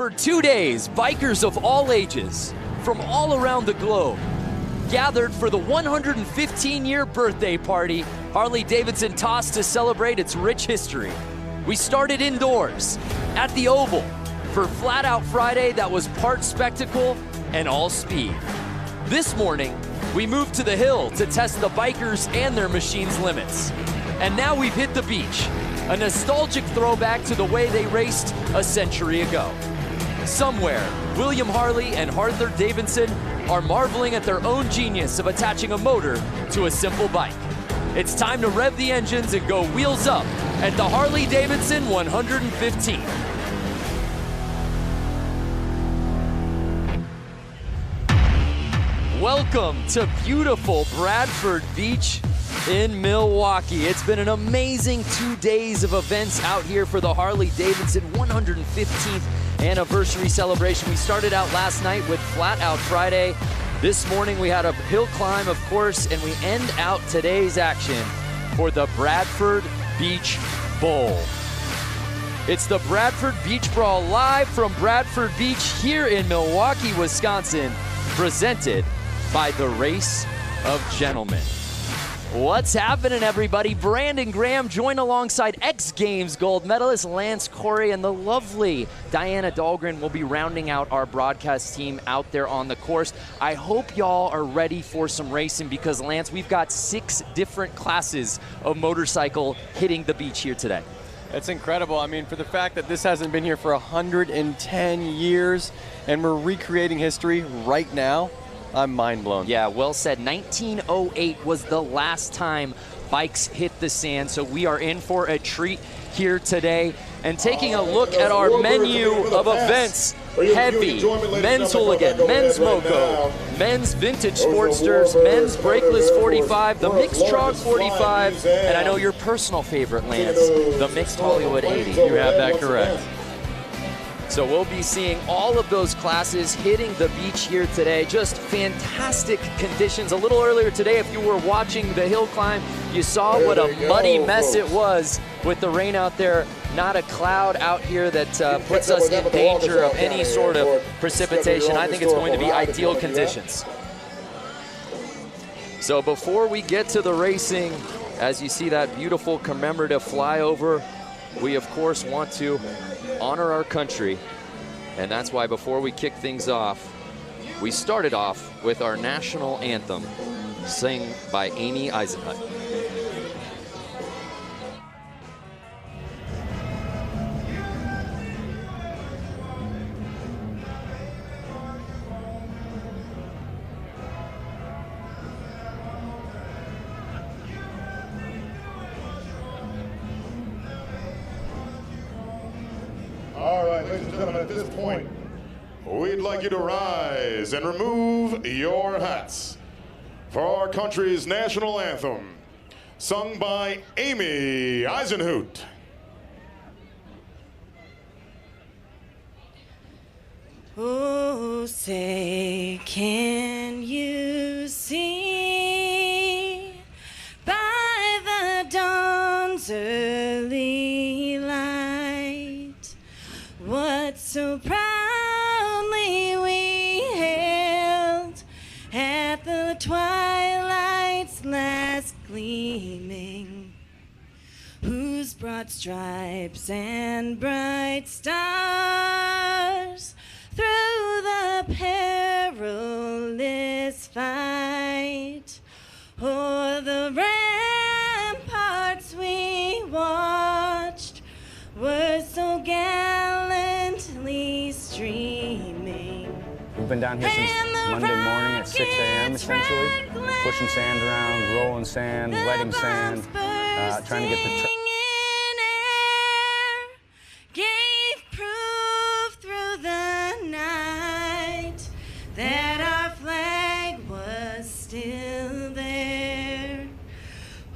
For 2 days, bikers of all ages, from all around the globe, gathered for the 115-year birthday party Harley-Davidson tossed to celebrate its rich history. We started indoors, at the Oval, for Flat Out Friday that was part spectacle and all speed. This morning, we moved to the hill to test the bikers and their machines' limits. And now we've hit the beach, a nostalgic throwback to the way they raced a century ago. Somewhere, William Harley and Arthur Davidson are marveling at their own genius of attaching a motor to a simple bike. It's time to rev the engines and go wheels up at the Harley-Davidson 115. Welcome to beautiful Bradford Beach in Milwaukee. It's been an amazing 2 days of events out here for the Harley-Davidson 115th anniversary celebration. We started out last night with Flat Out Friday. This morning we had a hill climb, of course, and we end out today's action for the Bradford Beach Bowl. It's the Bradford Beach Brawl live from Bradford Beach here in Milwaukee, Wisconsin, presented by the Race of Gentlemen. What's happening, everybody? Brandon Graham joined alongside X Games gold medalist Lance Corey, and the lovely Diana Dahlgren will be rounding out our broadcast team out there on the course. I hope y'all are ready for some racing because, Lance, we've got 6 different classes of motorcycle hitting the beach here today. It's incredible. I mean, for the fact that this hasn't been here for 110 years and we're recreating history right now, I'm mind blown. Yeah, well said. 1908 was the last time bikes hit the sand, so we are in for a treat here today. And taking a look at our menu of events, heavy, men's hooligan, men's moco, men's vintage sportsters, men's brakeless 45, the mixed TROG 45, and I know your personal favorite, Lance, the mixed Hollywood 80. You have that correct. So we'll be seeing all of those classes hitting the beach here today. Just fantastic conditions. A little earlier today, if you were watching the hill climb, you saw what a muddy mess it was with the rain out there. Not a cloud out here that puts us in danger of any sort of precipitation. I think it's going to be ideal conditions. So before we get to the racing, as you see that beautiful commemorative flyover, we of course want to honor our country, and that's why before we kick things off, we started off with our national anthem, sung by Amy Eisenhut. All right, ladies and gentlemen, at this point, we'd like you to rise and remove your hats for our country's national anthem, sung by Amy Eisenhut. Oh, say, can you see by the dawn's early light what so proudly we hailed at the twilight's last gleaming, whose broad stripes and bright stars through the perilous fight o'er the ramparts we watched were so gallantly streaming. We've been down here since Monday morning at 6 a.m. essentially, pushing sand around, rolling sand, wetting sand, trying to get the gave proof through the night that our flag was still there.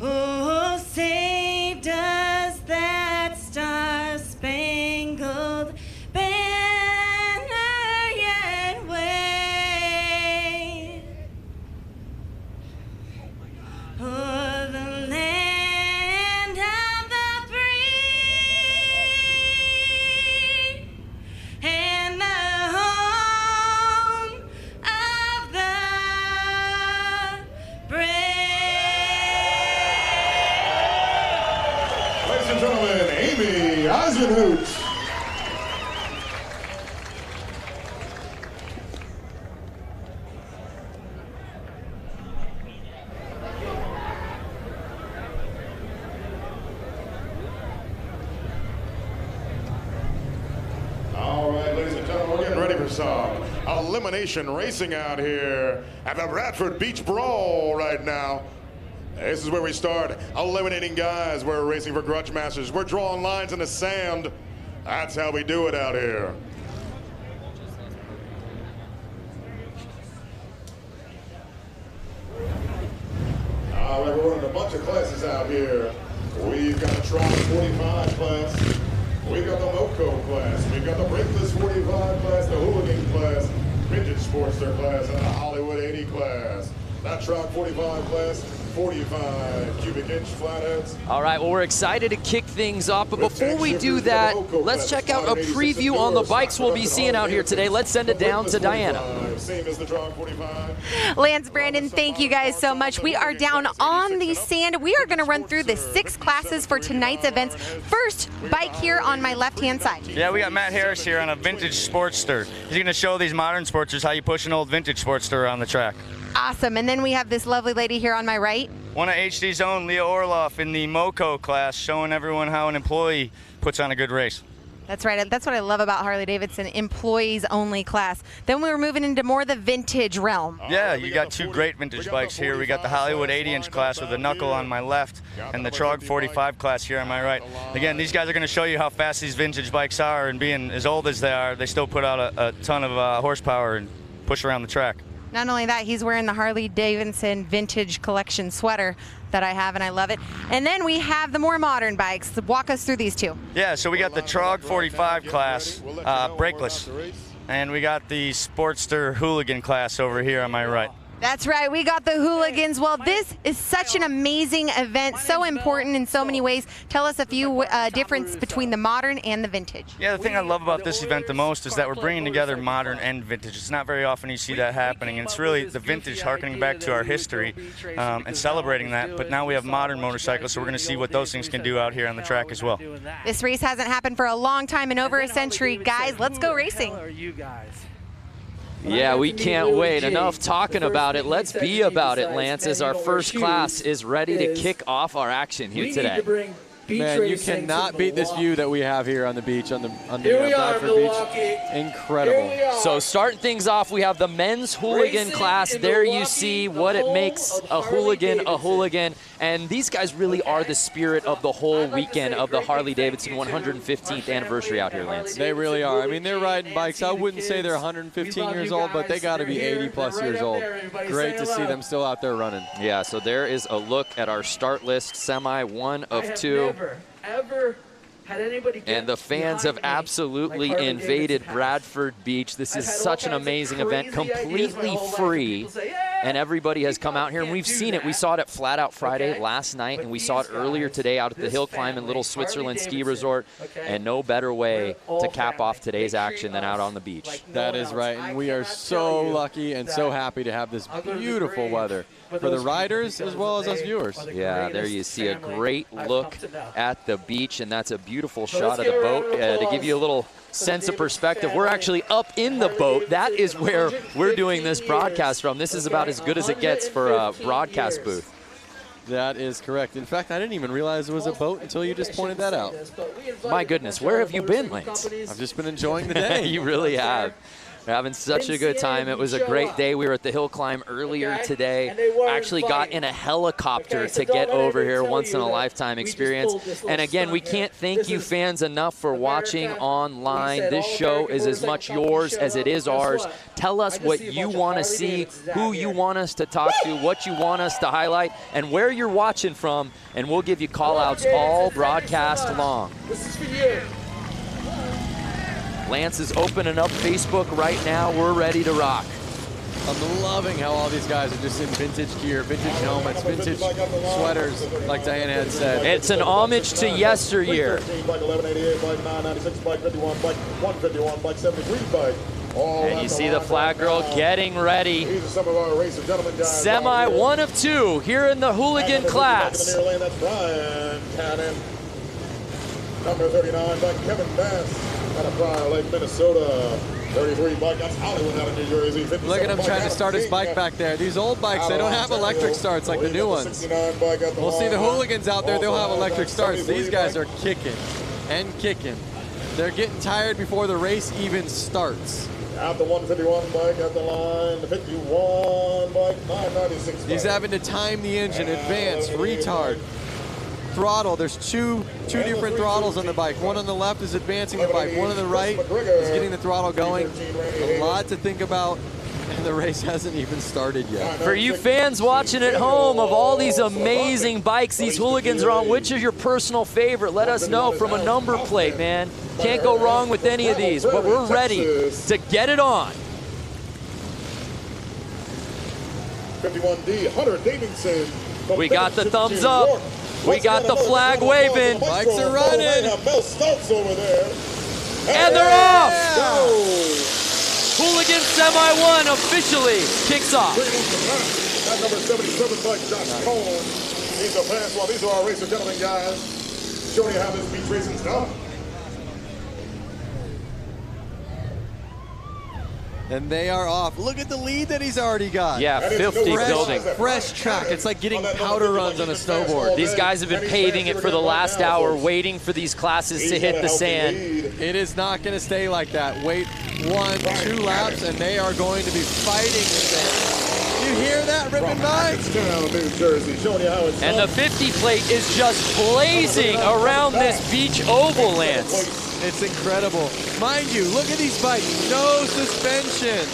Oh, say does that star-spangled banner yet wave o'er the land Eisenhoot. All right, ladies and gentlemen, we're getting ready for some elimination racing out here at the Bradford Beach Brawl right now. This is where we start eliminating guys. We're racing for grudge masters. We're drawing lines in the sand. That's how we do it out here. All right, we're running a bunch of classes out here. We've got a TROG 45 class. We've got the Loco class. We've got the Brakeless 45 class, the Hooligan class, Vintage Sportster class, and the Hollywood 80 class. That TROG 45 class, 45 cubic inch flatheads. All right, well, we're excited to kick things off, but before we do that, let's check out a preview on the bikes we'll be seeing out here today. Let's send it down to Diana. Same as the TROG 45. Lance, Brandon, thank you guys so much. We are down on the sand. We are going to run through the 6 classes for tonight's events. First bike here on my left-hand side. Yeah, we got Matt Harris here on a vintage Sportster. He's going to show these modern Sportsters how you push an old vintage Sportster around the track. Awesome. And then we have this lovely lady here on my right. One of HD's own, Leah Orloff, in the Moco class, showing everyone how an employee puts on a good race. That's right. That's what I love about Harley-Davidson, employees only class. Then we were moving into more the vintage realm. Yeah, you got 2 great vintage bikes here. We got the Hollywood 80-inch class with the knuckle on my left and the TROG 45 class here on my right. Again, these guys are going to show you how fast these vintage bikes are, and being as old as they are, they still put out a ton of horsepower and push around the track. Not only that, he's wearing the Harley-Davidson vintage collection sweater that I have, and I love it. And then we have the more modern bikes. Walk us through these 2. Yeah, so we got the TROG 45 class, brakeless, and we got the Sportster Hooligan class over here on my right. That's right, we got the hooligans. Well, this is such an amazing event, so important in so many ways. Tell us a few difference between the modern and the vintage. Yeah, the thing I love about this event the most is that we're bringing together modern and vintage. It's not very often you see that happening, and it's really the vintage harkening back to our history and celebrating that, but now we have modern motorcycles, so we're going to see what those things can do out here on the track as well. This race hasn't happened for a long time, in over a century. Guys, let's go racing. Yeah, we can't wait. Enough talking about it. Let's be about it, Lance, as our first class is ready to kick off our action here today. Man, you cannot beat this view that we have here on the beach, on the Bradford Beach. Incredible. So starting things off, we have the men's hooligan class. There you see what it makes a hooligan. And these guys really are the spirit of the whole weekend of the Harley-Davidson 115th anniversary out here, Lance. They really are. I mean, they're riding bikes. I wouldn't say they're 115 years old, but they got to be 80-plus years old. Great to see them still out there running. Yeah, so there is a look at our start list. Semi 1 of 2. Ever had anybody get and the fans have absolutely invaded Bradford Beach. This is such an amazing event, completely free, and everybody has come out here, and we've seen it. We saw it at Flat Out Friday last night, and we saw it earlier today out at the Hill Climb and Little Switzerland Ski Resort, and no better way to cap off today's action than out on the beach. That is right, and we are so lucky and so happy to have this beautiful weather for the riders as well as us viewers. Yeah, there you see a great look at the beach, and that's a beautiful shot of the boat. To give you a little sense of perspective, we're actually up in the boat. That is where we're doing this broadcast from. This is about as good as it gets for a broadcast booth. That is correct. In fact, I didn't even realize it was a boat until you just pointed that out. My goodness, where have you been, Lance? I've just been enjoying the day. You really have. We're having such a good time. It was a great day. We were at the Hill Climb earlier today. Actually got in a helicopter to get over here, once-in-a-lifetime experience. And again, we can't thank you fans enough for watching online. This show is as much yours as it is ours. Tell us what you want to see, who you want us to talk to, what you want us to highlight, and where you're watching from, and we'll give you call-outs all broadcast long. This is for you. Lance is opening up Facebook right now. We're ready to rock. I'm loving how all these guys are just in vintage gear, vintage helmets, vintage sweaters, like Diane had said. It's an homage to yesteryear. And you see the flag girl getting ready. Semi 1 of 2 here in the hooligan class. Number 39 by Kevin Bass out of Prior Lake, Minnesota. 33 bike, that's Hollywood out of New Jersey. Look at him trying to start his bike back there. These old bikes, they don't have electric starts like the new ones. We'll see the hooligans out there, they'll have electric starts. These guys are kicking and kicking. They're getting tired before the race even starts. Out the 151 bike at the line, the 51 bike, 996 bike. He's having to time the engine, advance, retard, throttle. There's two different throttles on the bike. One on the left is advancing the bike. One on the right is getting the throttle going. A lot to think about, and the race hasn't even started yet. For you fans watching at home, of all these amazing bikes these hooligans are on, which is your personal favorite? Let us know from a number plate, man. Can't go wrong with any of these, but we're ready to get it on. 51D, Harley-Davidson. We got the thumbs up. We got the flag waving. Bikes are running. And they're off. Hooligan Semi 1 officially kicks off. That number 77 bike, Josh Cole. These are fans. Well, these are our racer gentlemen, guys. Showing you how this beach racing's done. And they are off. Look at the lead that he's already got. Yeah, 50 building. Fresh track. It's like getting powder runs on a snowboard. These guys have been paving it for the last hour, waiting for these classes to hit the sand. It is not going to stay like that. Wait 1, 2 laps, and they are going to be fighting the sand. You hear that, ripping by? And the 50 plate is just blazing around this beach oval, Lance. It's incredible. Mind you, look at these bikes. No suspension.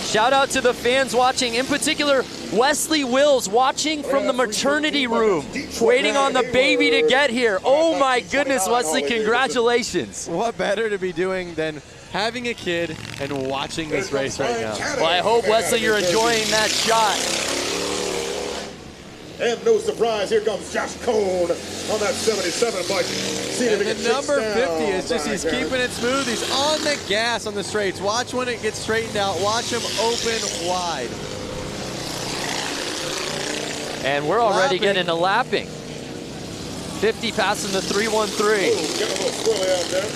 Shout out to the fans watching, in particular, Wesley Wills watching from the maternity room, waiting on the baby to get here. Oh my goodness, Wesley, congratulations. What better to be doing than having a kid and watching this race right now? Well, I hope, Wesley, you're enjoying that shot. And no surprise, here comes Josh Cone on that 77 bike. And the number 50 is just, he's keeping it smooth. He's on the gas on the straights. Watch when it gets straightened out. Watch him open wide. And we're already getting a lapping. 50 passing the 313. Oh, getting a little squirrely out there.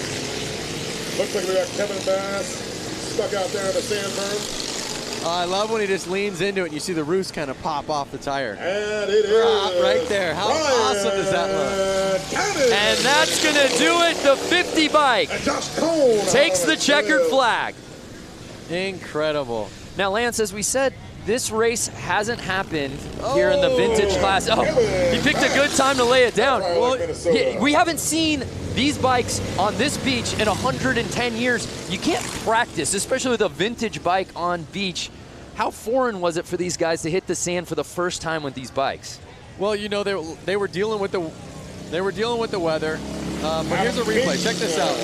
Looks like we got Kevin Bass stuck out there in the sandberm. I love when he just leans into it and you see the roost kind of pop off the tire. And it is right there. How awesome does that look? And that's going to do it. The 50 bike takes the checkered flag. Incredible. Now, Lance, as we said, this race hasn't happened here in the vintage class. Oh, he picked a good time to lay it down. Well, we haven't seen these bikes on this beach in 110 years. You can't practice, especially with a vintage bike on beach. How foreign was it for these guys to hit the sand for the first time with these bikes? Well, you know, they were dealing with the weather. But here's a replay. Check this out.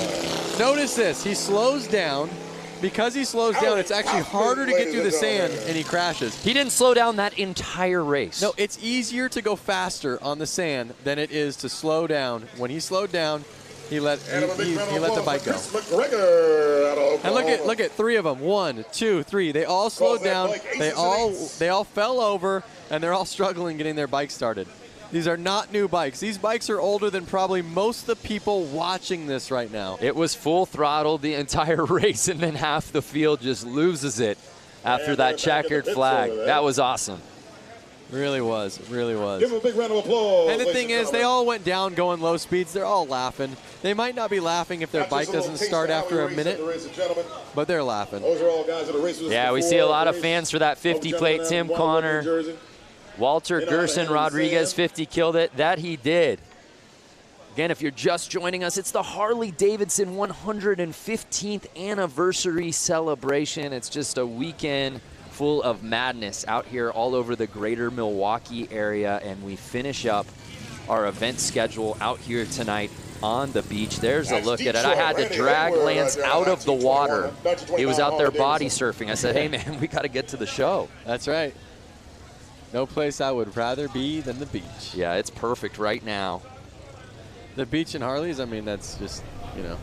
Notice this. He slows down. Because he slows down, it's actually harder to get through the sand, and he crashes. He didn't slow down that entire race. No, it's easier to go faster on the sand than it is to slow down. When he slowed down, he let the bike go. And look at 3 of them. 1, 2, 3. They all slowed down. They all fell over, and they're all struggling getting their bike started. These are not new bikes. These bikes are older than probably most of the people watching this right now. It was full throttle the entire race, and then half the field just loses it after that checkered flag. That was awesome. Really was. Really was. Give them a big round of applause. And the thing is, they all went down going low speeds. They're all laughing. They might not be laughing if their bike doesn't start after a minute, but they're laughing. Yeah, we see a lot of fans for that 50 plate. Tim Connor, Walter Gerson Rodriguez, 50 killed it. That he did. Again, if you're just joining us, it's the Harley-Davidson 115th anniversary celebration. It's just a weekend full of madness out here all over the greater Milwaukee area, and we finish up our event schedule out here tonight on the beach. There's a look at it. I had to drag Lance out of the water. He was out there body surfing. I said, hey, man, we got to get to the show. That's right. No place I would rather be than the beach. Yeah, it's perfect right now. The beach and Harley's, I mean, that's just, you know,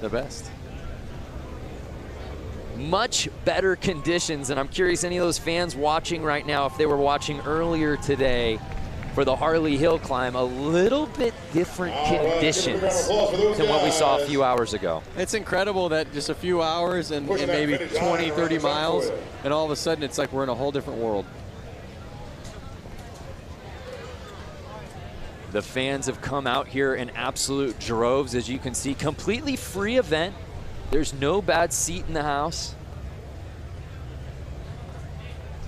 the best. Much better conditions, and I'm curious any of those fans watching right now, if they were watching earlier today for the Harley Hill climb. A little bit different conditions than what we saw a few hours ago. It's incredible that just a few hours and maybe 20, 30 miles, and all of a sudden it's like we're in a whole different world. The fans have come out here in absolute droves, as you can see. Completely free event. There's no bad seat in the house.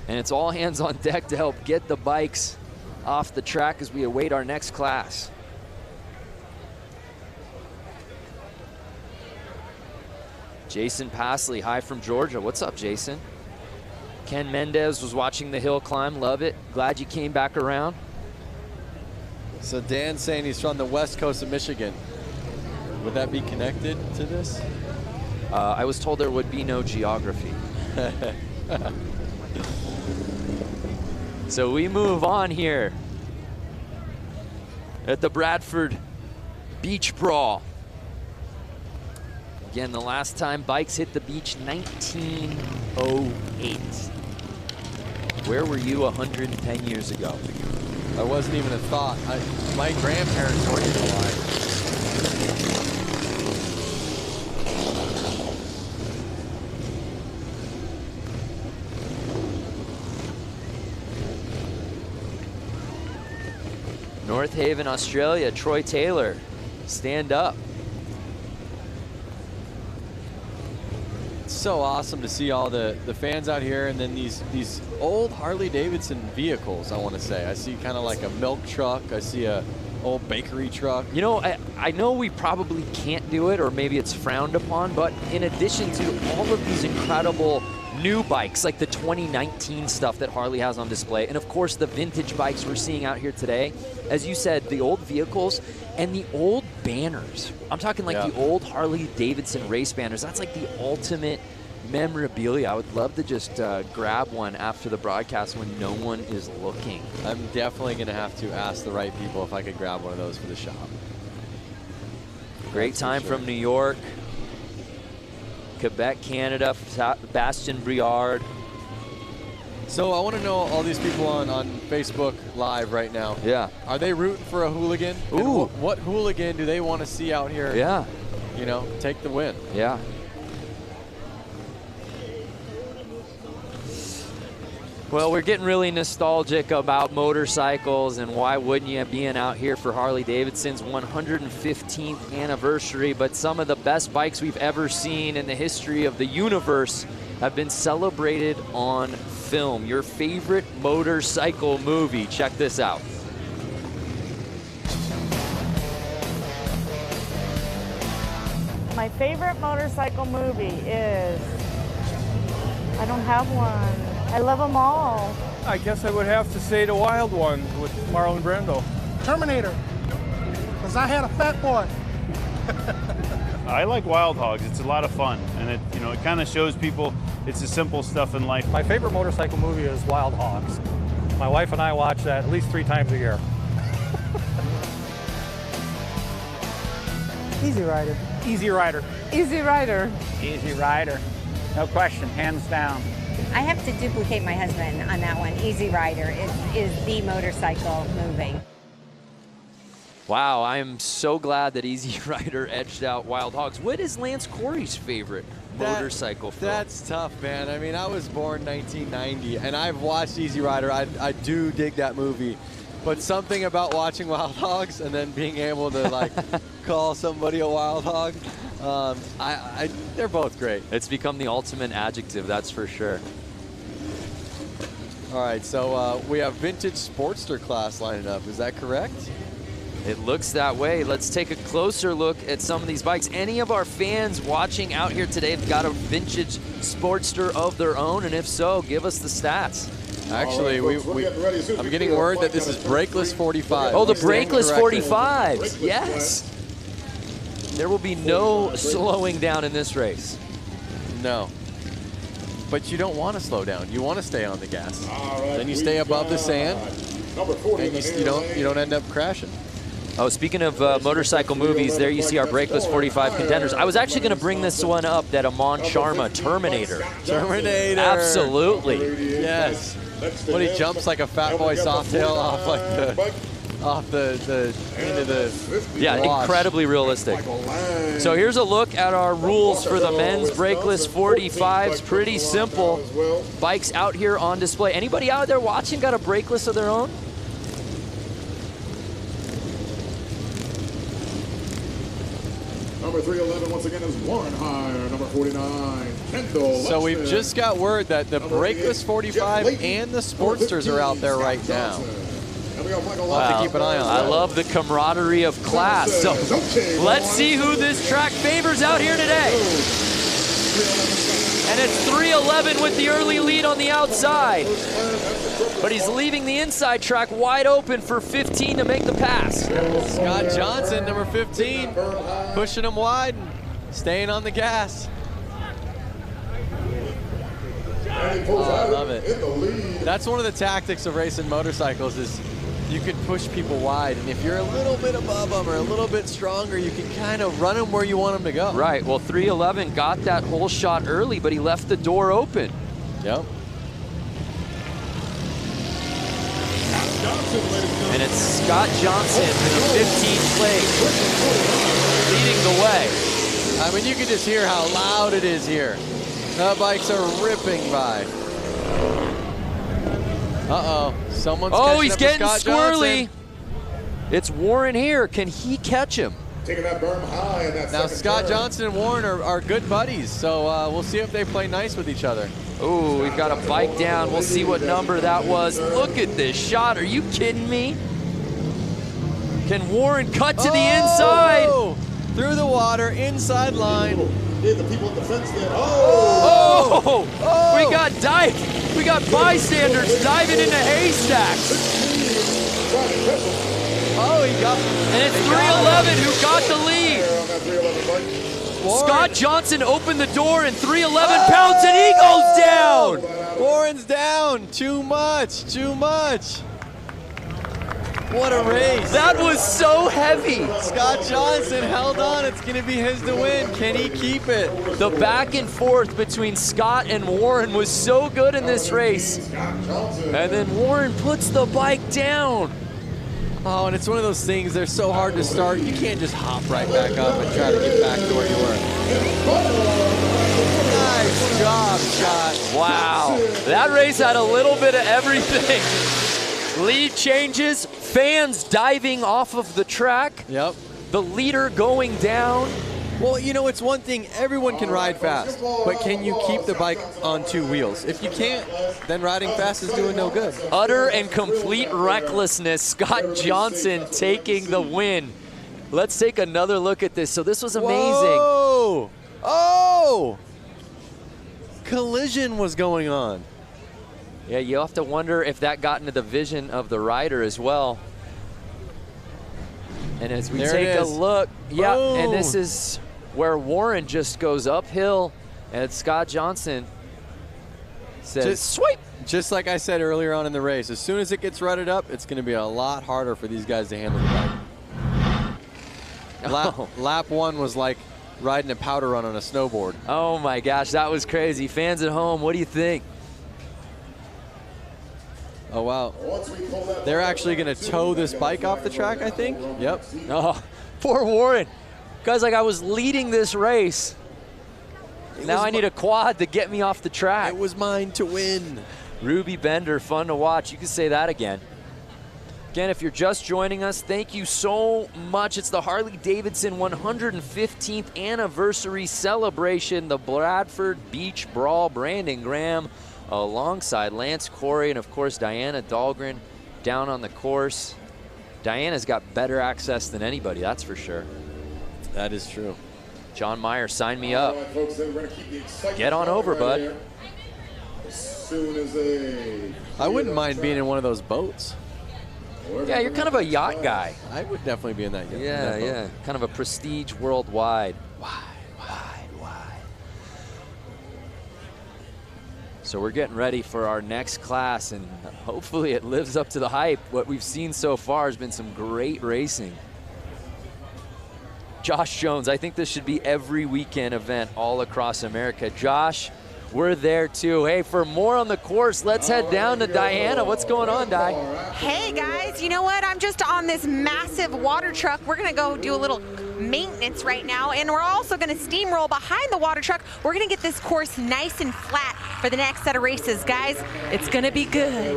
And it's all hands on deck to help get the bikes off the track as we await our next class. Jason Pasley, hi from Georgia. What's up, Jason? Ken Mendez was watching the hill climb. Love it. Glad you came back around. So Dan's saying he's from the west coast of Michigan. Would that be connected to this? I was told there would be no geography. So we move on here at the Bradford Beach Brawl. Again, the last time bikes hit the beach, 1908. Where were you 110 years ago? I wasn't even a thought. My grandparents weren't even alive. North Haven, Australia, Troy Taylor, stand up. It's so awesome to see all the fans out here, and then these old Harley-Davidson vehicles, I want to say. I see kind of like a milk truck. I see a old bakery truck. You know, I know we probably can't do it, or maybe it's frowned upon, but in addition to all of these incredible new bikes, like the 2019 stuff that Harley has on display, and of course the vintage bikes we're seeing out here today, as you said, the old vehicles and the old banners. I'm talking like the old Harley-Davidson race banners. That's like the ultimate memorabilia. I would love to just grab one after the broadcast when no one is looking. I'm definitely going to have to ask the right people if I could grab one of those for the shop. Great time from New York, Quebec, Canada, Bastien Briard. So I want to know all these people on Facebook Live right now. Yeah. Are they rooting for a hooligan? Ooh. And what hooligan do they want to see out here? Yeah. You know, take the win. Yeah. Well, we're getting really nostalgic about motorcycles, and why wouldn't you, being out here for Harley-Davidson's 115th anniversary. But some of the best bikes we've ever seen in the history of the universe have been celebrated on film. Your favorite motorcycle movie. Check this out. My favorite motorcycle movie is, I don't have one. I love them all. I guess I would have to say The Wild One with Marlon Brando. Terminator, because I had a fat boy. I like Wild Hogs. It's a lot of fun, and it kind of shows people it's the simple stuff in life. My favorite motorcycle movie is Wild Hogs. My wife and I watch that at least 3 times a year. Easy Rider. Easy Rider. Easy Rider. Easy Rider. No question, hands down. I have to duplicate my husband on that one. Easy Rider is the motorcycle movie. Wow, I am so glad that Easy Rider edged out Wild Hogs. What is Lance Corey's favorite motorcycle film? That's tough, man. I mean, I was born 1990, and I've watched Easy Rider. I do dig that movie. But something about watching Wild Hogs and then being able to, like, call somebody a wild hog, they're both great. It's become the ultimate adjective, that's for sure. All right, so we have vintage Sportster class lining up. Is that correct? It looks that way. Let's take a closer look at some of these bikes. Any of our fans watching out here today have got a vintage Sportster of their own? And if so, give us the stats. Actually, I'm getting word that this is brakeless 45. Oh, the brakeless 45. Yes. There will be no slowing down in this race. No. But you don't want to slow down. You want to stay on the gas. Then you stay above the sand, and you don't end up crashing. Oh, speaking of motorcycle movies, there you see our brakeless 45 contenders. I was actually going to bring this one up, that Amon Sharma Terminator. Terminator. Absolutely. Yes. When he jumps like a fat boy softail off like the end of the Yeah, wash. incredibly realistic. So here's a look at our rules for the men's brakeless 45s. Pretty simple. Bikes out here on display. Anybody out there watching got a brakeless of their own? Number 311 once again is Warren Hire. Number 49, Kendall. So we've just got word that the brakeless 45 and the Sportsters are out there right now. We'll have to keep an eye on that. I love the camaraderie of class. So let's see who this track favors out here today. And it's 311 with the early lead on the outside. But he's leaving the inside track wide open for 15 to make the pass. Scott Johnson, number 15, pushing him wide and staying on the gas. Oh, I love it. That's one of the tactics of racing motorcycles is you can push people wide, and if you're a little bit above them or a little bit stronger, you can kind of run them where you want them to go. Right, well 311 got that whole shot early, but he left the door open. Yep. And it's Scott Johnson in the 15th place, leading the way. I mean, you can just hear how loud it is here. The bikes are ripping by. Uh-oh, someone's he's getting Scott squirrely. Johnson. It's Warren here. Can he catch him? Taking that berm high in that Now, second Scott turn. Johnson and Warren are good buddies, so we'll see if they play nice with each other. Oh, we've got a bike down. We'll see what number that was. Look at this shot. Are you kidding me? Can Warren cut to the inside? Through the water, inside line. The people at the fence there. We got bystanders diving into haystacks. Oh, he got. And it's 311 who got the lead. Scott Johnson opened the door and 311 pounds and he goes down. Warren's down. Too much. Too much. What a race. That was so heavy. Scott Johnson held on. It's going to be his to win. Can he keep it? The back and forth between Scott and Warren was so good in this race. And then Warren puts the bike down. Oh, and it's one of those things, they're so hard to start. You can't just hop right back up and try to get back to where you were. Nice job, Scott. Wow. That race had a little bit of everything. Lead changes, fans diving off of the track. Yep. The leader going down. Well, you know, it's one thing, everyone can ride fast, but can you keep the bike on two wheels? If you can't, then riding fast is doing no good. Utter and complete recklessness. Scott Johnson taking the win. Let's take another look at this. So this was amazing. Whoa! Oh! Collision was going on. Yeah, you have to wonder if that got into the vision of the rider as well. And as we take a look, yeah, and this is where Warren just goes uphill, and Scott Johnson says, sweep. Just like I said earlier on in the race, as soon as it gets rutted up, it's going to be a lot harder for these guys to handle the bike. Lap one was like riding a powder run on a snowboard. Oh my gosh, that was crazy. Fans at home, what do you think? Oh, wow. They're actually going to tow this bike off the track, I think. Yep. Oh, poor Warren. Guys, like I was leading this race. Now I need a quad to get me off the track. It was mine to win. Ruby Bender, fun to watch. You can say that again. Again, if you're just joining us, thank you so much. It's the Harley-Davidson 115th anniversary celebration, the Bradford Beach Brawl. Brandon Graham alongside Lance Corey and, of course, Diana Dahlgren down on the course. Diana's got better access than anybody, that's for sure. That is true. John Meyer, sign me up. All right, folks, we're gonna keep the excitement Get on over, bud. here. As soon as I wouldn't mind being in one of those boats. Yeah, you're kind of a yacht guy. I would definitely be in that yacht. Yeah, yeah. Kind of a prestige worldwide. Wide. So we're getting ready for our next class, and hopefully it lives up to the hype. What we've seen so far has been some great racing. Josh Jones, I think this should be every weekend event all across America. Josh, we're there too. Hey, for more on the course, let's head down to Diana. What's going on, Di? Hey guys, you know what? I'm just on this massive water truck. We're gonna go do a little maintenance right now, and we're also gonna steamroll behind the water truck. We're gonna get this course nice and flat for the next set of races. Guys, it's gonna be good.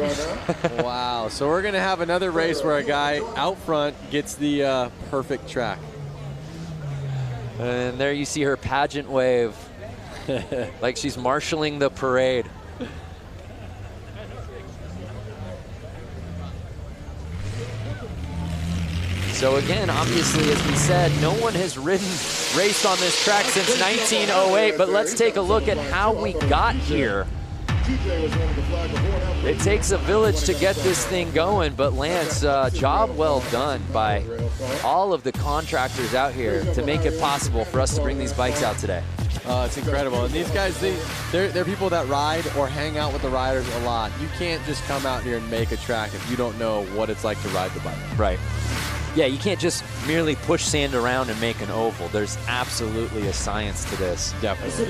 Wow, so we're gonna have another race where a guy out front gets the perfect track. And there you see her pageant wave, like she's marshaling the parade. So again, obviously, as we said, no one has raced on this track since 1908, but let's take a look at how we got here. It takes a village to get this thing going, but Lance, job well done by all of the contractors out here to make it possible for us to bring these bikes out today. It's incredible. And these guys, they're people that ride or hang out with the riders a lot. You can't just come out here and make a track if you don't know what it's like to ride the bike. Right. Yeah, you can't just merely push sand around and make an oval. There's absolutely a science to this. Definitely.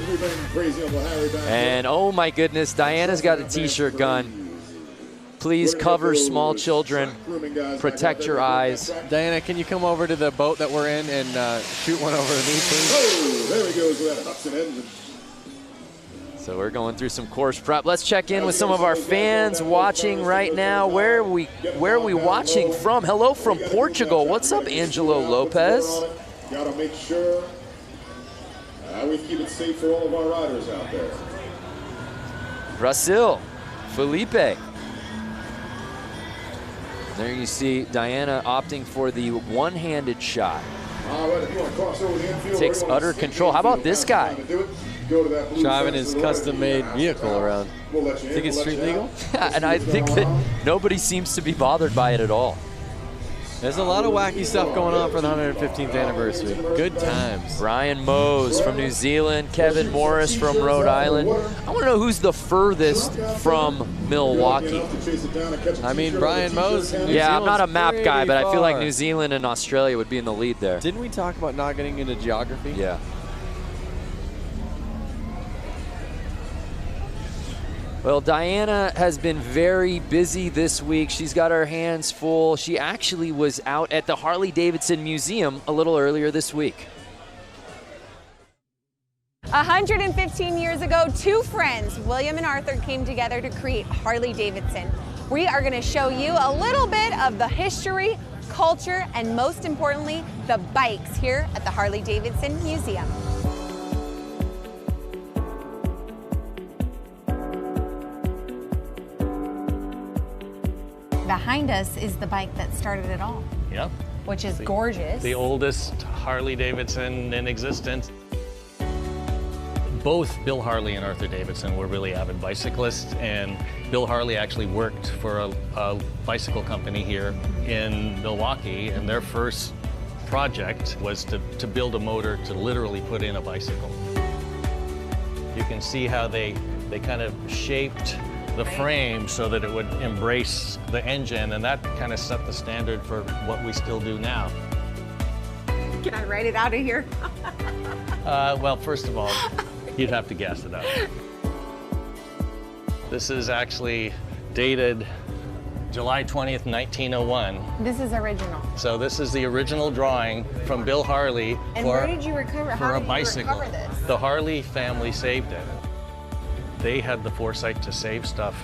And oh my goodness, Diana's got a t-shirt gun. Please cover small children. Protect your eyes. Diana, can you come over to the boat that we're in and shoot one over to me, please? Oh, there he goes with that Hudson engine. So we're going through some course prep. Let's check in with some of our fans watching right now. Where are we watching from? Hello from Portugal. What's up, Angelo Lopez? Gotta make sure we keep it safe for all of our riders out there. Brazil, Felipe. There you see Diana opting for the one-handed shot. Takes utter control. How about this guy? Driving his custom-made vehicle around. Think it's street legal? And I think that nobody seems to be bothered by it at all. There's a lot of wacky stuff going on for the 115th anniversary. Good times. Brian Mose from New Zealand, Kevin Morris from Rhode Island. I want to know who's the furthest from Milwaukee. I mean, Brian Mose. Yeah, I'm not a map guy, but I feel like New Zealand and Australia would be in the lead there. Didn't we talk about not getting into geography? Yeah. Well, Diana has been very busy this week. She's got her hands full. She actually was out at the Harley-Davidson Museum a little earlier this week. 115 years ago, two friends, William and Arthur, came together to create Harley-Davidson. We are going to show you a little bit of the history, culture, and most importantly, the bikes here at the Harley-Davidson Museum. Behind us is the bike that started it all. Yep. Which is gorgeous. The oldest Harley-Davidson in existence. Both Bill Harley and Arthur Davidson were really avid bicyclists, and Bill Harley actually worked for a bicycle company here in Milwaukee, and their first project was to build a motor to literally put in a bicycle. You can see how they kind of shaped the frame so that it would embrace the engine, and that kind of set the standard for what we still do now. Can I write it out of here? Well, first of all, you'd have to guess it out. This is actually dated July 20th, 1901. This is original. So this is the original drawing from Bill Harley and where did you recover? For a bicycle. Recover this? The Harley family saved it. They had the foresight to save stuff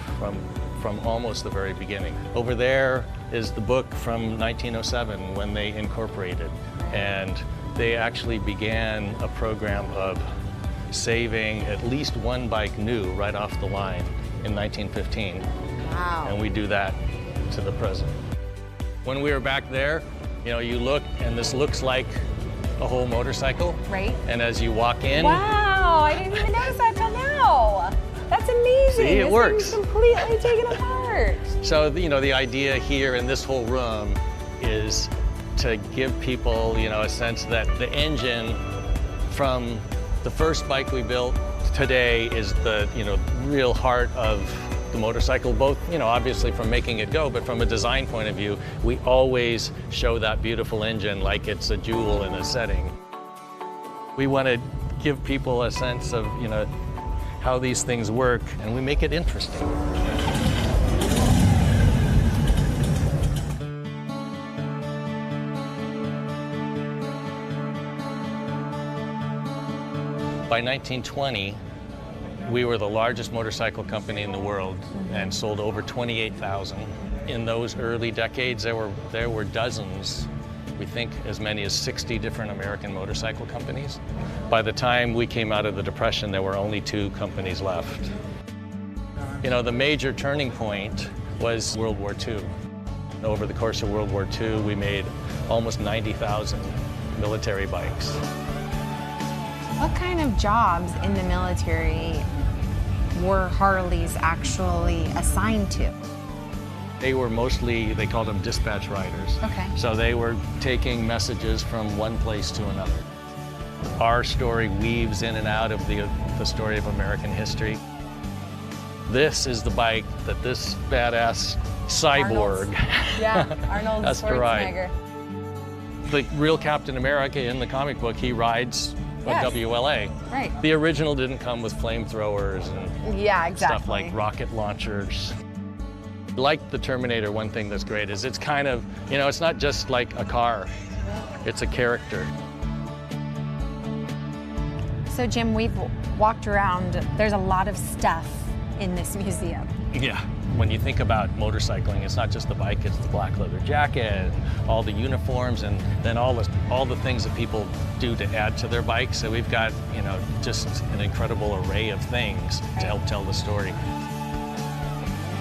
from almost the very beginning. Over there is the book from 1907 when they incorporated, and they actually began a program of saving at least one bike new right off the line in 1915. Wow. And we do that to the present. When we were back there, you know, you look and this looks like a whole motorcycle. Right. And as you walk in. Wow, I didn't even notice that till now. That's amazing. See, it works. This thing's completely taken apart. So, you know, the idea here in this whole room is to give people, you know, a sense that the engine from the first bike we built today is the, you know, real heart of the motorcycle, both, you know, obviously from making it go, but from a design point of view, we always show that beautiful engine like it's a jewel in a setting. We want to give people a sense of, you know, how these things work, and we make it interesting. By 1920, we were the largest motorcycle company in the world and sold over 28,000. In those early decades, there were dozens, we think as many as 60 different American motorcycle companies. By the time we came out of the Depression, there were only 2 companies left. You know, the major turning point was World War II. Over the course of World War II, we made almost 90,000 military bikes. What kind of jobs in the military were Harleys actually assigned to? They were mostly, they called them dispatch riders. Okay. So they were taking messages from one place to another. Our story weaves in and out of the story of American history. This is the bike that this badass cyborg Arnold has to ride. Schwarzenegger. The real Captain America in the comic book, he rides a WLA. Right. The original didn't come with flamethrowers and stuff like rocket launchers. Like the Terminator, one thing that's great is it's kind of, you know, it's not just like a car, it's a character. So Jim, we've walked around, there's a lot of stuff in this museum. Yeah. When you think about motorcycling, it's not just the bike, it's the black leather jacket, and all the uniforms, and then all the things that people do to add to their bike. So we've got, you know, just an incredible array of things to help tell the story.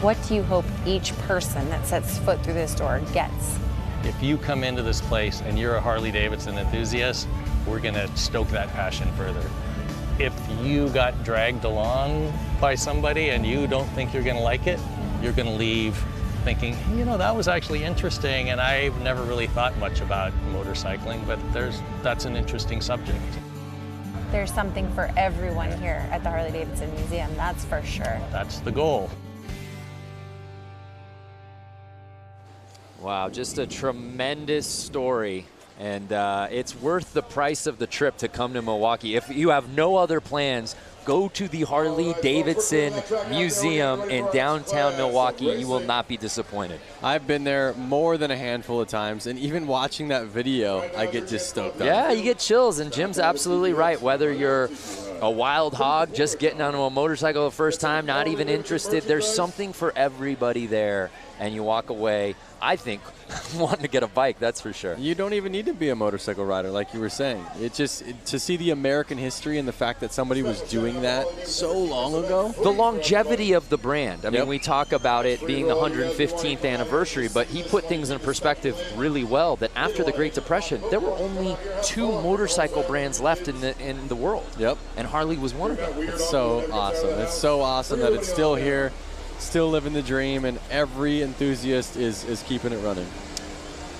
What do you hope each person that sets foot through this door gets? If you come into this place and you're a Harley-Davidson enthusiast, we're gonna stoke that passion further. If you got dragged along by somebody and you don't think you're gonna like it, you're gonna leave thinking, you know, that was actually interesting, and I've never really thought much about motorcycling, but that's an interesting subject. There's something for everyone here at the Harley-Davidson Museum, that's for sure. That's the goal. Wow, just a tremendous story. And it's worth the price of the trip to come to Milwaukee. If you have no other plans, go to the Harley-Davidson Museum in downtown Milwaukee. You will not be disappointed. I've been there more than a handful of times, and even watching that video, I get just stoked up. Yeah, you get chills, and Jim's absolutely right. Whether you're a wild hog, just getting onto a motorcycle the first time, not even interested, there's something for everybody there, and you walk away, I think, wanting to get a bike, that's for sure. You don't even need to be a motorcycle rider, like you were saying. To see the American history and the fact that somebody was doing that so long ago. The longevity of the brand. I mean, we talk about it being the 115th anniversary, but he put things in perspective really well, that after the Great Depression, there were only 2 motorcycle brands left in the world. Yep. And Harley was one of them. It's so awesome. It's so awesome that it's still here, still living the dream, and every enthusiast is keeping it running.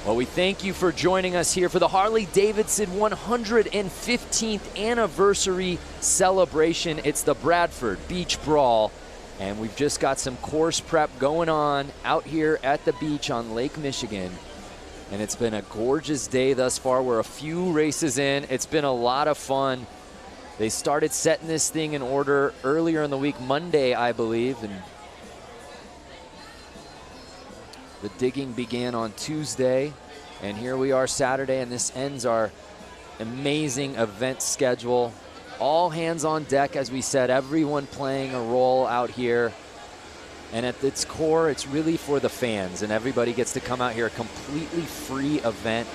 Well, we thank you for joining us here for the Harley-Davidson 115th anniversary celebration. It's the Bradford Beach Brawl, and we've just got some course prep going on out here at the beach on Lake Michigan. And it's been a gorgeous day thus far. We're a few races in. It's been a lot of fun. They started setting this thing in order earlier in the week, Monday, I believe, and the digging began on Tuesday, and here we are Saturday, and this ends our amazing event schedule. All hands on deck, as we said, everyone playing a role out here. And at its core, it's really for the fans, and everybody gets to come out here, a completely free event.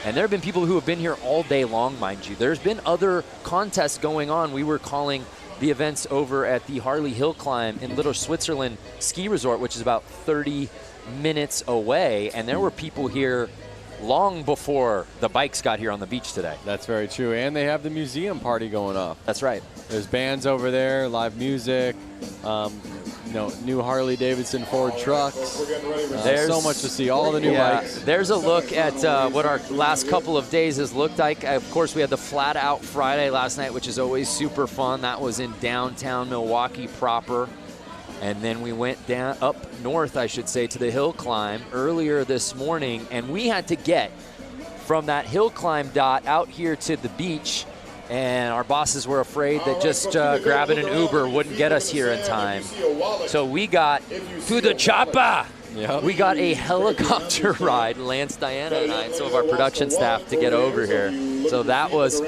And there have been people who have been here all day long, mind you. There's been other contests going on. We were calling the events over at the Harley Hill Climb in Little Switzerland Ski Resort, which is about 30 minutes away. And there were people here long before the bikes got here on the beach today. That's very true. And they have the museum party going off. That's right. There's bands over there, live music, you know, new Harley-Davidson Ford trucks. There's so much to see, all the new bikes. There's a look at what our last couple of days has looked like. Of course, we had the Flat Out Friday last night, which is always super fun. That was in downtown Milwaukee proper. And then we went down up north, I should say, to the hill climb earlier this morning. And we had to get from that hill climb dot out here to the beach and our bosses were afraid that just grabbing an Uber wouldn't get us here in time. So we got to the chopper. Yep. We got a helicopter ride, Lance, Diana, and I, and some of our production staff to get over here. So that was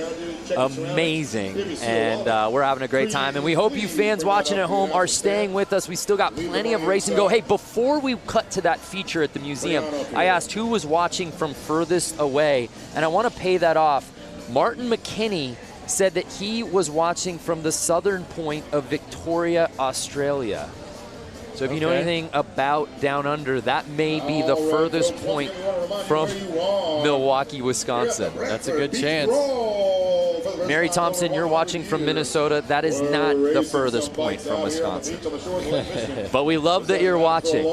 amazing, and we're having a great time. And we hope you fans watching at home are staying with us. We still got plenty of racing to go. Hey, before we cut to that feature at the museum, I asked who was watching from furthest away, and I want to pay that off. Martin McKinney said that he was watching from the southern point of Victoria, Australia. So if you know anything about Down Under, that may be the furthest point from Milwaukee, Wisconsin. That's a good chance. Mary Thompson, you're watching from Minnesota. That is not the furthest point from Wisconsin. But we love that you're watching.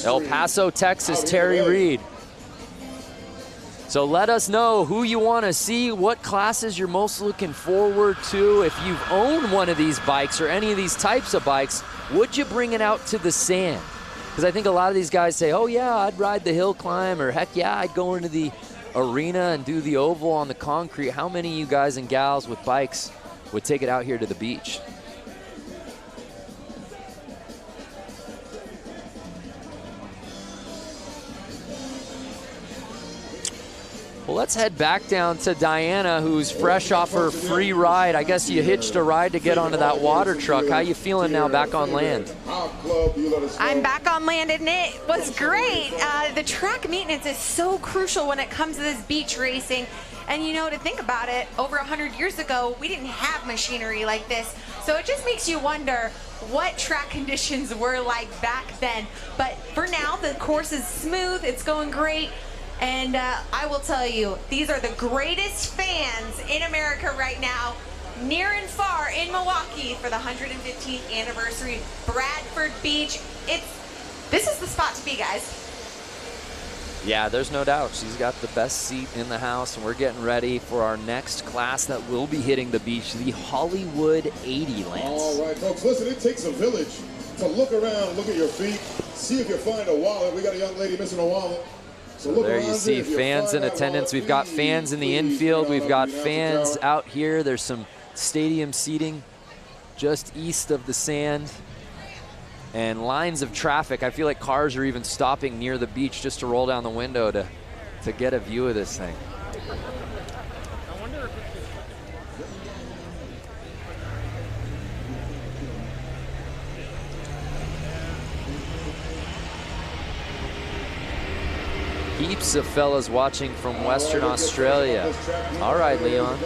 El Paso, Texas, Terry Reed. So let us know who you want to see, what classes you're most looking forward to. If you've owned one of these bikes or any of these types of bikes, would you bring it out to the sand? Because I think a lot of these guys say, oh yeah, I'd ride the hill climb, or heck yeah, I'd go into the arena and do the oval on the concrete. How many of you guys and gals with bikes would take it out here to the beach? Well, let's head back down to Diana, who's fresh off her free ride. I guess you hitched a ride to get onto that water truck. How you feeling now back on land? I'm back on land, and it was great. The track maintenance is so crucial when it comes to this beach racing. And you know, to think about it, over 100 years ago, we didn't have machinery like this. So it just makes you wonder what track conditions were like back then. But for now, the course is smooth, it's going great. And I will tell you, these are the greatest fans in America right now, near and far in Milwaukee for the 115th anniversary Bradford Beach. This is the spot to be, guys. Yeah, there's no doubt. She's got the best seat in the house, and we're getting ready for our next class that will be hitting the beach, the Hollywood 80, Lance. All right, folks, listen, it takes a village to look around, look at your feet, see if you find a wallet. We got a young lady missing a wallet. So there you see fans in attendance. We've got fans in the infield. We've got fans out here. There's some stadium seating just east of the sand. And lines of traffic. I feel like cars are even stopping near the beach just to roll down the window to get a view of this thing. Heaps of fellas watching from Western Australia. All right, Leon.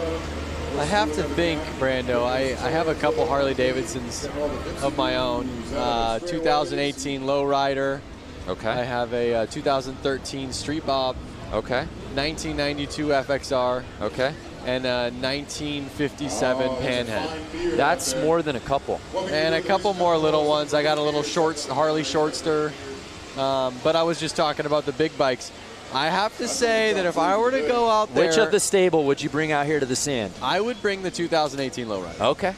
I have to think, Brando, I have a couple Harley-Davidsons of my own. 2018 Lowrider. Okay. I have a 2013 Street Bob. Okay. 1992 FXR. Okay. And a 1957 Panhead. That's more than a couple. And a couple more little ones. I got a little Harley Shortster. But I was just talking about the big bikes. I have to say that if I were to go out there... Which of the stable would you bring out here to the sand? I would bring the 2018 Lowrider. Okay.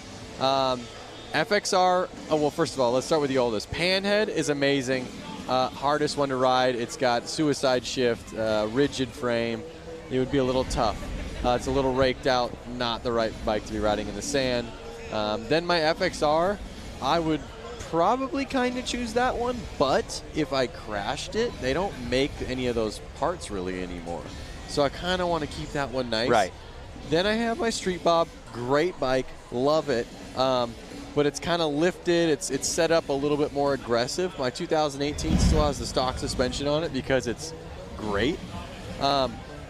FXR, well, first of all, let's start with the oldest. Panhead is amazing. Hardest one to ride. It's got suicide shift, rigid frame. It would be a little tough. It's a little raked out, not the right bike to be riding in the sand. Then my FXR, I would probably kind of choose that one, but if I crashed it, they don't make any of those parts really anymore. So I kind of want to keep that one nice. Right. Then I have my Street Bob, great bike, love it. But it's kind of lifted, it's set up a little bit more aggressive. My 2018 still has the stock suspension on it because it's great.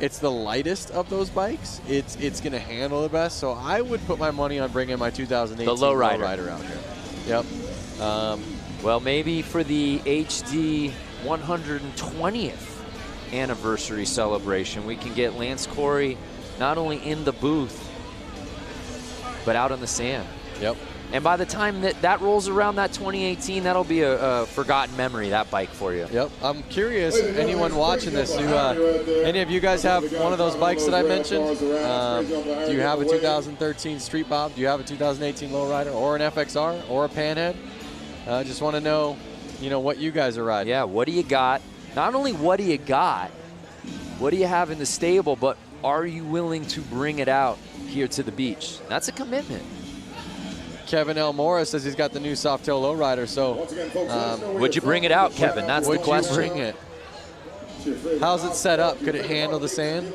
It's the lightest of those bikes. It's going to handle the best. So I would put my money on bringing my 2018 Lowrider out here. Yep. Well, maybe for the HD 120th anniversary celebration, we can get Lance Corey not only in the booth, but out on the sand. Yep. And by the time that rolls around, that 2018, that'll be a forgotten memory, that bike for you. Yep. I'm curious, anyone watching this, any of you guys have one of those bikes that I mentioned? Do you have a 2013 Street Bob? Do you have a 2018 Lowrider or an FXR or a Panhead? Just want to know, what you guys are riding. Yeah, what do you got? Not only what do you got, what do you have in the stable, but are you willing to bring it out here to the beach? That's a commitment. Kevin L. Morris says he's got the new Softail lowrider, so would you bring it out, Kevin? That's the question. Would you bring it? How's it set up? Could it handle the sand?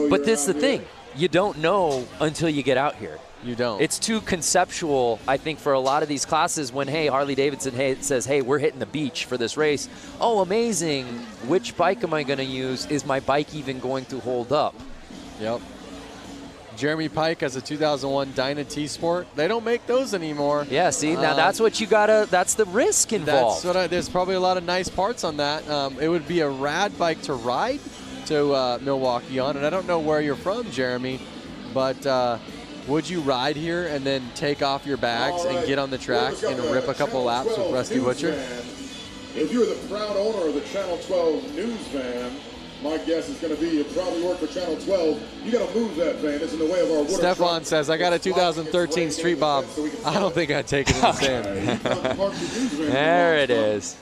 But this is the thing. You don't know until you get out here. You don't. It's too conceptual, I think, for a lot of these classes when, hey, Harley-Davidson says, hey, we're hitting the beach for this race. Oh, amazing. Which bike am I going to use? Is my bike even going to hold up? Yep. Jeremy Pike has a 2001 Dyna T-Sport. They don't make those anymore. Yeah, see, now that's what you gotta, that's the risk involved. There's probably a lot of nice parts on that. It would be a rad bike to ride to Milwaukee on, and I don't know where you're from, Jeremy, but would you ride here and then take off your bags and get on the track and rip a couple laps with Rusty Butcher? If you're the proud owner of the Channel 12 news van, my guess is going to be you probably work for Channel 12. You got to move that van. It's in the way of our water. Stefan says, I got a 2013 Street Bob. I don't think I'd take it in the sand. There it is.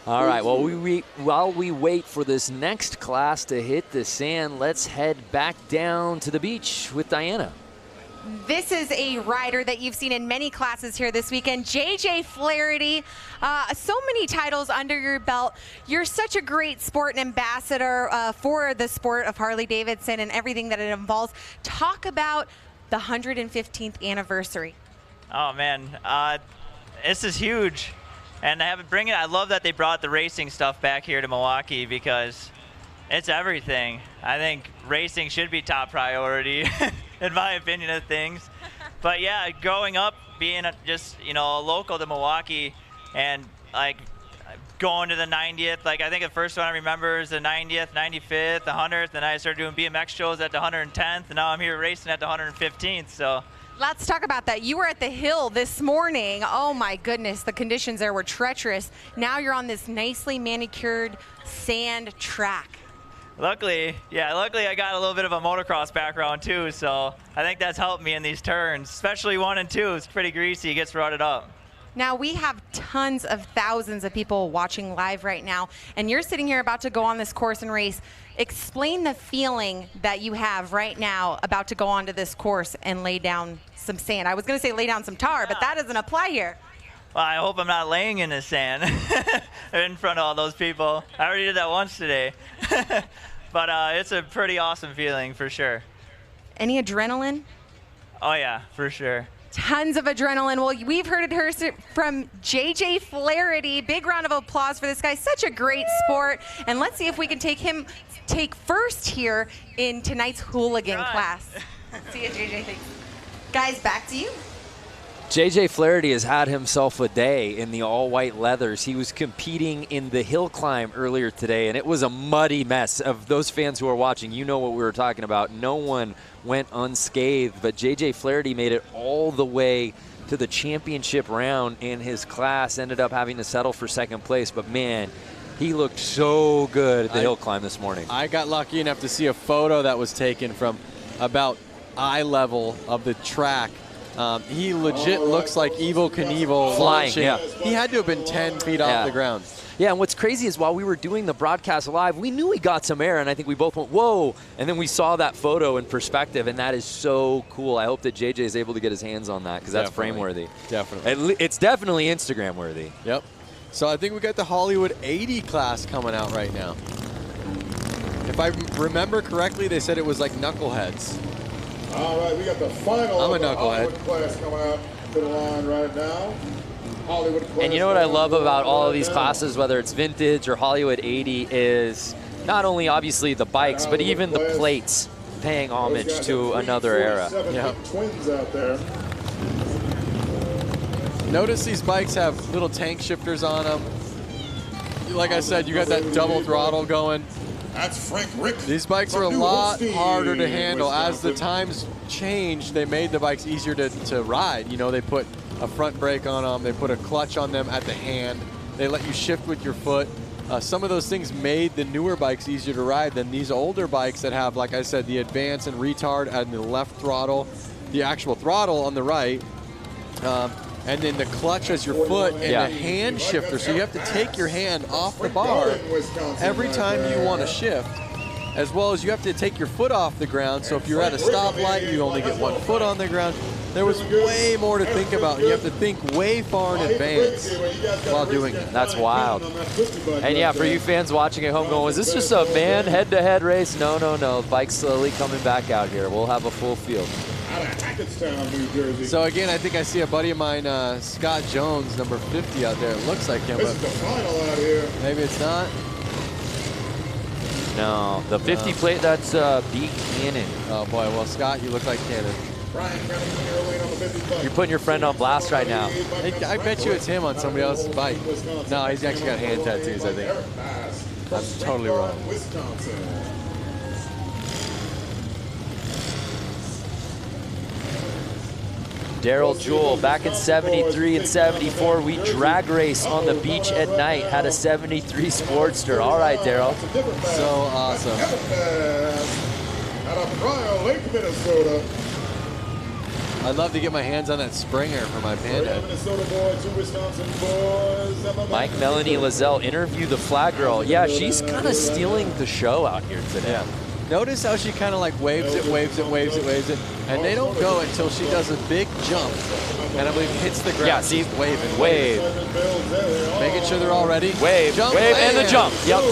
All right, well, while we wait for this next class to hit the sand, let's head back down to the beach with Diana. This is a rider that you've seen in many classes here this weekend, JJ Flaherty. So many titles under your belt. You're such a great sport and ambassador for the sport of Harley-Davidson and everything that it involves. Talk about the 115th anniversary. Oh man, this is huge, and I love that they brought the racing stuff back here to Milwaukee because it's everything. I think racing should be top priority. In my opinion of things. But yeah, growing up, being just, local to Milwaukee and like going to the 90th, like I think the first one I remember is the 90th, 95th, the 100th, and I started doing BMX shows at the 110th, and now I'm here racing at the 115th, so. Let's talk about that. You were at the hill this morning. Oh my goodness, the conditions there were treacherous. Now you're on this nicely manicured sand track. Luckily I got a little bit of a motocross background too, so I think that's helped me in these turns, especially 1 and 2. It's pretty greasy, it gets rutted up. Now we have tons of thousands of people watching live right now, and you're sitting here about to go on this course and race. Explain the feeling that you have right now about to go onto this course and lay down some sand. I was going to say lay down some tar, but that doesn't apply here. Well, I hope I'm not laying in the sand in front of all those people. I already did that once today. But it's a pretty awesome feeling for sure. Any adrenaline? Oh yeah, for sure. Tons of adrenaline. Well, we've heard it from JJ Flaherty. Big round of applause for this guy. Such a great sport. And let's see if we can take first here in tonight's hooligan class. See you, JJ. Thanks. Guys, back to you. JJ Flaherty has had himself a day in the all-white leathers. He was competing in the hill climb earlier today, and it was a muddy mess. Of those fans who are watching, you know what we were talking about. No one went unscathed, but JJ Flaherty made it all the way to the championship round in his class, ended up having to settle for second place, but man, he looked so good at the hill climb this morning. I got lucky enough to see a photo that was taken from about eye level of the track. He legit looks like Evel Knievel flying. Launching. Yeah. He had to have been 10 feet off the ground. Yeah, and what's crazy is while we were doing the broadcast live, we knew he got some air, and I think we both went, whoa, and then we saw that photo in perspective, and that is so cool. I hope that JJ is able to get his hands on that because that's frame-worthy. Definitely. It's definitely Instagram-worthy. Yep. So I think we got the Hollywood 80 class coming out right now. If I remember correctly, they said it was like knuckleheads. All right, we got the final I'm a knucklehead. Hollywood class coming out to the line right now. Hollywood class. And you know what I love about all of these classes, whether it's vintage or Hollywood 80, is not only obviously the bikes, but even the plates paying homage to another era. Yeah. Twins out there. Notice these bikes have little tank shifters on them. Like I said, you got that double throttle going. That's Frank Rick. These bikes are a lot harder to handle. As the times changed, they made the bikes easier to ride. You know, they put a front brake on them. They put a clutch on them at the hand. They let you shift with your foot. Some of those things made the newer bikes easier to ride than these older bikes that have, like I said, the advance and retard and the left throttle, the actual throttle on the right. and then the clutch as your foot, and the hand shifter. So you have to take your hand off the bar every time you want to shift, as well as you have to take your foot off the ground. So if you're at a stoplight, you only get one foot on the ground. There was way more to think about. You have to think way far in advance while doing it. That's wild. And yeah, for you fans watching at home going, was this just a man head-to-head race? No, no, no. Bike's slowly coming back out here. We'll have a full field. So again, I think I see a buddy of mine, Scott Jones, number 50 out there. It looks like him, but maybe it's not. No, the 50 plate, that's B. Cannon. Oh boy, well Scott, you look like Cannon. You're putting your friend on blast right now. I bet you it's him on somebody else's bike. No, he's actually got hand tattoos, I think. I'm totally wrong. Daryl Jewell, back in 73 and 74, we drag race on the beach at night, had a 73 Sportster. All right, Daryl. So awesome. Out of Brawl, Lake, Minnesota. I'd love to get my hands on that Springer for my Panda. Mike Melanie Lazelle interview the flag girl. Yeah, she's kind of stealing the show out here today. Yeah. Notice how she kind of like waves it, and they don't go until she does a big jump, and I believe hits the ground. Yeah, see, waving, wave. Making sure they're all ready. Wave, jump, wave, and the jump. Yep.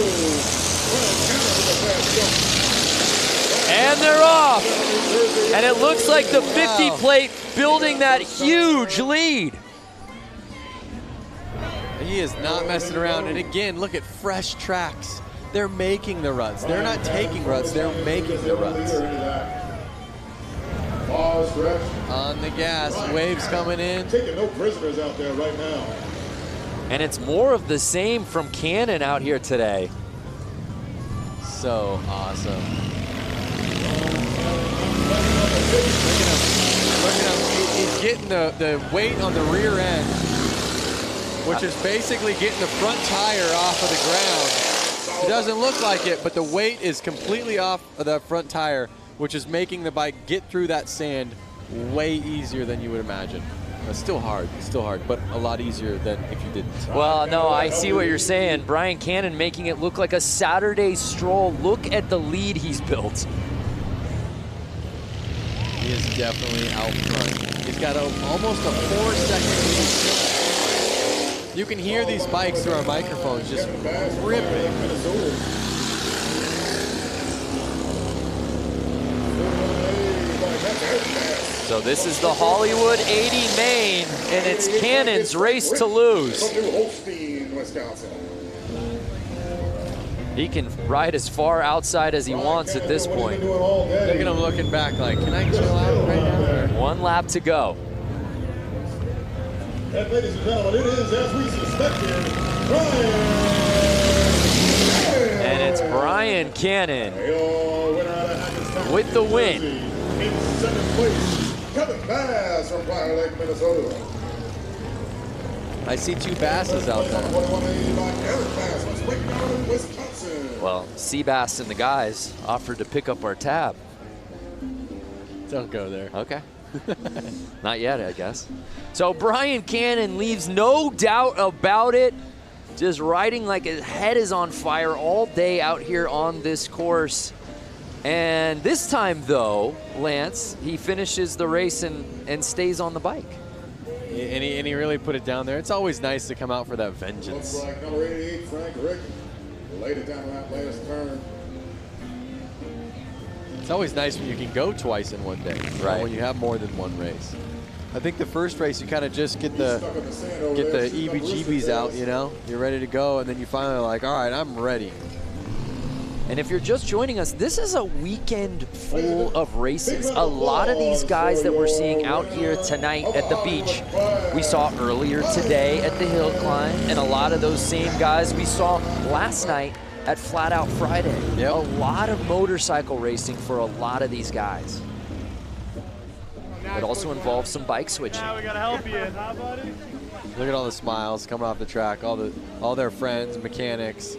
And they're off. And it looks like the 50 plate building that huge lead. He is not messing around. And again, look at fresh tracks. They're making the ruts. They're not taking ruts, they're making the ruts. On the gas, waves coming in. Taking no prisoners out there right now. And it's more of the same from Cannon out here today. So awesome. Look at him. He's getting the weight on the rear end, which is basically getting the front tire off of the ground. It doesn't look like it, but the weight is completely off of that front tire, which is making the bike get through that sand way easier than you would imagine. It's still hard, but a lot easier than if you didn't. Well, no, I see what you're saying. Brian Cannon making it look like a Saturday stroll. Look at the lead he's built. He is definitely out front. He's got almost a 4-second lead. You can hear these bikes through our microphones just ripping. So this is the Hollywood 80 main, and it's Cannon's race to lose. He can ride as far outside as he wants at this point. Look at him looking back like, can I chill out right now? 1 lap to go. And ladies and gentlemen, it is, as we suspected, Brian. And it's Brian Cannon with the win. In second place, Kevin Bass from Fire Lake, Minnesota. I see 2 Basses out there. Well, Seabass and the guys offered to pick up our tab. Don't go there. Okay. Not yet, I guess. So Brian Cannon leaves no doubt about it. Just riding like his head is on fire all day out here on this course. And this time, though, Lance, he finishes the race and stays on the bike. And he really put it down there. It's always nice to come out for that vengeance. Looks like number 88, Frank Rick, laid it down that last turn. It's always nice when you can go twice in one day, right? When you have more than one race. I think the first race you kind of just get the EBGBs out, you know? You're ready to go, and then you finally are like, all right, I'm ready. And if you're just joining us, this is a weekend full of races. A lot of these guys that we're seeing out here tonight at the beach, we saw earlier today at the hill climb, and a lot of those same guys we saw last night at Flat Out Friday. Yep. A lot of motorcycle racing for a lot of these guys. It also involves some bike switching. Now we gotta help you, huh, buddy? Look at all the smiles coming off the track, all their friends, mechanics,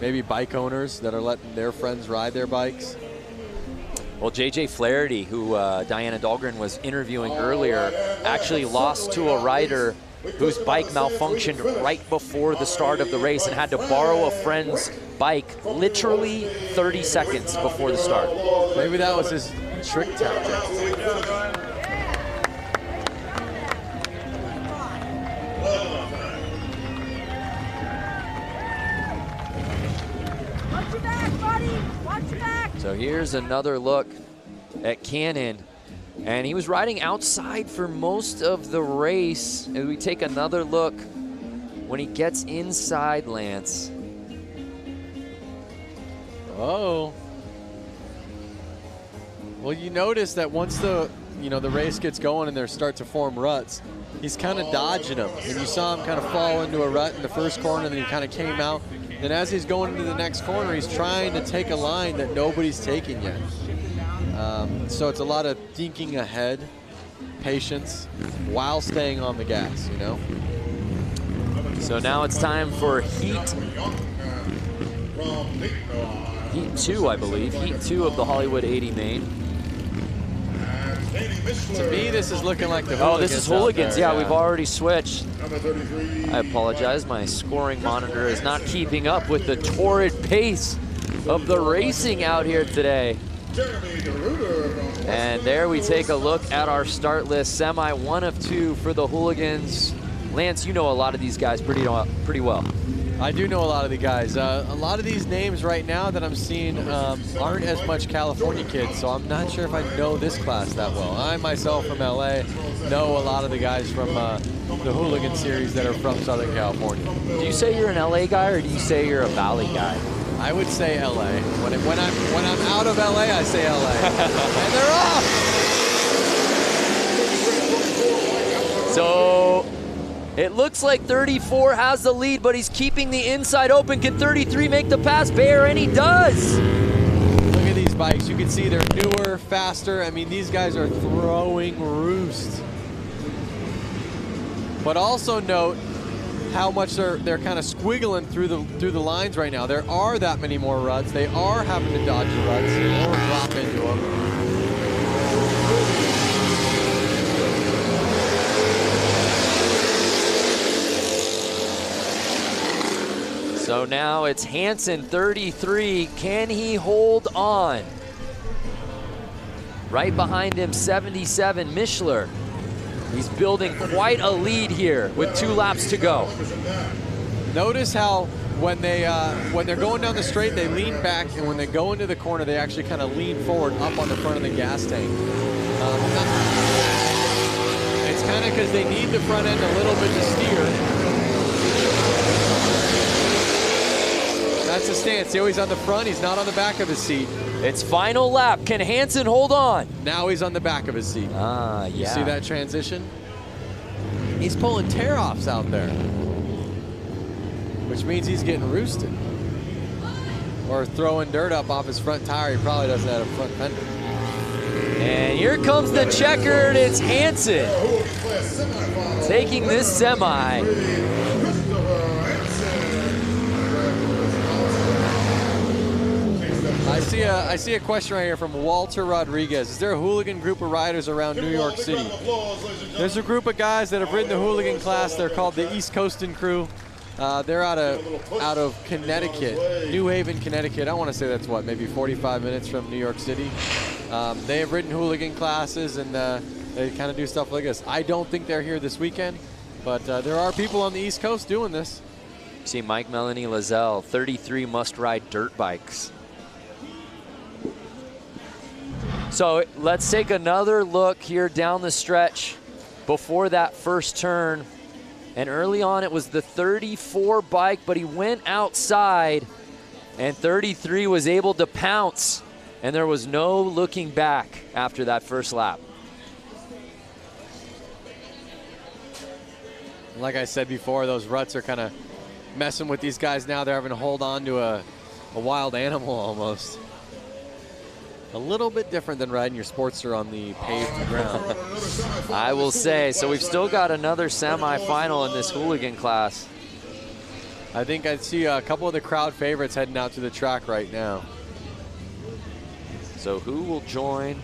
maybe bike owners that are letting their friends ride their bikes. Well, JJ Flaherty, who Diana Dahlgren was interviewing earlier, actually lost to a rider whose bike malfunctioned right before the start of the race and had to borrow a friend's bike literally 30 seconds before the start. Maybe that was his trick tactic. Watch your back, buddy. Watch your back. So here's another look at Cannon. And he was riding outside for most of the race. As we take another look when he gets inside, Lance. Oh. Well, you notice that once the race gets going and there start to form ruts, he's kind of dodging them. And you saw him kind of fall into a rut in the first corner, and then he kind of came out. Then as he's going into the next corner, he's trying to take a line that nobody's taking yet. So it's a lot of thinking ahead, patience, while staying on the gas, you know? So now it's time for Heat 2, I believe. Heat 2 of the Hollywood 80 main. To me, this is looking like the Hooligans. Oh, this is Hooligans. There, yeah, we've already switched. I apologize. My scoring monitor is not keeping up with the torrid pace of the racing out here today. And there we take a look at our start list. Semi 1 of 2 for the Hooligans. Lance, you know a lot of these guys pretty well. I do know a lot of the guys. A lot of these names right now that I'm seeing aren't as much California kids, so I'm not sure if I know this class that well. I myself from LA know a lot of the guys from the Hooligan series that are from Southern California. Do you say you're an LA guy, or do you say you're a Valley guy? I would say LA. When I'm out of LA, I say LA. And they're off! So it looks like 34 has the lead, but he's keeping the inside open. Can 33 make the pass, Bear? And he does! Look at these bikes. You can see they're newer, faster. I mean, these guys are throwing roost. But also note how much they're kind of squiggling through the lines right now. There are that many more ruts. They are having to dodge the ruts or drop into them. So now it's Hansen, 33. Can he hold on? Right behind him, 77, Mishler. He's building quite a lead here with 2 laps to go. Notice how when they're going down the straight, they lean back, and when they go into the corner, they actually kind of lean forward up on the front of the gas tank. It's kind of because they need the front end a little bit to steer. That's the stance. See how he's on the front? He's not on the back of his seat. It's final lap. Can Hansen hold on? Now he's on the back of his seat. Ah, yeah. You see that transition? He's pulling tear-offs out there, which means he's getting roosted. Or throwing dirt up off his front tire. He probably doesn't have a front fender. And here comes the checkered. It's Hansen taking this semi. I see a question right here from Walter Rodriguez. Is there a hooligan group of riders around New York City? There's a group of guys that have ridden the hooligan class. They're called the East Coastin' Crew. They're out of Connecticut, New Haven, Connecticut. I want to say that's what, maybe 45 minutes from New York City. They have ridden hooligan classes, and they kind of do stuff like this. I don't think they're here this weekend, but there are people on the East Coast doing this. See Mike Melanie Lazelle, 33 must-ride dirt bikes. So let's take another look here down the stretch before that first turn. And early on, it was the 34 bike, but he went outside, and 33 was able to pounce, and there was no looking back after that first lap. Like I said before, those ruts are kind of messing with these guys now. They're having to hold on to a wild animal almost. A little bit different than riding your Sportster on the paved ground. I will say. So we've still got another semi-final in this hooligan class. I think I see a couple of the crowd favorites heading out to the track right now. So who will join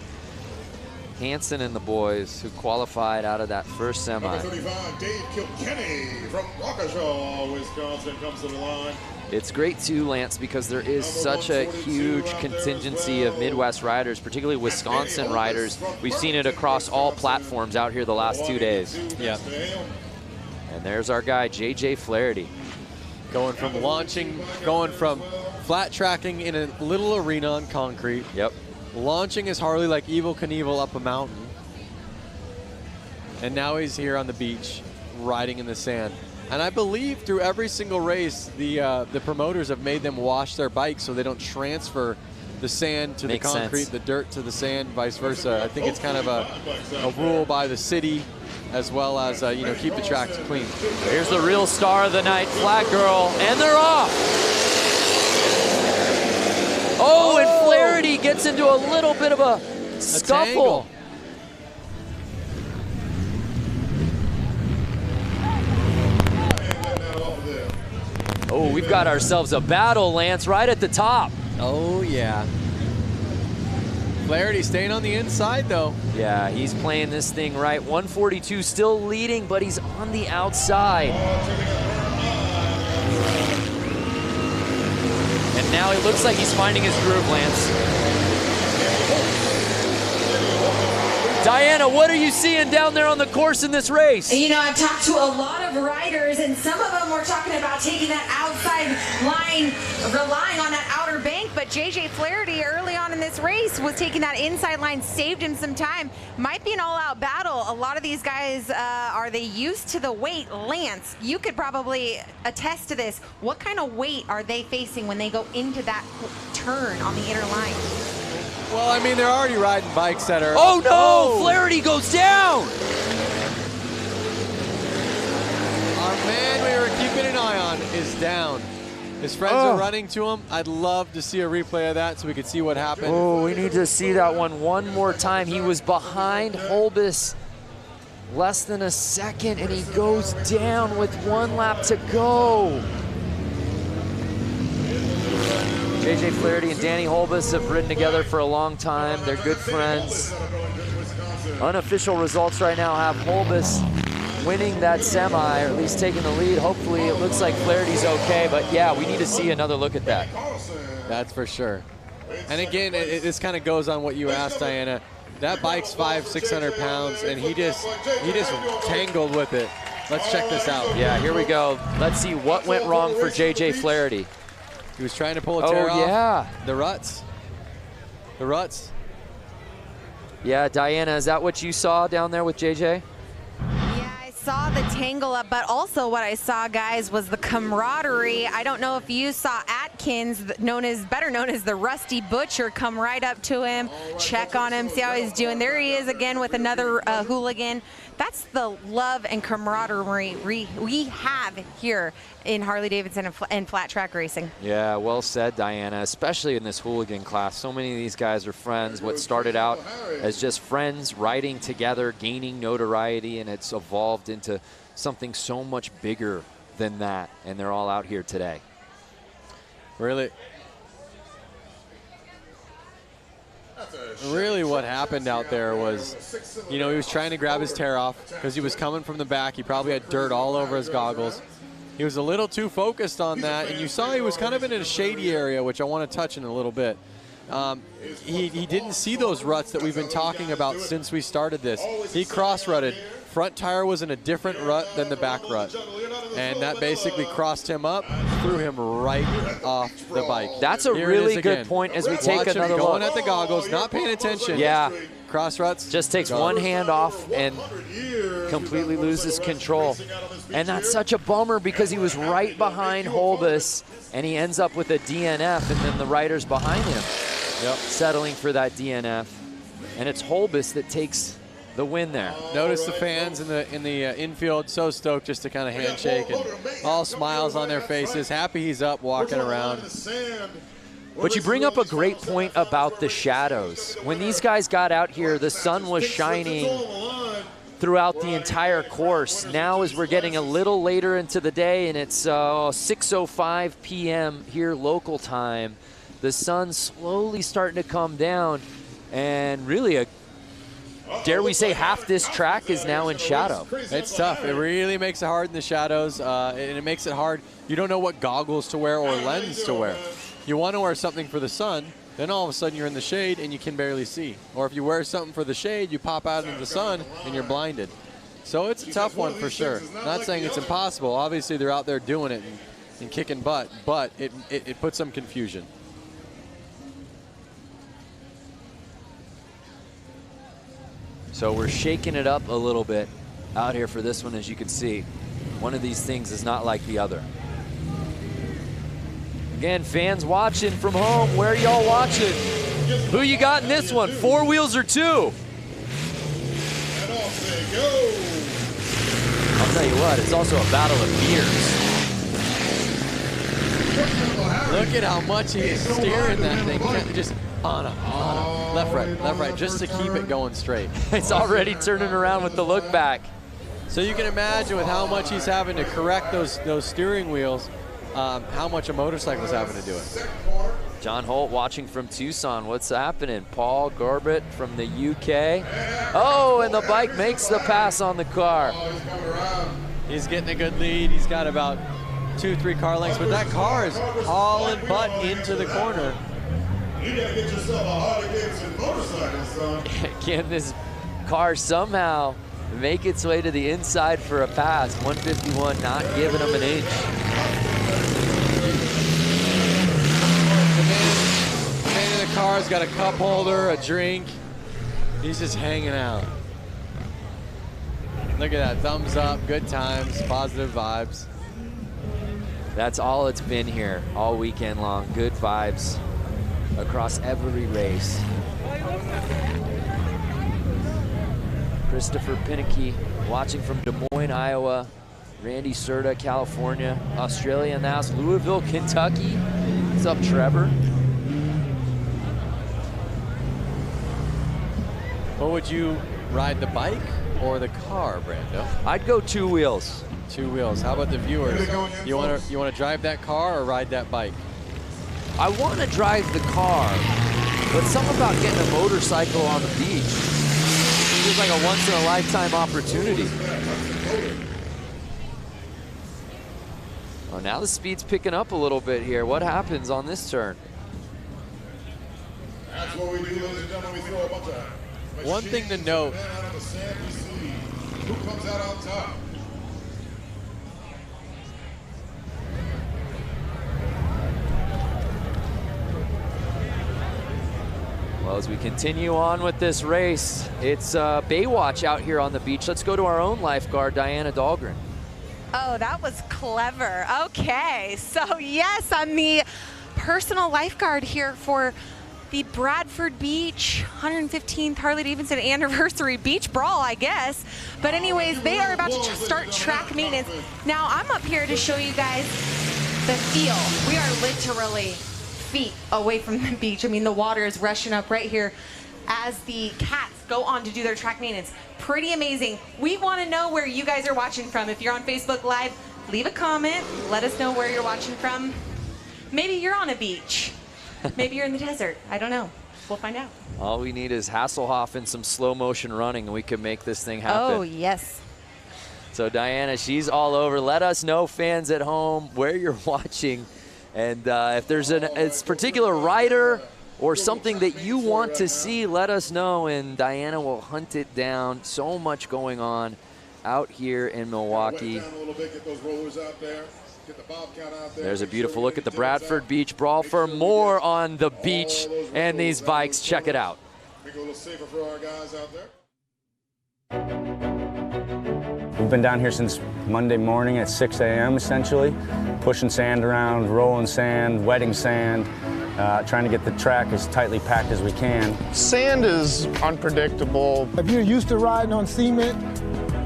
Hansen and the boys who qualified out of that first semi? Number 35, Dave Kilkenny from Waukesha, Wisconsin, comes to the line. It's great too, Lance, because there is such a huge contingency of Midwest riders, particularly Wisconsin riders. We've seen it across all platforms out here the last 2 days. Yeah. And there's our guy, JJ Flaherty. Going from flat tracking in a little arena on concrete. Yep. Launching his Harley like Evel Knievel up a mountain. And now he's here on the beach, riding in the sand. And I believe through every single race, the promoters have made them wash their bikes so they don't transfer the sand to Makes the concrete, sense. the dirt to the sand, vice versa. I think it's kind of a rule by the city, as well as keep the tracks clean. Here's the real star of the night, Flat Girl, and they're off. Oh, and Flaherty gets into a little bit of a scuffle. Oh, we've got ourselves a battle, Lance, right at the top. Oh, yeah. Flaherty staying on the inside, though. Yeah, he's playing this thing right. 142 still leading, but he's on the outside. And now it looks like he's finding his groove, Lance. Diana, what are you seeing down there on the course in this race? You know, I've talked to a lot of riders, and some of them were talking about taking that outside line, relying on that outer bank, but JJ Flaherty early on in this race was taking that inside line, saved him some time. Might be an all-out battle. A lot of these guys, are they used to the weight? Lance, you could probably attest to this. What kind of weight are they facing when they go into that turn on the inner line? Well, I mean, they're already riding bikes that are... Oh, no! Flaherty goes down! Our man we were keeping an eye on is down. His friends are running to him. I'd love to see a replay of that so we could see what happened. Oh, we need to see that one more time. He was behind Holbis less than a second, and he goes down with 1 lap to go. JJ Flaherty and Danny Holbis have ridden together for a long time. They're good friends. Unofficial results right now have Holbis winning that semi, or at least taking the lead. Hopefully it looks like Flaherty's okay, but yeah, we need to see another look at that. That's for sure. And again, this kind of goes on what you asked, Diana. That bike's 500-600 pounds, and he just tangled with it. Let's check this out. Yeah, here we go. Let's see what went wrong for JJ Flaherty. He was trying to pull a tear off. Oh, yeah. The ruts. The ruts. Yeah, Diana, is that what you saw down there with JJ? Saw the tangle up, but also what I saw, guys, was the camaraderie. I don't know if you saw Atkins, better known as the Rusty Butcher, come right up to him, check on him, see how he's doing. There he is again with another hooligan. That's the love and camaraderie we have here in Harley-Davidson and flat track racing. Yeah, well said, Diana, especially in this hooligan class. So many of these guys are friends. What started out as just friends riding together, gaining notoriety, and it's evolved into something so much bigger than that, and they're all out here today. Really what happened out there was, he was trying to grab his tear off because he was coming from the back. He probably had dirt all over his goggles. He was a little too focused on that, and you saw he was kind of in a shady area, which I want to touch in a little bit. He didn't see those ruts that we've been talking about since we started this. He cross-rutted. Front tire was in a different rut than the back rut, and that basically crossed him up, threw him right off the bike. That's a really good point as we take another look. Going at the goggles, not paying attention. Yeah. Cross ruts. Just takes one hand off and completely loses control. And that's such a bummer because he was right behind Holbis, and he ends up with a DNF, and then the riders behind him settling for that DNF. And it's Holbis that takes the win there. Notice the fans in the infield so stoked just to kind of handshake and all smiles on their faces, happy he's up walking around. But you bring up a great point about the shadows. When these guys got out here, the sun was shining throughout the entire course. Now as we're getting a little later into the day and it's 6:05 p.m. here local time, The sun's slowly starting to come down, and really, dare we say, half this track is now in shadow. It's tough. It really makes it hard in the shadows, and it makes it hard. You don't know what goggles to wear or lens to wear. You want to wear something for the sun, then all of a sudden you're in the shade and you can barely see. Or if you wear something for the shade, you pop out into the sun and you're blinded. So it's a tough one for sure. Not saying it's impossible. Obviously they're out there doing it and kicking butt, but it puts some confusion. So we're shaking it up a little bit out here for this one, as you can see. One of these things is not like the other. Again, fans watching from home, where y'all watching? Who you got in this one, 4 wheels or 2? I'll tell you what, it's also a battle of beers. Look at how much he is steering that thing, just on a left, right, just to keep it going straight. It's already turning around with the look back. So you can imagine with how much he's having to correct those steering wheels, how much a motorcycle is having to do it. John Holt watching from Tucson. What's happening? Paul Gorbett from the UK. Oh, and the bike makes the pass on the car. He's getting a good lead. He's got about 2-3 car lengths, but that car is hauling butt into the corner. You gotta get yourself a Harley-Davidson motorcycle, son. Can this car somehow make its way to the inside for a pass? 151 not giving him an inch. The man in the car's got a cup holder, a drink. He's just hanging out. Look at that, thumbs up, good times, positive vibes. That's all it's been here all weekend long. Good vibes across every race. Christopher Pinnicky watching from Des Moines, Iowa. Randy Serta, California. Australia now, Louisville, Kentucky. What's up, Trevor? What would you ride, the bike or the car, Brando? I'd go 2 wheels. 2 wheels. How about the viewers? You want to drive that car or ride that bike? I want to drive the car, but something about getting a motorcycle on the beach feels like a once-in-a-lifetime opportunity. Oh, now the speed's picking up a little bit here. What happens on this turn? That's what we do, ladies and gentlemen. We throw a bunch of one thing to note. out of the sand, we see who comes out on top. Well, as we continue on with this race, it's Baywatch out here on the beach. Let's go to our own lifeguard, Diana Dahlgren. Oh, that was clever. Okay, so yes, I'm the personal lifeguard here for the Bradford Beach 115th Harley-Davidson anniversary beach brawl, I guess. But anyways, they are about to start track maintenance. Now, I'm up here to show you guys the feel. We are literally feet away from the beach. I mean, the water is rushing up right here as the cats go on to do their track maintenance. Pretty amazing. We want to know where you guys are watching from. If you're on Facebook Live, leave a comment. Let us know where you're watching from. Maybe you're on a beach. Maybe you're in the desert. I don't know. We'll find out. All we need is Hasselhoff and some slow motion running, and we can make this thing happen. Oh, yes. So Diana, she's all over. Let us know, fans at home, where you're watching. And if there's a particular rider or something that you want to see, let us know, and Diana will hunt it down. So much going on out here in Milwaukee. There's a beautiful look at the Bradford Beach Brawl. For more on the beach and these bikes, check it out. Make it a little safer for our guys out there. We've been down here since Monday morning at 6 a.m. essentially, pushing sand around, rolling sand, wetting sand, trying to get the track as tightly packed as we can. Sand is unpredictable. If you're used to riding on cement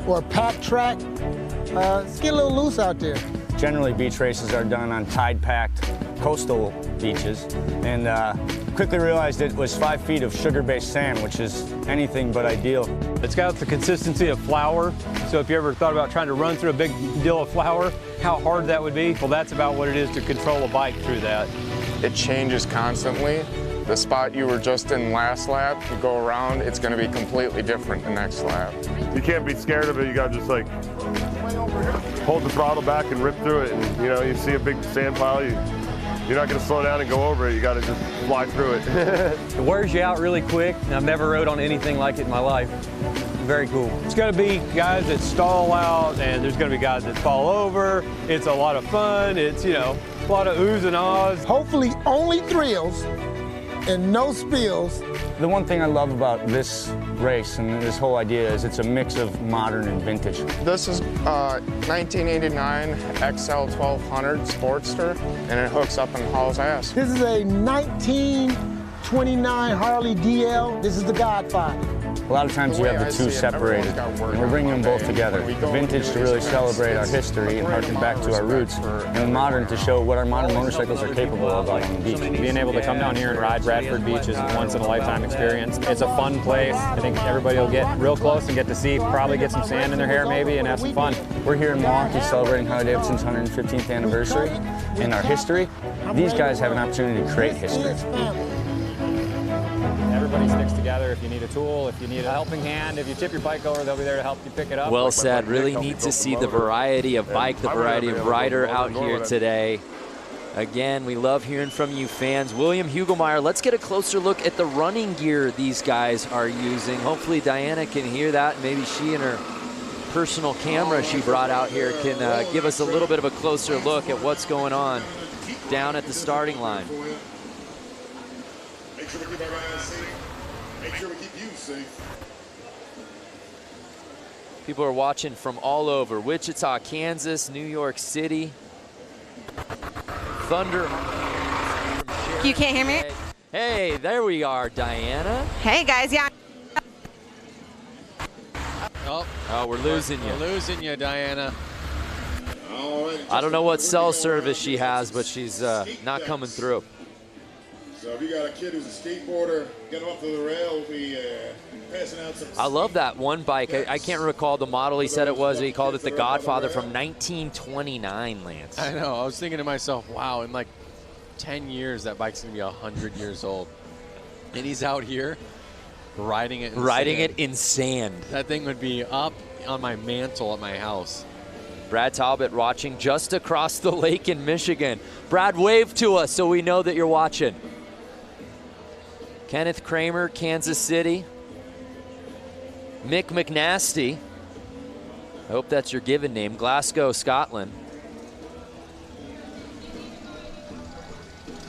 or a packed track, it's get a little loose out there. Generally, beach races are done on tide-packed coastal beaches, and quickly realized it was 5 feet of sugar-based sand, which is anything but ideal. It's got the consistency of flour, so if you ever thought about trying to run through a big deal of flour, how hard that would be, well, that's about what it is to control a bike through that. it changes constantly. The spot you were just in last lap, you go around, it's going to be completely different the next lap. You can't be scared of it. You got to just like hold the throttle back and rip through it. And you know, you see a big sand pile, you're not going to slow down and go over it. You got to just fly through it. It wears you out really quick, and I've never rode on anything like it in my life. Very cool. It's going to be guys that stall out, and there's going to be guys that fall over. It's a lot of fun. It's, you know, a lot of oohs and ahs. Hopefully only thrills and no spills. The one thing I love about this race and this whole idea is it's a mix of modern and vintage. This is 1989 XL 1200 Sportster, and it hooks up and hauls ass. This is a 1929 Harley DL. This is the Godfather. A lot of times you have the two separated, and we're bringing them both together. Vintage to really celebrate our history and harken back to our roots, and modern to show what our modern motorcycles are capable of out on the beach. Being able to come down here and ride Bradford Beach is a once-in-a-lifetime experience. It's a fun place. I think everybody will get real close and get to see, probably get some sand in their hair maybe, and have some fun. We're here in Milwaukee celebrating Harley-Davidson's 115th anniversary and our history. These guys have an opportunity to create history. Everybody sticks together. If you need a tool, if you need a helping hand, if you tip your bike over, they'll be there to help you pick it up. Well said. Really neat to see the variety of bike, the variety of rider out here today. Again, we love hearing from you fans. William Hugelmeyer, let's get a closer look at the running gear these guys are using. Hopefully Diana can hear that. Maybe she and her personal camera she brought out here can give us a little bit of a closer look at what's going on down at the starting line. Make sure we keep our guys safe. Make sure we keep you safe. People are watching from all over. Wichita, Kansas, New York City. Thunder. You can't hear me? Hey, there we are, Diana. Hey, guys, yeah. Oh, we're losing you. We're losing you, Diana. I don't know what cell service she has, but she's not coming through. So if you got a kid who's a skateboarder, get him up to the rail, we'll be passing out some. I love that one bike. I can't recall the model he said it was. He called it the Godfather from 1929, Lance. I know. I was thinking to myself, wow, in like 10 years, that bike's going to be 100 years old. And he's out here riding it in sand. That thing would be up on my mantle at my house. Brad Talbot watching just across the lake in Michigan. Brad, wave to us so we know that you're watching. Kenneth Kramer, Kansas City. Mick McNasty, I hope that's your given name, Glasgow, Scotland.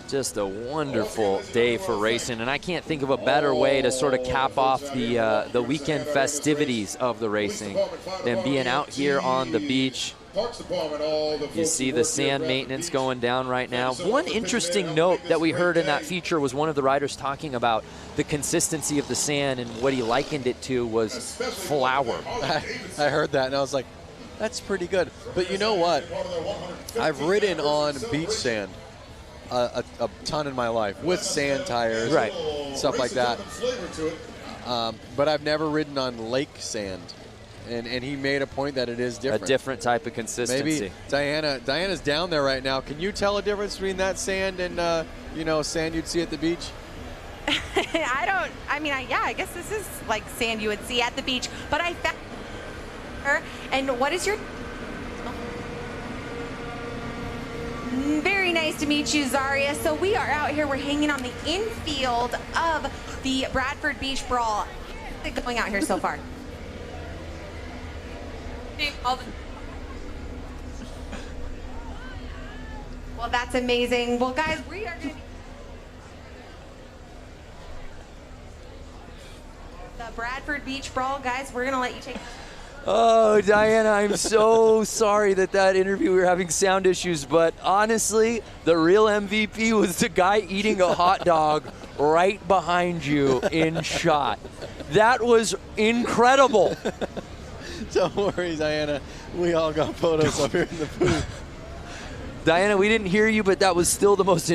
Just a wonderful day for racing, and I can't think of a better way to sort of cap off the weekend festivities of the racing than being out here on the beach. You see the sand maintenance going down right now. One interesting note that we heard in that feature was one of the riders talking about the consistency of the sand, and what he likened it to was flour. I heard that, and I was like, that's pretty good. But you know what? I've ridden on beach sand a ton in my life with sand tires, right, stuff like that. But I've never ridden on lake sand. And he made a point that it is different. A different type of consistency. Maybe Diana's down there right now. Can you tell a difference between that sand and you know, sand you'd see at the beach? Yeah, I guess this is like sand you would see at the beach. But I found her. And what is your? Very nice to meet you, Zaria. So we are out here. We're hanging on the infield of the Bradford Beach Brawl. What's it going out here so far? Well, that's amazing. Well, guys, we are going to be the Bradford Beach Brawl. Guys, we're going to let you take. Oh, Diana, I'm so sorry that interview, we were having sound issues, but honestly, the real MVP was the guy eating a hot dog right behind you in shot. That was incredible. Don't worry, Diana. We all got photos up here in the booth. Diana, we didn't hear you, but that was still the most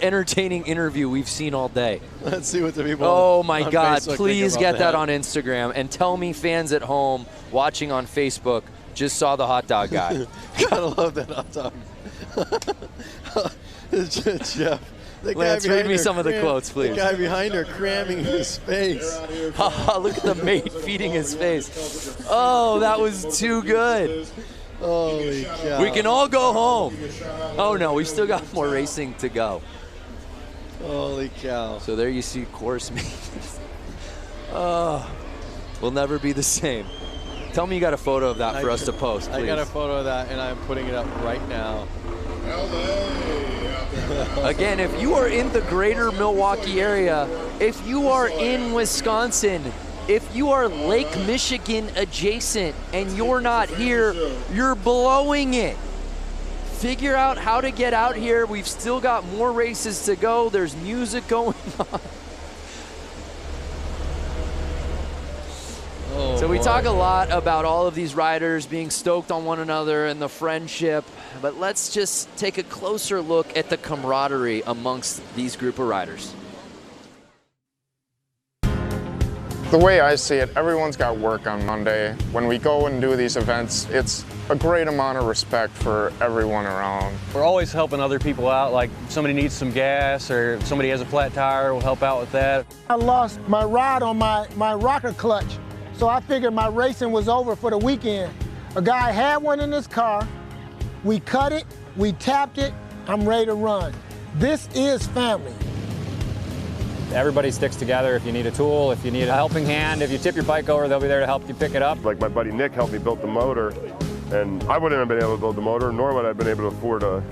entertaining interview we've seen all day. Let's see what the people Oh, my on God. Facebook Please think get about that on Instagram. And tell me fans at home watching on Facebook just saw the hot dog guy. Gotta love that hot dog. Jeff. Lance, read me some of the quotes, please. The guy behind her cramming his face. Look at the mate feeding his face. Oh, that was too good. Holy cow. We can all go home. Oh, no, we still got more racing to go. Holy cow. So there you see course maintenance. Oh, we'll never be the same. Tell me you got a photo of that for us to post, please. I got a photo of that, and I'm putting it up right now. Again, if you are in the greater Milwaukee area, if you are in Wisconsin, if you are Lake Michigan adjacent and you're not here, you're blowing it. Figure out how to get out here. We've still got more races to go. There's music going on. So we talk a lot about all of these riders being stoked on one another and the friendship, but let's just take a closer look at the camaraderie amongst these group of riders. The way I see it, everyone's got work on Monday. When we go and do these events, it's a great amount of respect for everyone around. We're always helping other people out, like somebody needs some gas or if somebody has a flat tire, we'll help out with that. I lost my rod on my rocker clutch, so I figured my racing was over for the weekend. A guy had one in his car, we cut it, we tapped it, I'm ready to run. This is family. Everybody sticks together. If you need a tool, if you need a helping hand, if you tip your bike over, they'll be there to help you pick it up. Like my buddy Nick helped me build the motor, and I wouldn't have been able to build the motor, nor would I have been able to afford a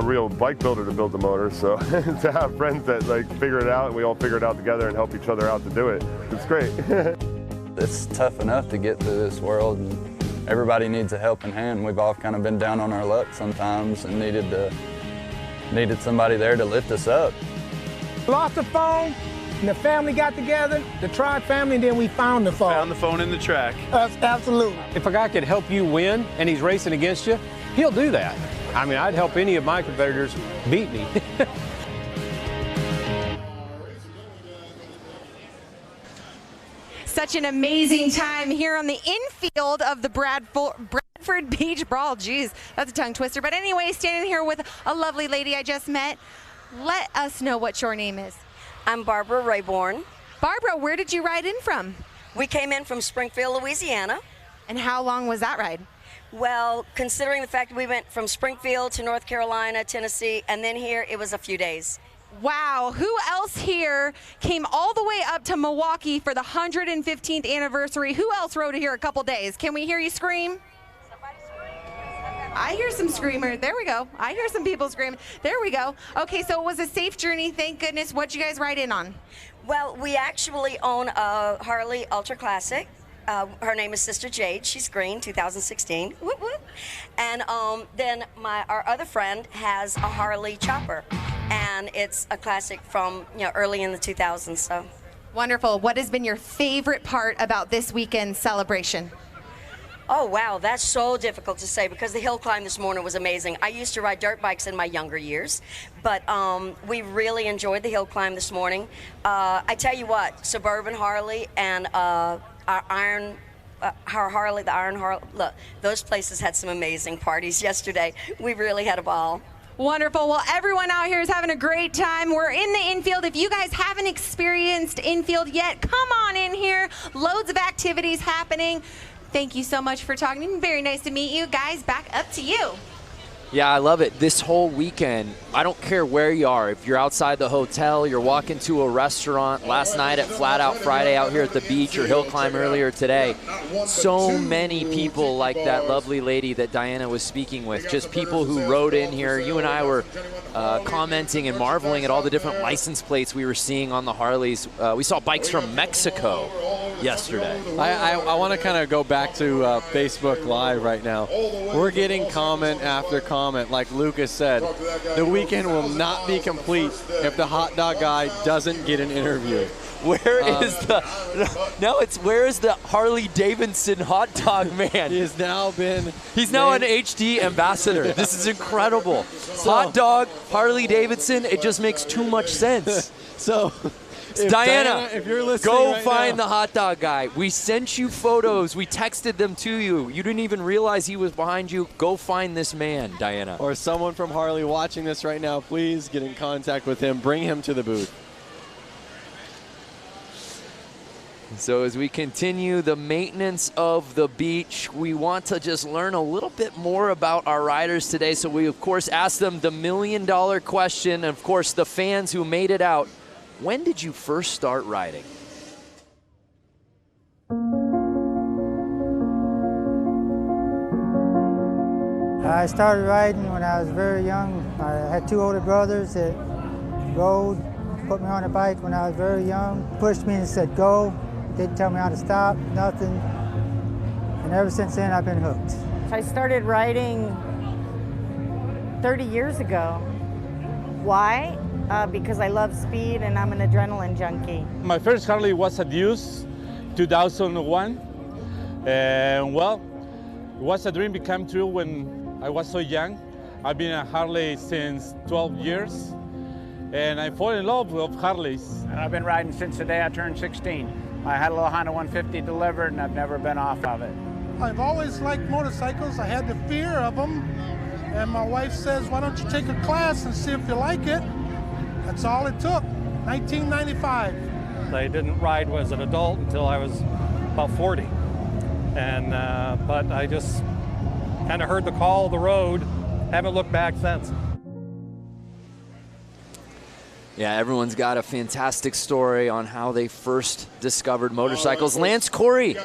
real bike builder to build the motor. So to have friends that like figure it out, and we all figure it out together and help each other out to do it, it's great. It's tough enough to get through this world, and everybody needs a helping hand. We've all kind of been down on our luck sometimes and needed somebody there to lift us up. Lost the phone, and the family got together, the TROG family, and then we found the phone. Found the phone in the track. Absolutely. If a guy could help you win and he's racing against you, he'll do that. I mean, I'd help any of my competitors beat me. Such an amazing time here on the infield of the Bradford Beach Brawl. Geez, that's a tongue twister. But anyway, standing here with a lovely lady I just met. Let us know what your name is. I'm Barbara Rayborn. Barbara, where did you ride in from? We came in from Springfield, Louisiana. And how long was that ride? Well, considering the fact that we went from Springfield to North Carolina, Tennessee, and then here, it was a few days. Wow, who else here came all the way up to Milwaukee for the 115th anniversary? Who else rode here a couple days? Can we hear you scream? I hear some screamer. There we go. I hear some people screaming. There we go. Okay, so it was a safe journey, thank goodness. What'd you guys ride in on? Well, we actually own a Harley Ultra Classic. Her name is Sister Jade. She's green, 2016. Whoop, whoop. And then our other friend has a Harley Chopper, and it's a classic from early in the 2000s. So wonderful. What has been your favorite part about this weekend's celebration? Oh, wow, that's so difficult to say because the hill climb this morning was amazing. I used to ride dirt bikes in my younger years, but we really enjoyed the hill climb this morning. I tell you what, Suburban Harley and our Harley, the Iron Harley, look, those places had some amazing parties yesterday. We really had a ball. Wonderful. Well, everyone out here is having a great time. We're in the infield. If you guys haven't experienced infield yet, come on in here. Loads of activities happening. Thank you so much for talking. Very nice to meet you. Guys, back up to you. Yeah, I love it. This whole weekend, I don't care where you are. If you're outside the hotel, you're walking to a restaurant, last night at Flat Out Friday out here at the beach, or hill climb earlier today. So many people like that lovely lady that Diana was speaking with, just people who rode in here. You and I were commenting and marveling at all the different license plates we were seeing on the Harleys. We saw bikes from Mexico yesterday. I want to kind of go back to Facebook Live right now. We're getting comment after comment. Like Lucas said, the weekend will not be complete if the hot dog guy doesn't get an interview. Where is the Harley-Davidson hot dog man? He has now been He's now an HD ambassador. This is incredible. Hot dog, Harley-Davidson, it just makes too much sense. So Diana, if you're listening go right find now. the hot dog guy. We sent you photos. We texted them to you. You didn't even realize he was behind you. Go find this man, Diana. Or someone from Harley watching this right now, please get in contact with him. Bring him to the booth. So as we continue the maintenance of the beach, we want to just learn a little bit more about our riders today. So we, of course, asked them the $1 million question. And, of course, the fans who made it out. When did you first start riding? I started riding when I was very young. I had 2 older brothers that rode, put me on a bike when I was very young, pushed me and said go, didn't tell me how to stop, nothing. And ever since then, I've been hooked. I started riding 30 years ago. Why? Because I love speed and I'm an adrenaline junkie. My first Harley was a Deuce, 2001. And well, it was a dream became true when I was so young. I've been a Harley since 12 years. And I fall in love with Harleys. And I've been riding since the day I turned 16. I had a little Honda 150 delivered and I've never been off of it. I've always liked motorcycles. I had the fear of them. And my wife says, why don't you take a class and see if you like it? That's all it took, 1995. I didn't ride as an adult until I was about 40. And, but I just kind of heard the call of the road, haven't looked back since. Yeah, everyone's got a fantastic story on how they first discovered motorcycles. Lance Corey,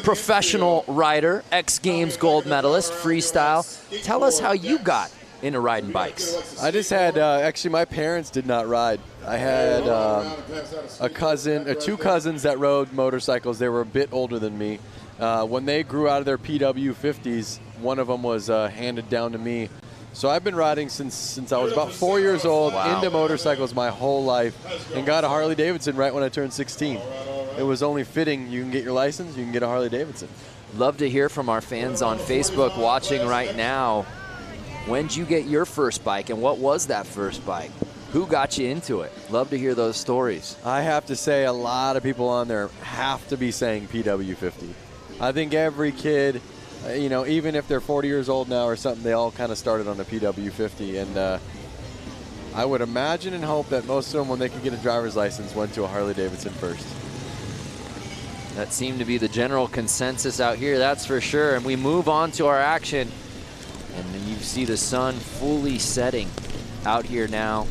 professional rider, X Games gold medalist, freestyle. Tell us how you got into riding bikes. I just had, actually my parents did not ride. I had a cousin, 2 cousins that rode motorcycles. They were a bit older than me. When they grew out of their PW50s, one of them was handed down to me. So I've been riding since I was about 4 years old, into motorcycles my whole life, and got a Harley-Davidson right when I turned 16. It was only fitting. You can get your license, you can get a Harley-Davidson. Love to hear from our fans on Facebook watching right now. When did you get your first bike, and what was that first bike? Who got you into it? Love to hear those stories. I have to say a lot of people on there have to be saying PW50. I think every kid, you know, even if they're 40 years old now or something, they all kind of started on a PW50. And I would imagine and hope that most of them, when they could get a driver's license, went to a Harley-Davidson first. That seemed to be the general consensus out here, that's for sure. And we move on to our action. And then you see the sun fully setting out here now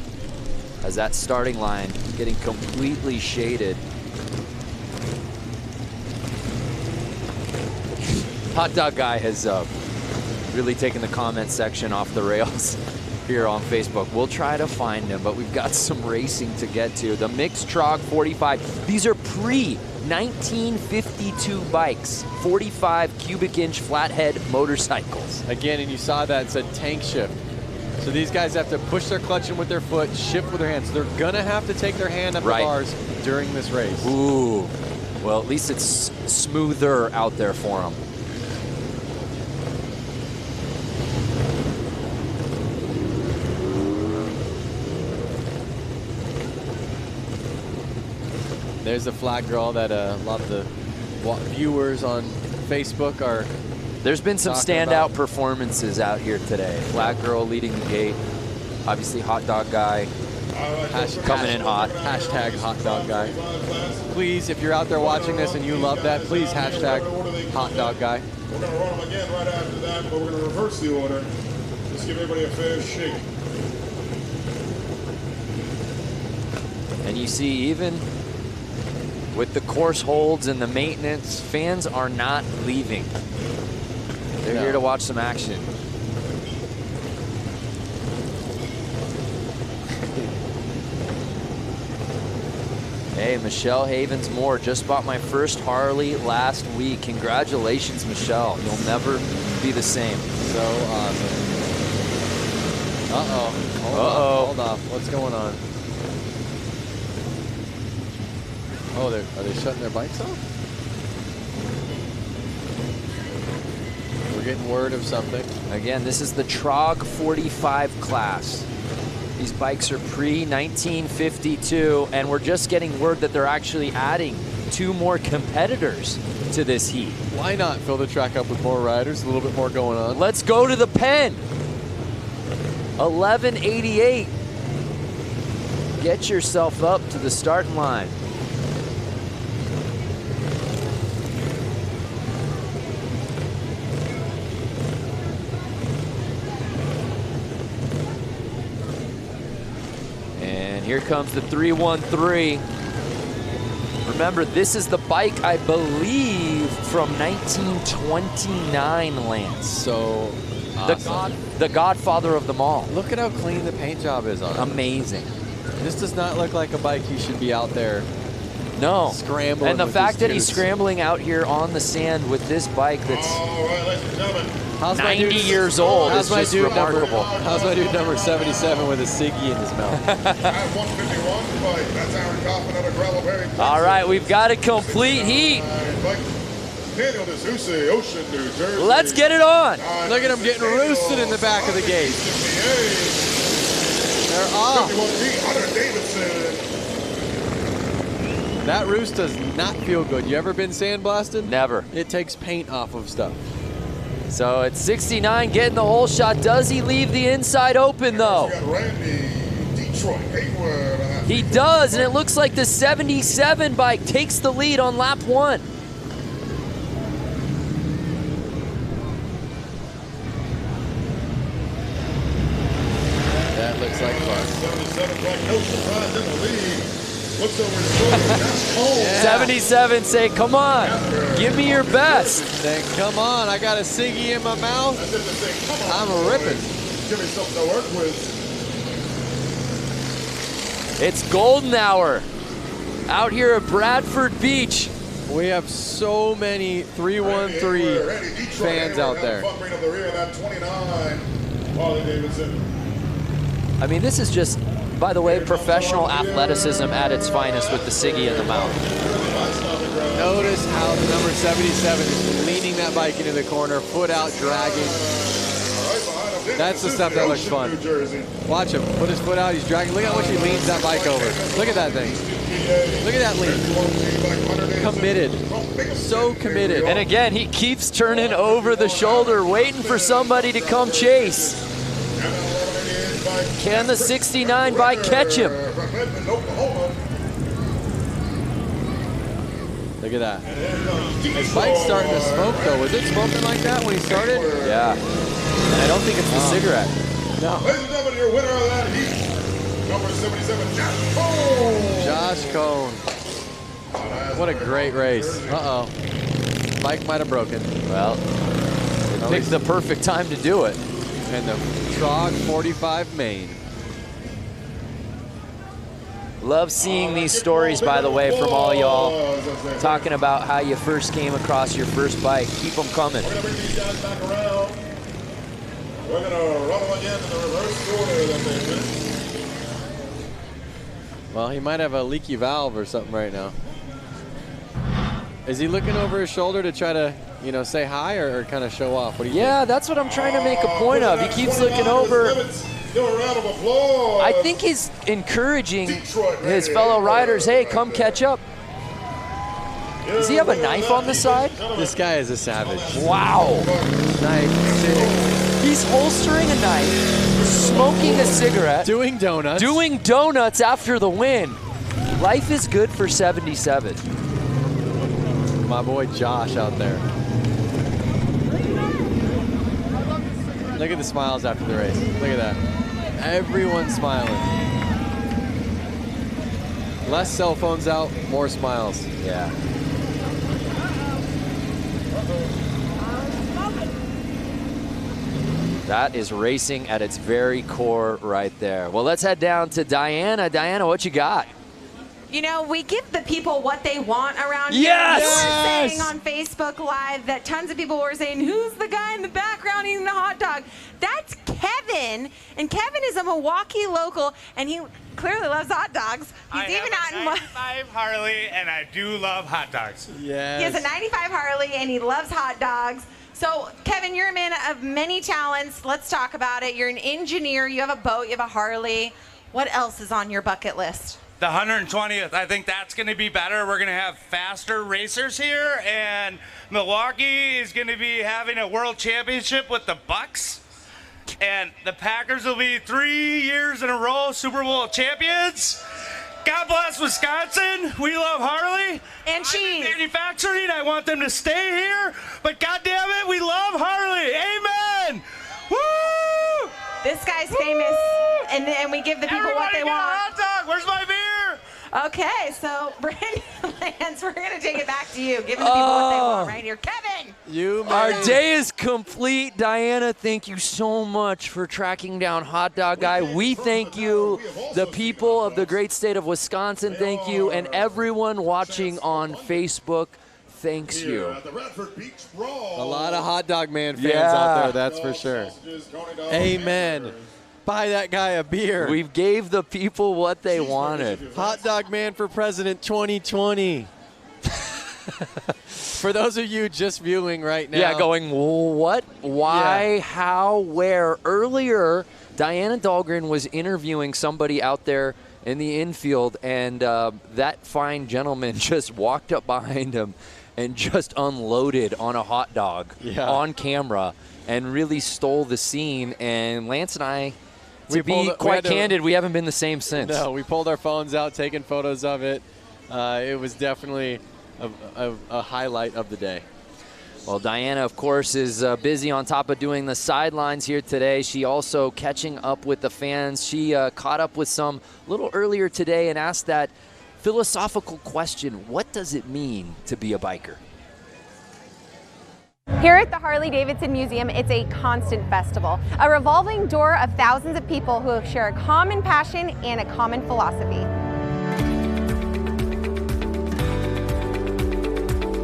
as that starting line getting completely shaded. Hot Dog Guy has really taken the comment section off the rails here on Facebook. We'll try to find him, but we've got some racing to get to. The mixed TROG 45. These are pre-1952 bikes, 45 cubic inch flathead motorcycles. Again, and you saw that, it said tank shift. So these guys have to push their clutch in with their foot, shift with their hands. So they're gonna have to take their hand up the bars during this race. Ooh, well, at least it's smoother out there for them. There's the flag girl that a lot of the viewers on Facebook are. There's been some standout performances out here today. Flag girl leading the gate. Obviously, Hot Dog Guy coming in hot. Hashtag Hot Dog Guy. Please, if you're out there watching this and you love that, please hashtag Hot Dog Guy. We're going to run them again right after that, but we're going to reverse the order. Just give everybody a fair shake. And you see, even with the course holds and the maintenance, fans are not leaving. They're here to watch some action. Hey, Michelle Havens-Moore just bought my first Harley last week. Congratulations, Michelle. You'll never be the same. So awesome. Uh-oh. Hold off. What's going on? Oh, are they shutting their bikes off? We're getting word of something. Again, this is the TROG 45 class. These bikes are pre-1952, and we're just getting word that they're actually adding 2 more competitors to this heat. Why not fill the track up with more riders, a little bit more going on? Let's go to the pen. 1188. Get yourself up to the starting line. And here comes the 313. Remember, this is the bike, I believe, from 1929, Lance. So awesome. The godfather of them all. Look at how clean the paint job is on it. Amazing. This does not look like a bike he should be out there. No. Scrambling. And the with fact his that he's juice. scrambling out here on the sand with this bike that's All right, ladies and gentlemen. 90 years old is just remarkable. How's my dude number 77 with a ciggy in his mouth? At 151 bike, that's Aaron Kaufman out of Gravelberry. All right, we've got a complete heat. Daniel D'Souza, Ocean, New Jersey. Let's get it on. Look at him getting roosted in the back of the gate. They're off. 51G, Harley-Davidson. That roost does not feel good. You ever been sandblasted? Never. It takes paint off of stuff. So it's 69 getting the hole shot. Does he leave the inside open though? He does, and it looks like the 77 bike takes the lead on lap 1. That looks like fun. 77 bike, no surprise in the lead. Looks over his shoulder. That's cold. 77 say, come on, give me your best. Then come on, I got a ciggy in my mouth. I'm a ripping. Give me something to work with. It's golden hour out here at Bradford Beach. We have so many 313 fans out there. I mean, this is just, by the way, professional athleticism at its finest with the ciggy in the mouth. Notice how the number 77 is leaning that bike into the corner, foot out, dragging. That's the stuff that looks fun. Watch him, put his foot out, he's dragging. Look how much he leans that bike over. Look at that thing. Look at that lean. Committed, so committed. And again, he keeps turning over the shoulder, waiting for somebody to come chase. Can the 69 bike catch him? Look at that. His bike's starting to smoke though. Was it smoking like that when he started? Yeah. And I don't think it's the cigarette. No. Ladies and gentlemen, your winner of that heat, number 77, Josh Cone. Josh Cone. What a great race. Uh-oh. Bike might have broken. Well, it picked the perfect time to do it. And the TROG 45 main. Love seeing these stories, by the way, from all y'all talking about how you first came across your first bike. Keep them coming. We're going to bring these guys back around. We're going to run them again in the reverse order that they went. Well, he might have a leaky valve or something right now. Is he looking over his shoulder to try to, you know, say hi or kind of show off? What do you think? That's what I'm trying to make a point of. He keeps looking over. Give a round of applause. I think he's encouraging his fellow riders, hey, come catch up. Does he have a knife on the side? This guy is a savage. Wow. Knife. He's holstering a knife, smoking a cigarette. Doing donuts. Doing donuts after the win. Life is good for 77. My boy Josh out there. Look at the smiles after the race. Look at that. Everyone's smiling. Less cell phones out, more smiles. Yeah. That is racing at its very core right there. Well, let's head down to Diana. Diana, what you got? You know, we give the people what they want around here. Yes! You were saying on Facebook Live that tons of people were saying, who's the guy in the background eating the hot dog? That's Kevin. And Kevin is a Milwaukee local, and he clearly loves hot dogs. He's even out in 95 Harley, and I do love hot dogs. Yes. He has a 95 Harley, and he loves hot dogs. So, Kevin, you're a man of many talents. Let's talk about it. You're an engineer. You have a boat. You have a Harley. What else is on your bucket list? The 120th, I think that's going to be better. We're going to have faster racers here, and Milwaukee is going to be having a world championship with the Bucks. And the Packers will be 3 years in a row Super Bowl champions. God bless Wisconsin. We love Harley. And cheese. Manufacturing. I want them to stay here. But God damn it, we love Harley. Amen. Woo! This guy's famous, and we give the people what they want. Hot dog. Where's my beer? Okay, so Brandon Lance, we're going to take it back to you. Giving the people what they want right here. Kevin! Our day is complete. Diana, thank you so much for tracking down Hot Dog Guy. We thank you. The people of the great state of Wisconsin, thank you. And everyone watching on Facebook, thanks you. A lot of Hot Dog Man fans out there, that's for sure. Amen. Buy that guy a beer. We gave the people what they wanted. Hot Dog Man for President 2020. For those of you just viewing right now. Yeah, going, what, why, how, where? Earlier, Diana Dahlgren was interviewing somebody out there in the infield, and that fine gentleman just walked up behind him and just unloaded on a hot dog on camera and really stole the scene. And Lance and I, to be quite candid, we haven't been the same since. No, we pulled our phones out, taking photos of it. It was definitely a highlight of the day. Well, Diana, of course, is busy on top of doing the sidelines here today. She also catching up with the fans. She caught up with some a little earlier today and asked that philosophical question, what does it mean to be a biker? Here at the Harley-Davidson Museum, it's a constant festival, a revolving door of thousands of people who share a common passion and a common philosophy.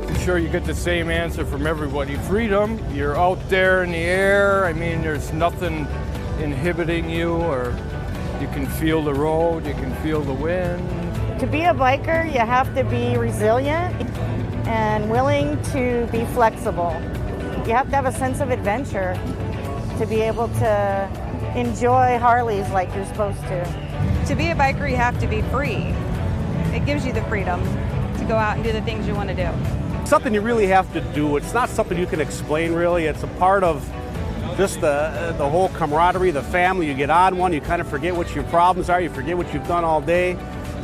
I'm sure you get the same answer from everybody. Freedom, you're out there in the air. I mean, there's nothing inhibiting you, or you can feel the road, you can feel the wind. To be a biker, you have to be resilient and willing to be flexible. You have to have a sense of adventure to be able to enjoy Harleys like you're supposed to. To be a biker, you have to be free. It gives you the freedom to go out and do the things you want to do. Something you really have to do. It's not something you can explain, really. It's a part of just the whole camaraderie, the family. You get on one, you kind of forget what your problems are, you forget what you've done all day.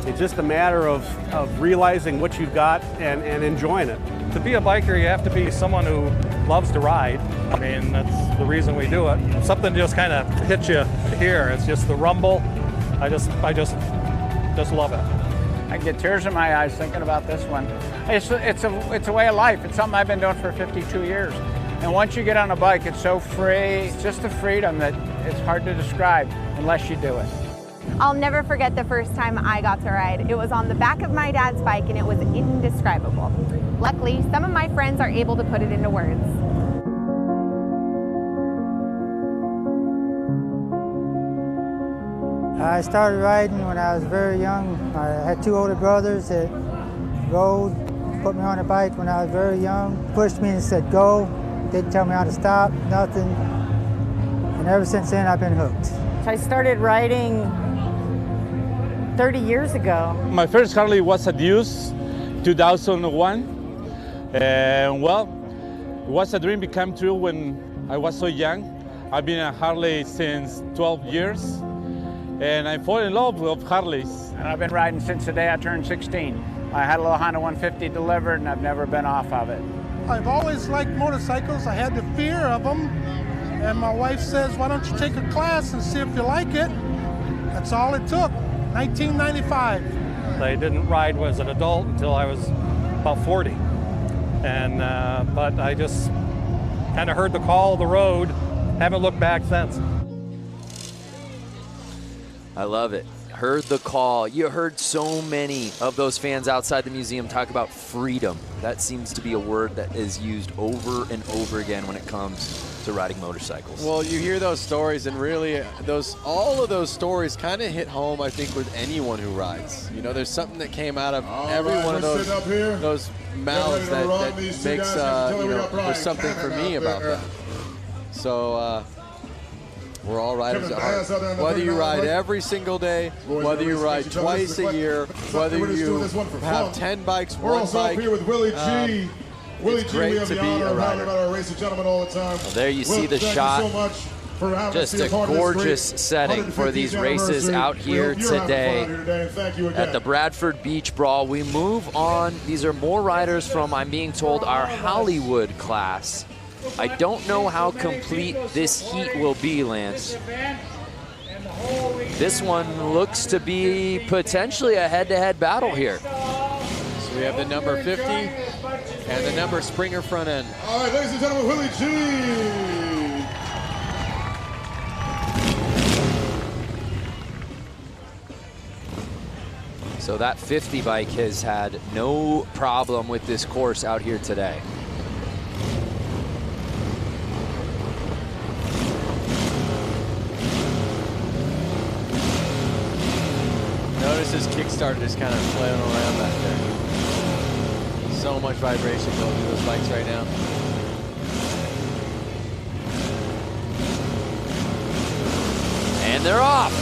It's just a matter of realizing what you've got and enjoying it. To be a biker, you have to be someone who loves to ride. I mean, that's the reason we do it. Something just kind of hits you here. It's just the rumble. I just love it. I get tears in my eyes thinking about this one. It's a way of life. It's something I've been doing for 52 years. And once you get on a bike, it's so free. It's just a freedom that it's hard to describe unless you do it. I'll never forget the first time I got to ride. It was on the back of my dad's bike and it was indescribable. Luckily, some of my friends are able to put it into words. I started riding when I was very young. I had two older brothers that rode, put me on a bike when I was very young, pushed me and said go, didn't tell me how to stop, nothing. And ever since then, I've been hooked. I started riding 30 years ago. My first Harley was a Deuce, 2001. And well, it was a dream became true when I was so young. I've been a Harley since 12 years. And I fell in love with Harleys. And I've been riding since the day I turned 16. I had a little Honda 150 delivered and I've never been off of it. I've always liked motorcycles. I had the fear of them. And my wife says, why don't you take a class and see if you like it? That's all it took, 1995. I didn't ride as an adult until I was about 40. And but I just kind of heard the call of the road, haven't looked back since. I love it. Heard the call. You heard so many of those fans outside the museum talk about freedom. That seems to be a word that is used over and over again when it comes to riding motorcycles. Well, you hear those stories, and really, all of those stories kind of hit home, I think, with anyone who rides. You know, there's something that came out of every one of those mouths that makes, you know, there's something for me about that. So, We're all riders at heart. Whether you ride every single day, whether you ride twice a year, whether you have 10 bikes, We're also up here with Willie G. Willie it's G, great we have to the be honor a of having rider. our racing gentlemen all the time. Well, there you see the thank shot. You so much for having Just us be a part of this gorgeous great setting for these 150th races anniversary. out here You're having fun today out here today, and thank you again. at the Bradford Beach Brawl. We move on. These are more riders from, I'm being told, our Hollywood class. I don't know how complete this heat will be, Lance. This one looks to be potentially a head-to-head battle here. So we have the number 50 and the number Springer front end. All right, ladies and gentlemen, Willie G. So that 50 bike has had no problem with this course out here today. Notice this Kickstarter is kind of flailing around back there. So much vibration going through those bikes right now. And they're off.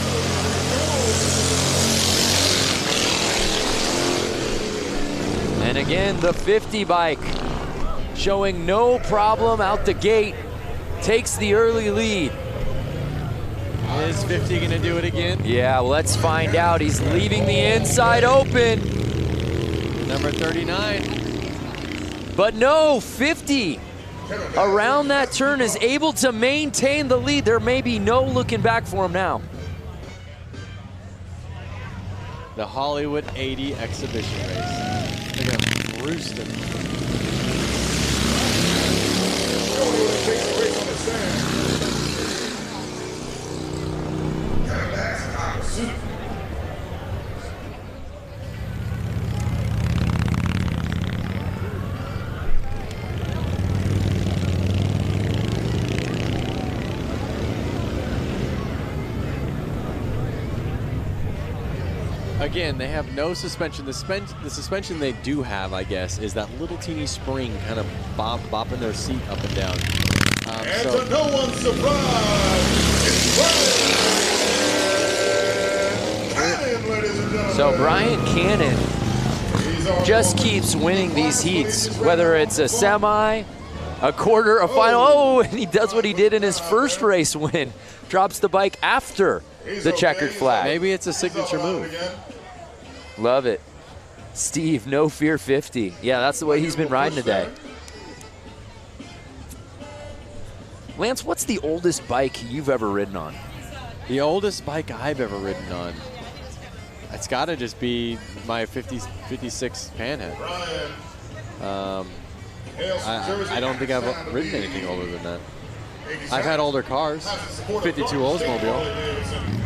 And again, the 50 bike showing no problem out the gate, takes the early lead. Is 50 gonna do it again? Yeah, let's find out. He's leaving the inside open. Number 39. But no, 50 around that turn is able to maintain the lead. There may be no looking back for him now. The Hollywood 80 exhibition race. Look at him roosting. Again, they have no suspension. The suspension they do have, I guess, is that little teeny spring kind of bopping their seat up and down. And to no one's surprise, it's Cannon, ladies and gentlemen. So Brian Cannon just keeps winning these heats, whether it's a semi, a quarter, a final. Oh, and he does what he did in his first race win. Drops the bike after the checkered flag. Maybe it's a signature move. Love it. Steve, no fear 50. Yeah, that's the way he's been riding today. Lance, what's the oldest bike you've ever ridden on? The oldest bike I've ever ridden on. It's got to just be my 56 Panhead. I don't think I've ridden anything older than that. I've had older cars. 52 Oldsmobile.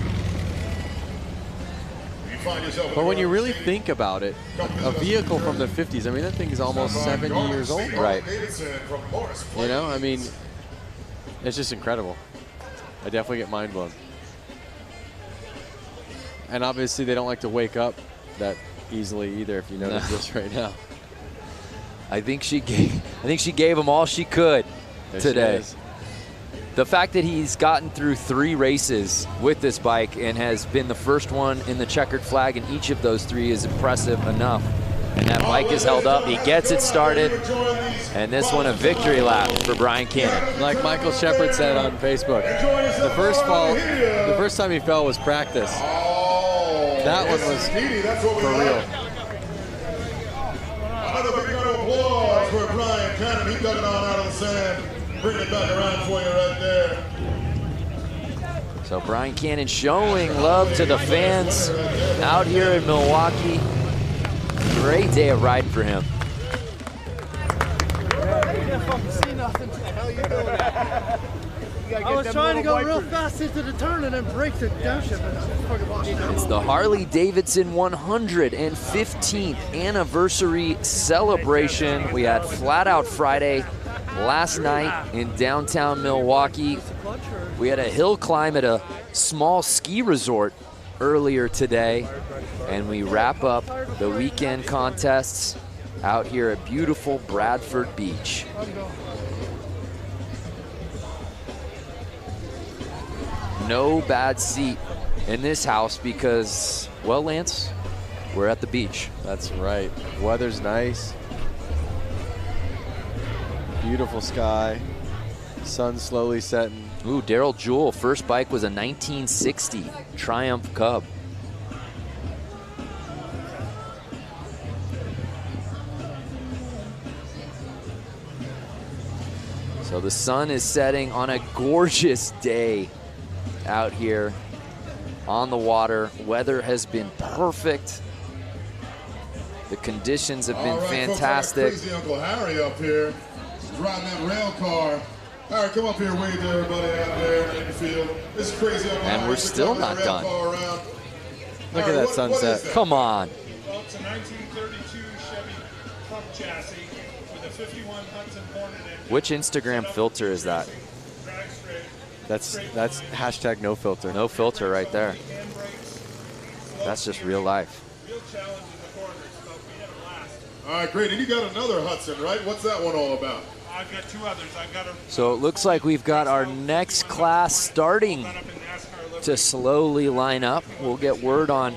But when you really think about it, a vehicle from the 50s, I mean, that thing is almost 70 years old. Right. You know, I mean, it's just incredible. I definitely get mind blown. And obviously they don't like to wake up that easily either, if you notice this right now. I think she gave him all she could today. The fact that he's gotten through 3 races with this bike and has been the first one in the checkered flag in each of those 3 is impressive enough. And that bike is held up. He gets it started. And this one a victory lap for Brian Cannon. Like Michael Shepard said on Facebook, the first time he fell was practice. That one was for real. Another big round of applause for Brian Cannon. He dug it on out of the sand. Bring it back around for you right there. So Brian Cannon showing love to the fans out here in Milwaukee. Great day of riding for him. I was trying to go real fast into the turn and then break the downshift. It's the Harley-Davidson 115th anniversary celebration. We had Flat Out Friday last night in downtown Milwaukee. We had a hill climb at a small ski resort earlier today, and we wrap up the weekend contests out here at beautiful Bradford Beach. no bad seat in this house because, well, Lance, we're at the beach. That's right. Weather's nice. Beautiful sky. Sun slowly setting. Ooh, Daryl Jewell, first bike was a 1960 Triumph Cub. So the sun is setting on a gorgeous day out here on the water. Weather has been perfect. The conditions have been fantastic. Folks, I got crazy Uncle Harry up here. He's riding that rail car. Harry, come up here, wave to everybody out there in the field. This is crazy Uncle Harry. And we're still not done. Look at that sunset. Come on. Well, it's a 1932 Chevy truck chassis with a 51 Hudson Hornet engine. Which Instagram filter is that? That's hashtag no filter. No filter right there. That's just real life. All right, great. And you got another Hudson, right? What's that one all about? I've got two others. I've got a So it looks like we've got our next class starting to slowly line up. We'll get word on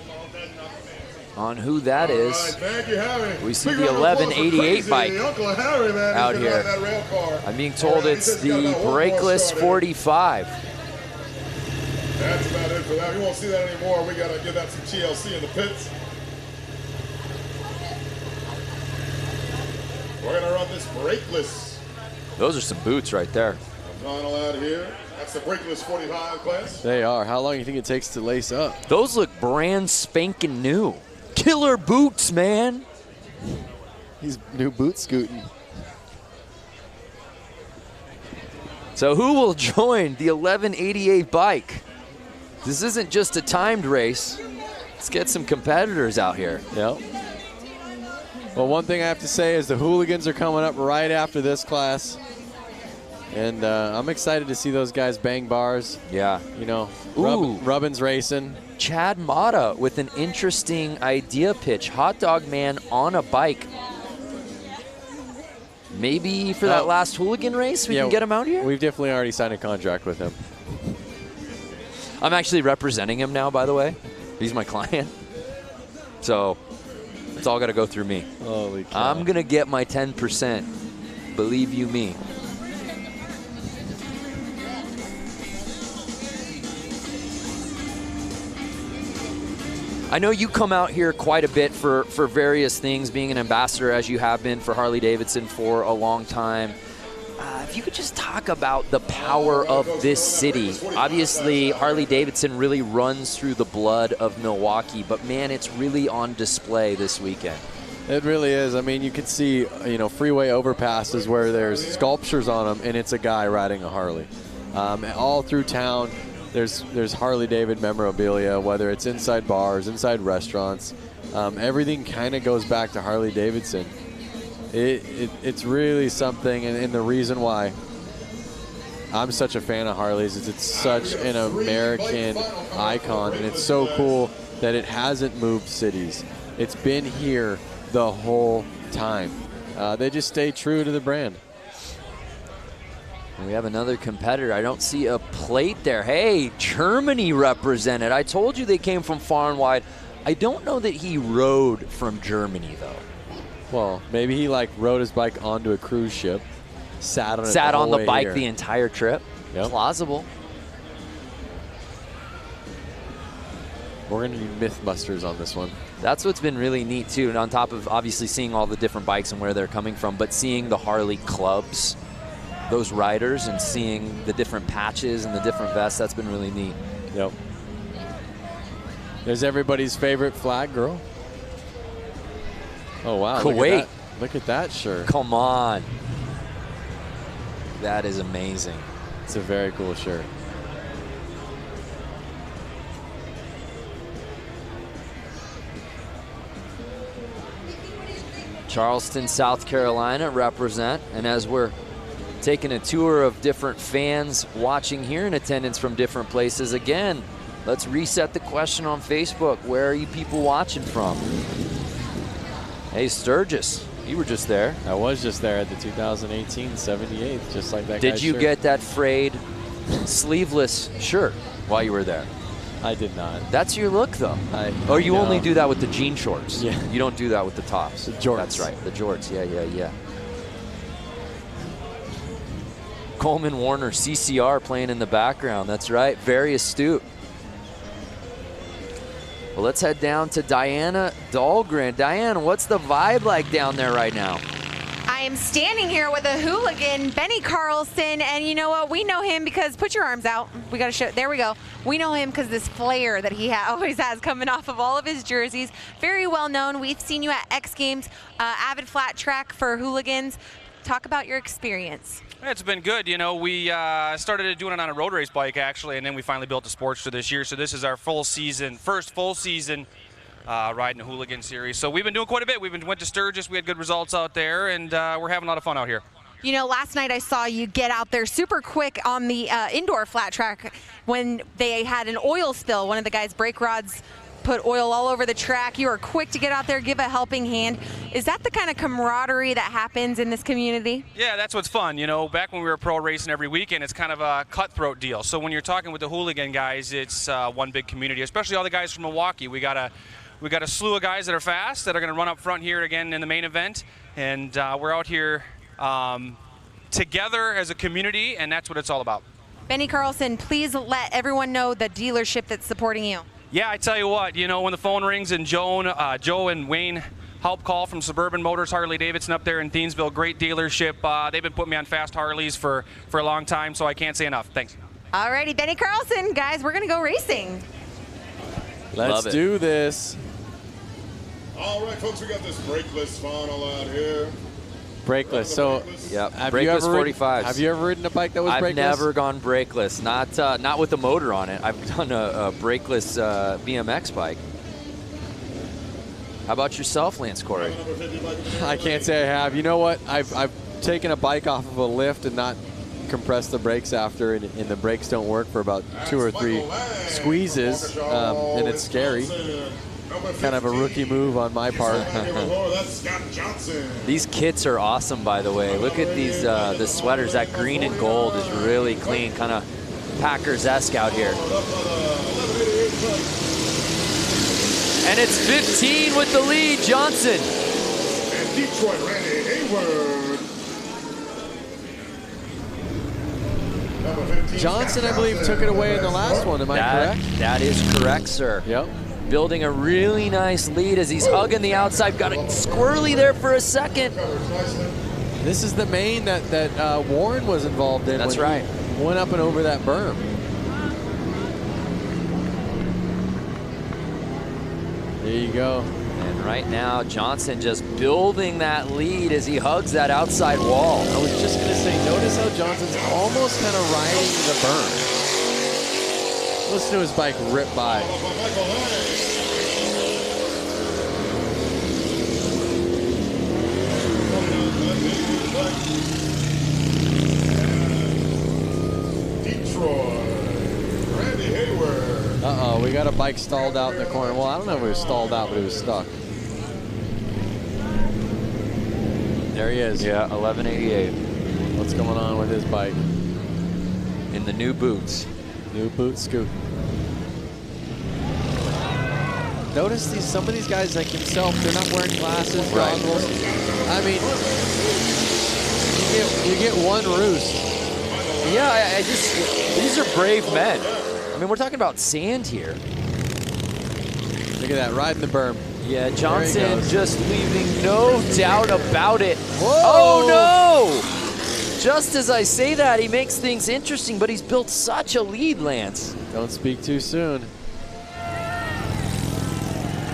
who that is. Thank you, Harry. We see the 1188 bike Uncle Harry, man, out he's here. that rail car. I'm being told it's the brakeless 45. That's about it for that. We won't see that anymore. We got to give that some TLC in the pits. We're going to run this brakeless. Those are some boots right there. Final out here. That's the brakeless 45 class. They are. How long do you think it takes to lace up? Those look brand spanking new. Killer boots, man. He's new boot scooting. So who will join the 1188 bike? This isn't just a timed race. Let's get some competitors out here. Yep. Well, one thing I have to say is the hooligans are coming up right after this class. And I'm excited to see those guys bang bars. Yeah. You know, Ooh. Rubbin's racing. Chad Mata with an interesting idea pitch. Hot Dog Man on a bike. Maybe for that last hooligan race, we can get him out here? We've definitely already signed a contract with him. I'm actually representing him now, by the way. He's my client. So it's all got to go through me. Holy cow. I'm going to get my 10%. Believe you me. I know you come out here quite a bit for various things, being an ambassador as you have been for Harley-Davidson for a long time. If you could just talk about the power of this city. Obviously, Harley-Davidson really runs through the blood of Milwaukee, but man, it's really on display this weekend. It really is. I mean, you can see, you know, freeway overpasses where there's sculptures on them, and it's a guy riding a Harley. All through town, there's Harley-David memorabilia, whether it's inside bars, inside restaurants. Everything kind of goes back to Harley-Davidson. It's really something, and the reason why I'm such a fan of Harleys is it's such an American icon, and it's so cool that it hasn't moved cities. It's been here the whole time. They just stay true to the brand. And we have another competitor. I don't see a plate there. Hey, Germany represented. I told you they came from far and wide. I don't know that he rode from Germany, though. Well, maybe he like rode his bike onto a cruise ship, sat on it Sat the whole on the way bike here. the entire trip. Yep. Plausible. We're going to do Mythbusters on this one. That's what's been really neat, too. And on top of obviously seeing all the different bikes and where they're coming from, but seeing the Harley clubs, those riders, and seeing the different patches and the different vests, that's been really neat. Yep. There's everybody's favorite flag girl. Oh, wow. Kuwait. Look at that shirt. Come on. That is amazing. It's a very cool shirt. Charleston, South Carolina represent. And as we're taking a tour of different fans watching here in attendance from different places, again, let's reset the question on Facebook. Where are you people watching from? Hey, Sturgis, you were just there. I was just there at the 2018 78th, just like that Did guy's you shirt. get that frayed sleeveless shirt? while you were there? I did not. That's your look, though. Or you only do that with the jean shorts. Yeah. You don't do that with the tops. The jorts. That's right. The jorts. Yeah. Coleman Warner, CCR playing in the background. That's right. Very astute. Well, let's head down to Diana Dahlgren. Diana, what's the vibe like down there right now? I am standing here with a hooligan, Benny Carlson, and you know what? We know him because, put your arms out. We got to show, there we go. We know him because this flair that he always has coming off of all of his jerseys. Very well known. We've seen you at X Games, avid flat track for hooligans. Talk about your experience. It's been good. You know, we started doing it on a road race bike, actually, and then we finally built a Sportster this year. So this is our first full season riding the Hooligan Series. So we've been doing quite a bit. Went to Sturgis. We had good results out there, and we're having a lot of fun out here. You know, last night I saw you get out there super quick on the indoor flat track when they had an oil spill. One of the guys' brake rods put oil all over the track. You were quick to get out there, give a helping hand. Is that the kind of camaraderie that happens in this community? Yeah, that's what's fun. You know, back when we were pro racing every weekend, it's kind of a cutthroat deal. So when you're talking with the hooligan guys, it's one big community, especially all the guys from Milwaukee. We got a slew of guys that are fast that are going to run up front here again in the main event. And we're out here together as a community, and that's what it's all about. Benny Carlson, please let everyone know the dealership that's supporting you. Yeah, I tell you what, you know, when the phone rings and Joe and Wayne help call from Suburban Motors Harley-Davidson up there in Thiensville, great dealership. They've been putting me on fast Harleys for a long time, so I can't say enough. Thanks. All righty, Benny Carlson, guys, we're going to go racing. Let's do this. All right, folks, we got this brakeless funnel out here. Brakeless. So, yep. Brakeless 45s. Have you ever ridden a bike that was brakeless? I've never gone brakeless. Not with a motor on it. I've done a brakeless BMX bike. How about yourself, Lance Corey? I can't say I have. You know what? I've taken a bike off of a lift and not compressed the brakes after, and the brakes don't work for about 2 or 3 squeezes, and it's scary. Kind of a rookie move on my part. These kits are awesome, by the way. Look at these the sweaters. That green and gold is really clean, kind of Packers-esque out here. And it's 15 with the lead, Johnson. And Detroit, Randy Hayward. Johnson, I believe, took it away in the last one. Am I correct? That is correct, sir. Yep. Building a really nice lead as he's hugging the outside. Got it squirrely there for a second. This is the main that Warren was involved in. That's right. He went up and over that berm. There you go. And right now, Johnson just building that lead as he hugs that outside wall. I was just going to say, notice how Johnson's almost kind of riding the berm. Listen to his bike rip by. Detroit, Randy Hayward. Uh-oh, we got a bike stalled out in the corner. Well, I don't know if it was stalled out, but it was stuck. There he is. Yeah, 1188. What's going on with his bike? In the new boots. New boot scoop. Notice some of these guys like himself, they're not wearing glasses, goggles. I mean, you get one roost. Yeah, these are brave men. I mean, we're talking about sand here. Look at that, riding the berm. Yeah, Johnson just leaving no doubt about it. Whoa. Oh no! Just as I say that, he makes things interesting, but he's built such a lead, Lance. Don't speak too soon.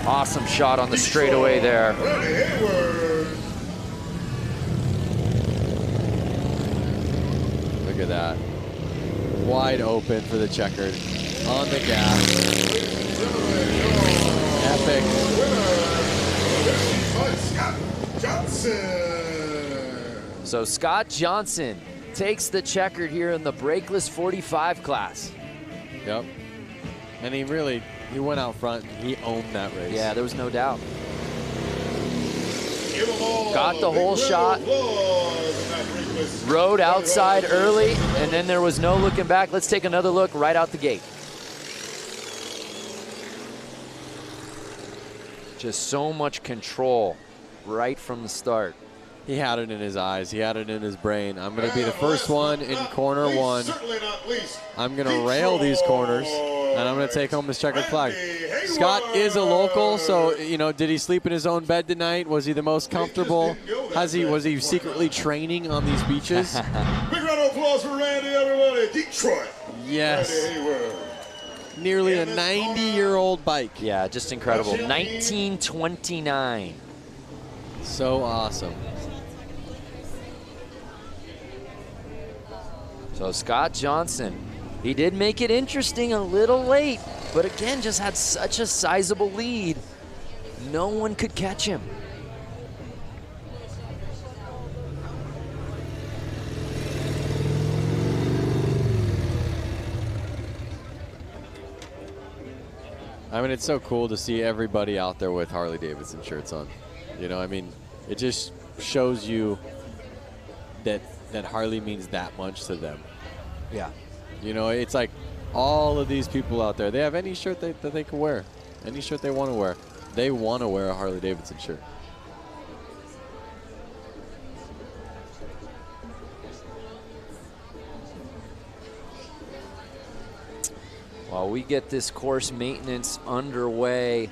Awesome shot on the straightaway there. Look at that. Wide open for the checkered. On the gas. Epic. So Scott Johnson takes the checkered here in the brakeless 45 class. Yep. And he went out front and he owned that race. Yeah, there was no doubt. Got the whole shot. Rode outside early, and then there was no looking back. Let's take another look right out the gate. Just so much control right from the start. He had it in his eyes. He had it in his brain. I'm going to be the first one in corner one. I'm going to rail these corners, and I'm going to take home this checkered flag. Scott is a local, so, you know, did he sleep in his own bed tonight? Was he the most comfortable? Was he secretly training on these beaches? Big round of applause for Randy, everybody. Detroit. Yes. Nearly a 90-year-old bike. Yeah, just incredible. 1929. So awesome. So Scott Johnson, he did make it interesting a little late, but again, just had such a sizable lead. No one could catch him. I mean, it's so cool to see everybody out there with Harley-Davidson shirts on. You know, I mean, it just shows you that Harley means that much to them. Yeah. You know, it's like all of these people out there, they have any shirt that they can wear, any shirt they want to wear. They want to wear a Harley-Davidson shirt. While we get this course maintenance underway,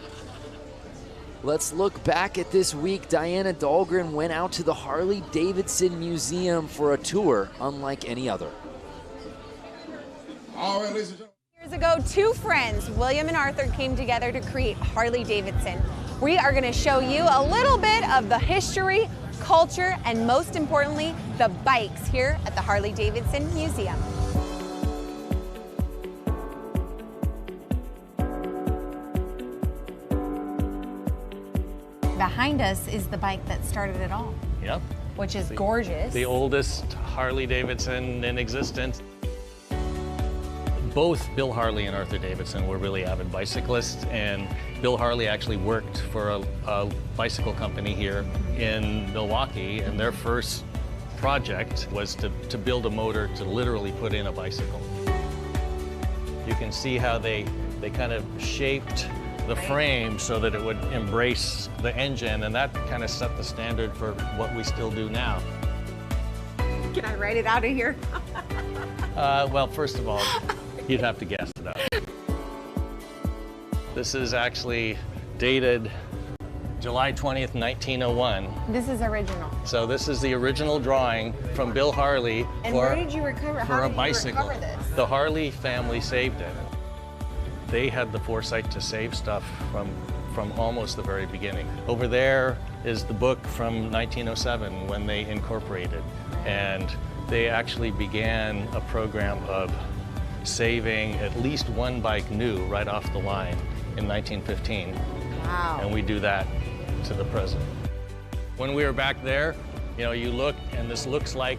let's look back at this week. Diana Dahlgren went out to the Harley-Davidson Museum for a tour unlike any other. All right, ladies and gentlemen. Years ago, two friends, William and Arthur, came together to create Harley-Davidson. We are going to show you a little bit of the history, culture, and most importantly, the bikes here at the Harley-Davidson Museum. Behind us is the bike that started it all. Yep. Which is gorgeous. The oldest Harley-Davidson in existence. Both Bill Harley and Arthur Davidson were really avid bicyclists, and Bill Harley actually worked for a bicycle company here in Milwaukee, and their first project was to build a motor to literally put in a bicycle. You can see how they kind of shaped the frame so that it would embrace the engine, and that kind of set the standard for what we still do now. Can I write it out of here? Well, first of all, you'd have to guess it out. This is actually dated July 20th, 1901. This is original. So this is the original drawing from Bill Harley And for, where did you recover? for How a did bicycle. you recover this? The Harley family saved it. They had the foresight to save stuff from almost the very beginning. Over there is the book from 1907 when they incorporated, and they actually began a program of saving at least one bike new right off the line in 1915. Wow. And we do that to the present. When we were back there, you know, you look and this looks like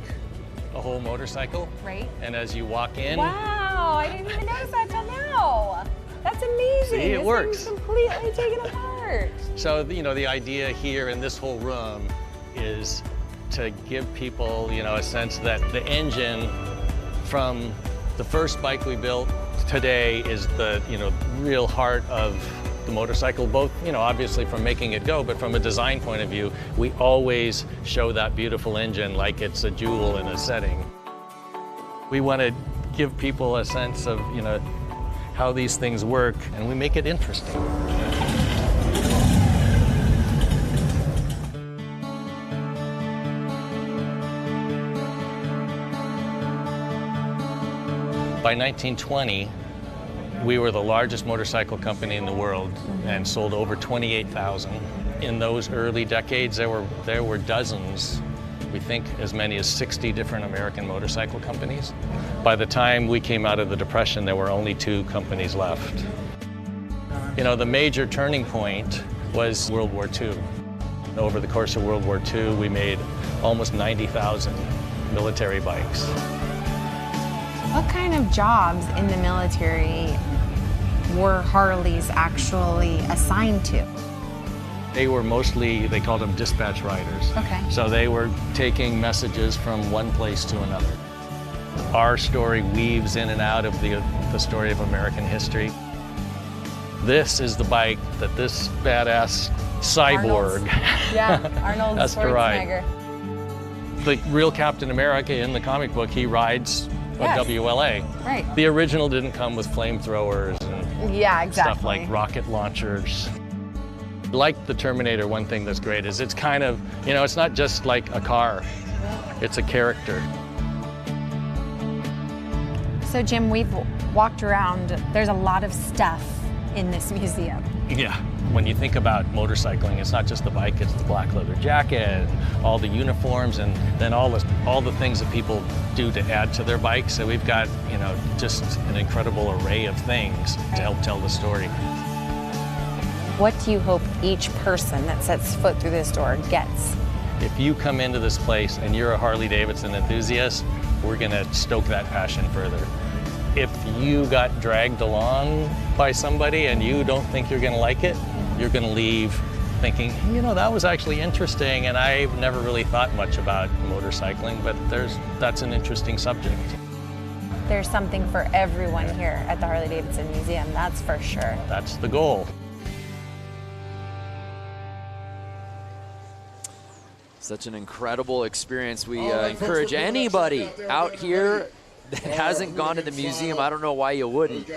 a whole motorcycle. Right. And as you walk in, Wow, I didn't even notice that till now. That's amazing. See, it This works. thing's completely taken apart. so, you know, the idea here in this whole room is to give people, you know, a sense that the engine from the first bike we built today is the, you know, real heart of the motorcycle, both, you know, obviously from making it go, but from a design point of view, we always show that beautiful engine like it's a jewel in a setting. We want to give people a sense of, you know, how these things work, and we make it interesting. By 1920, we were the largest motorcycle company in the world and sold over 28,000. In those early decades, there were dozens, we think as many as 60 different American motorcycle companies. By the time we came out of the Depression, there were only 2 companies left. You know, the major turning point was World War II. Over the course of World War II, we made almost 90,000 military bikes. What kind of jobs in the military were Harleys actually assigned to? They were mostly, they called them dispatch riders. Okay. So they were taking messages from one place to another. Our story weaves in and out of the story of American history. this is the bike that this badass cyborg Arnold has to ride. Schwarzenegger. The real Captain America in the comic book, he rides a WLA. Right. The original didn't come with flamethrowers and Yeah, exactly. stuff like rocket launchers. Like the Terminator, one thing that's great is it's kind of, you know, it's not just like a car, it's a character. So Jim, we've walked around. There's a lot of stuff in this museum. Yeah. When you think about motorcycling, it's not just the bike, it's the black leather jacket, all the uniforms, and then all the things that people do to add to their bikes. So we've got, you know, just an incredible array of things to help tell the story. What do you hope each person that sets foot through this door gets? If you come into this place and you're a Harley-Davidson enthusiast, we're gonna stoke that passion further. If you got dragged along by somebody and you don't think you're gonna like it, you're gonna leave thinking, you know, that was actually interesting and I've never really thought much about motorcycling, but that's an interesting subject. There's something for everyone here at the Harley-Davidson Museum, that's for sure. That's the goal. Such an incredible experience. We encourage anybody out here that hasn't gone to the museum, I don't know why you wouldn't.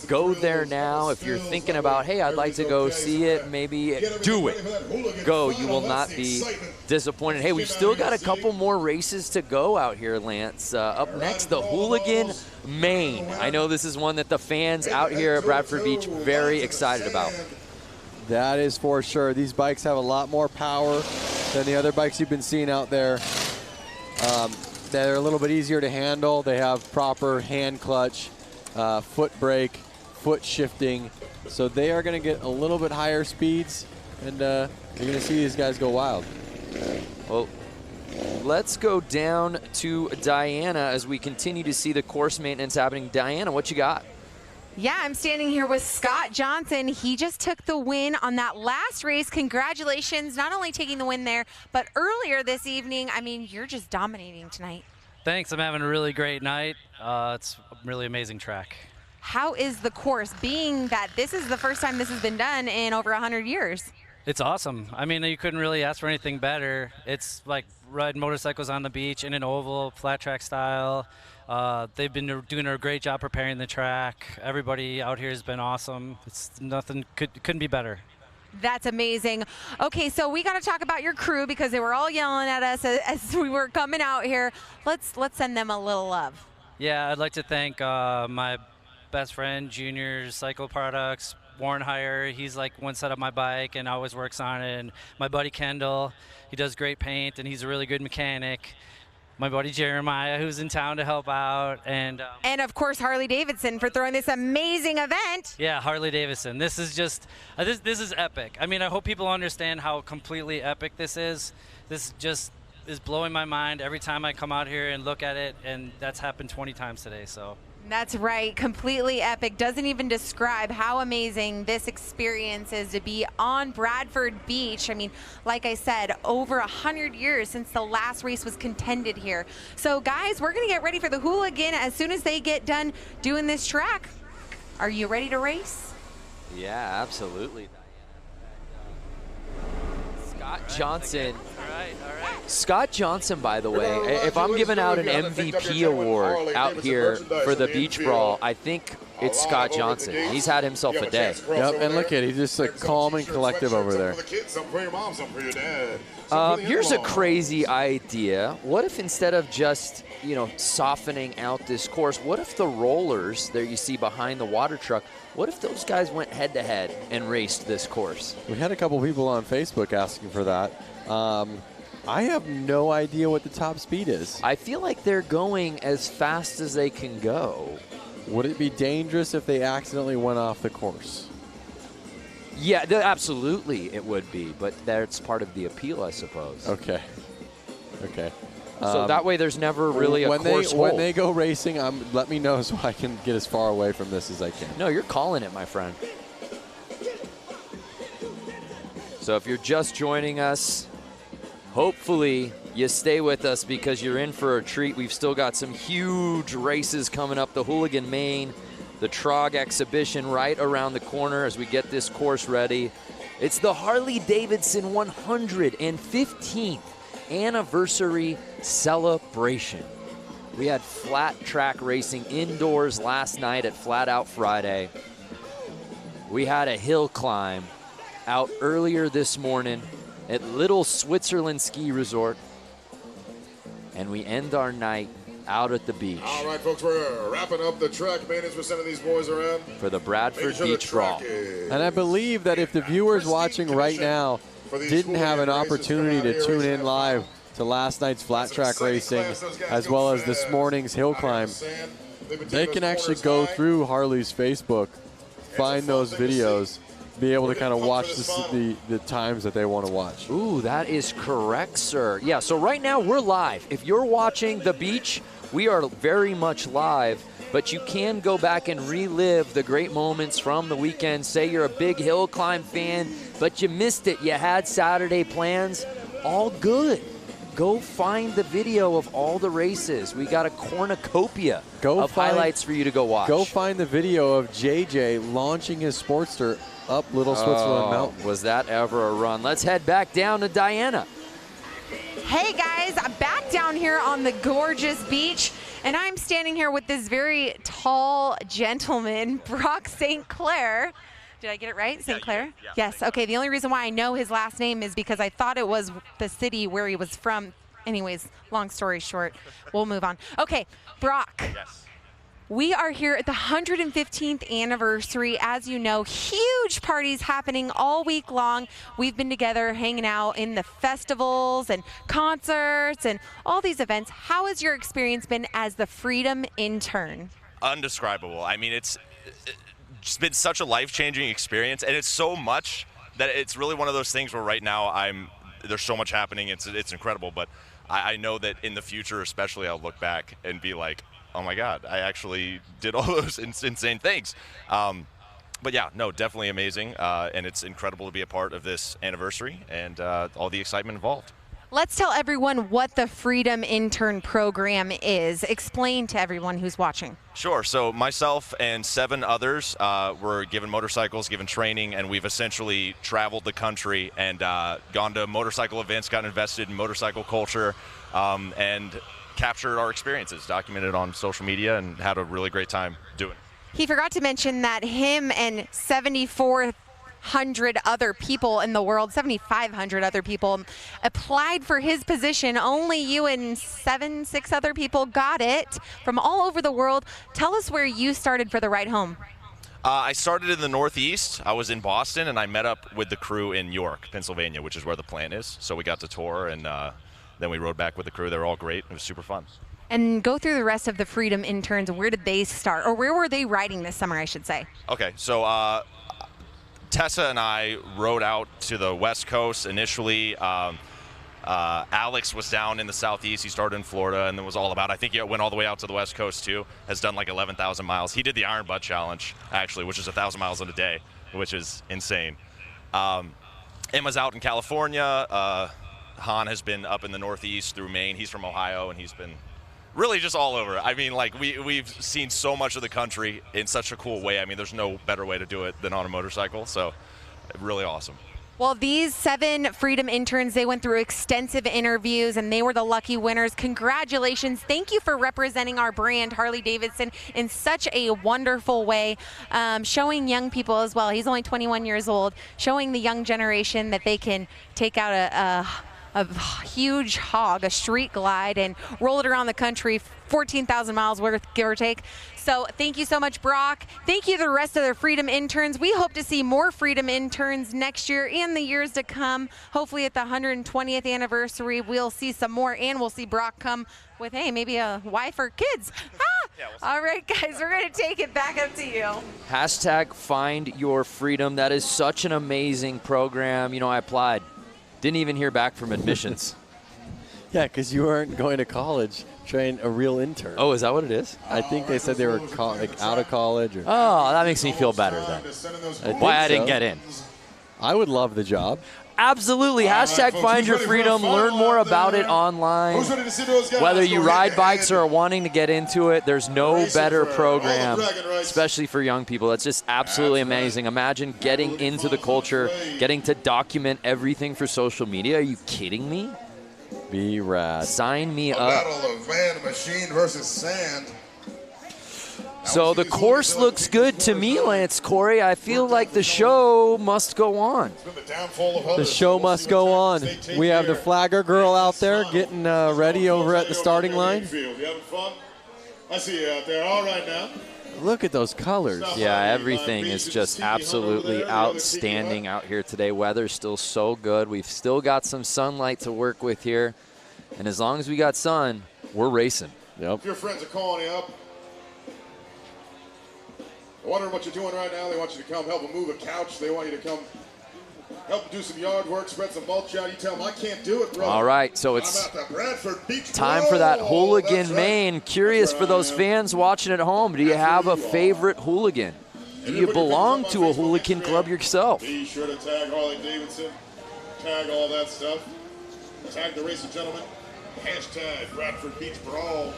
Go there now. If you're thinking about, hey, I'd like to go see it, maybe do it. Go. You will not be disappointed. Hey, we've still got a couple more races to go out here, Lance. Up next, the Hooligan Main. I know this is one that the fans out here at Bradford Beach very excited about. That is for sure. These bikes have a lot more power than the other bikes you've been seeing out there. They're a little bit easier to handle. They have proper hand clutch, foot brake, foot shifting. So they are going to get a little bit higher speeds, and you're going to see these guys go wild. Well, let's go down to Diana as we continue to see the course maintenance happening. Diana, what you got? Yeah, I'm standing here with Scott Johnson. He just took the win on that last race. Congratulations, not only taking the win there, but earlier this evening. I mean, you're just dominating tonight. Thanks, I'm having a really great night. It's a really amazing track. How is the course, being that this is the first time this has been done in over 100 years? It's awesome. I mean, you couldn't really ask for anything better. It's like riding motorcycles on the beach in an oval, flat track style. They've been doing a great job preparing the track. Everybody out here has been awesome. It's nothing couldn't be better. That's amazing. Okay, so we got to talk about your crew because they were all yelling at us as we were coming out here. Let's send them a little love. Yeah, I'd like to thank my best friend, Junior's Cycle Products, Warren Heyer. He's like one set up my bike and always works on it. And my buddy Kendall, he does great paint and he's a really good mechanic. My buddy Jeremiah, who's in town to help out, and of course Harley-Davidson for throwing this amazing event. Yeah, Harley-Davidson. This is just this is epic. I mean, I hope people understand how completely epic this is. This just is blowing my mind every time I come out here and look at it, and that's happened 20 times today. So. That's right, completely epic. Doesn't even describe how amazing this experience is to be on Bradford Beach. I mean, like I said, over 100 years since the last race was contended here. So guys, we're gonna get ready for the Hooligan as soon as they get done doing this track. Are you ready to race? Yeah, absolutely. Scott Johnson. All right. Scott Johnson, by the way, if I'm giving out an MVP award out here for the Beach Brawl, I think it's Scott Johnson. He's had himself a day. Yep, and look at it. He's just like calm and collective over there. Here's a crazy idea. What if instead of just, you know, softening out this course, what if the rollers there you see behind the water truck, what if those guys went head-to-head and raced this course? We had a couple people on Facebook asking for that. I have no idea what the top speed is. I feel like they're going as fast as they can go. Would it be dangerous if they accidentally went off the course? Yeah, absolutely it would be, but that's part of the appeal, I suppose. Okay. So that way there's never really a course hold. When they go racing, let me know so I can get as far away from this as I can. No, you're calling it, my friend. So if you're just joining us, hopefully you stay with us because you're in for a treat. We've still got some huge races coming up. The Hooligan Main The TROG exhibition right around the corner as we get this course ready. It's the Harley-Davidson 115th anniversary celebration. We had flat track racing indoors last night at Flat Out Friday. We had a hill climb out earlier this morning at Little Switzerland Ski Resort. And we end our night out at the beach. All right, folks, we're wrapping up the track maintenance. We're sending these boys around for the Bradford Beach Brawl. And I believe that if the viewers watching right now didn't have an opportunity to tune in live to last night's flat track racing as well as this morning's hill climb, they can actually go through Harley's Facebook, find those videos, be able to kind of watch the times that they want to watch. Ooh, that is correct, sir. Yeah, so right now we're live. If you're watching the beach, we are very much live, but you can go back and relive the great moments from the weekend. Say you're a big hill climb fan, but you missed it. You had Saturday plans. All good. Go find the video of all the races. We got a cornucopia of highlights for you to go watch. Go find the video of JJ launching his Sportster up Little Switzerland Mountain. Was that ever a run? Let's head back down to Diana. Hey guys, I'm back down here on the gorgeous beach, and I'm standing here with this very tall gentleman, Brock St. Clair. Did I get it right? St. Clair? Yeah. Yes. Okay, the only reason why I know his last name is because I thought it was the city where he was from. Anyways, long story short, we'll move on. Okay, Brock. Yes. We are here at the 115th anniversary. As you know, huge parties happening all week long. We've been together hanging out in the festivals and concerts and all these events. How has your experience been as the Freedom intern? Undescribable. I mean, it's been such a life-changing experience, and it's so much that it's really one of those things where right now there's so much happening. It's incredible, but I know that in the future, especially, I'll look back and be like, oh my God, I actually did all those insane things. But yeah, no, definitely amazing. And it's incredible to be a part of this anniversary and all the excitement involved. Let's tell everyone what the Freedom Intern Program is. Explain to everyone who's watching. Sure. So myself and 7 others were given motorcycles, given training, and we've essentially traveled the country and gone to motorcycle events, gotten invested in motorcycle culture, and captured our experiences, documented on social media, and had a really great time doing it. He forgot to mention that him and 7,400 other people in the world, 7,500 other people, applied for his position. Only you and 6 other people got it from all over the world. Tell us where you started for the ride home. I started in the Northeast. I was in Boston, and I met up with the crew in York, Pennsylvania, which is where the plant is. So we got to tour, and then we rode back with the crew. They were all great. It was super fun. And go through the rest of the Freedom interns. Where did they start? Or where were they riding this summer, I should say? Okay, so Tessa and I rode out to the West Coast initially. Alex was down in the Southeast. He started in Florida and then was all about, I think he went all the way out to the West Coast too. Has done like 11,000 miles. He did the Iron Butt Challenge, actually, which is 1,000 miles in a day, which is insane. Emma's out in California. Han has been up in the Northeast through Maine. He's from Ohio, and he's been really just all over. I mean, like, we've seen so much of the country in such a cool way. I mean, there's no better way to do it than on a motorcycle, so really awesome. Well, these 7 Freedom interns, they went through extensive interviews, and they were the lucky winners. Congratulations. Thank you for representing our brand, Harley-Davidson, in such a wonderful way, showing young people as well. He's only 21 years old, showing the young generation that they can take out a huge hog, a street glide, and roll it around the country, 14,000 miles worth, give or take. So thank you so much, Brock. Thank you to the rest of the Freedom interns. We hope to see more Freedom interns next year and the years to come. Hopefully at the 120th anniversary, we'll see some more, and we'll see Brock come with, hey, maybe a wife or kids. Yeah, we'll see. All right, guys, we're going to take it back up to you. Hashtag Find Your Freedom. That is such an amazing program. You know, I applied. Didn't even hear back from admissions. Yeah, because you weren't going to college, train a real intern. Oh, is that what it is? I think they said they were out of college. Or oh, that makes me feel better then. Why I didn't get in. I would love the job. absolutely. Hashtag Find Your Freedom. Learn more about it online. Whether you ride bikes or are wanting to get into it, there's no better program, especially for young people. That's just absolutely amazing. Imagine getting into the culture, getting to document everything for social media. Are you kidding me? Be rad. Sign me A up. battle of man, machine versus sand. So the course looks good to me, Lance Corey. I feel like the show must go on. The show must go on. We have the flagger girl out there getting ready over at the starting line. You having fun? I see you out there. All right now. Look at those colors. Yeah, everything is just absolutely outstanding out here today. Weather's still so good. We've still got some sunlight to work with here. And as long as we got sun, we're racing. Yep. If your friends are calling you up, wondering what you're doing right now, they want you to come help them move a couch. They want you to come help them do some yard work, spread some mulch out. You tell them, I can't do it, bro. All right, so it's I'm at the Bradford Beach time for that Brawl. hooligan That's right. main. Curious for those fans watching at home, do you have a favorite hooligan? Do you belong to a hooligan club yourself? Be sure to tag Harley-Davidson, tag all that stuff, tag the Racing Gentlemen, hashtag Bradford Beach Brawl.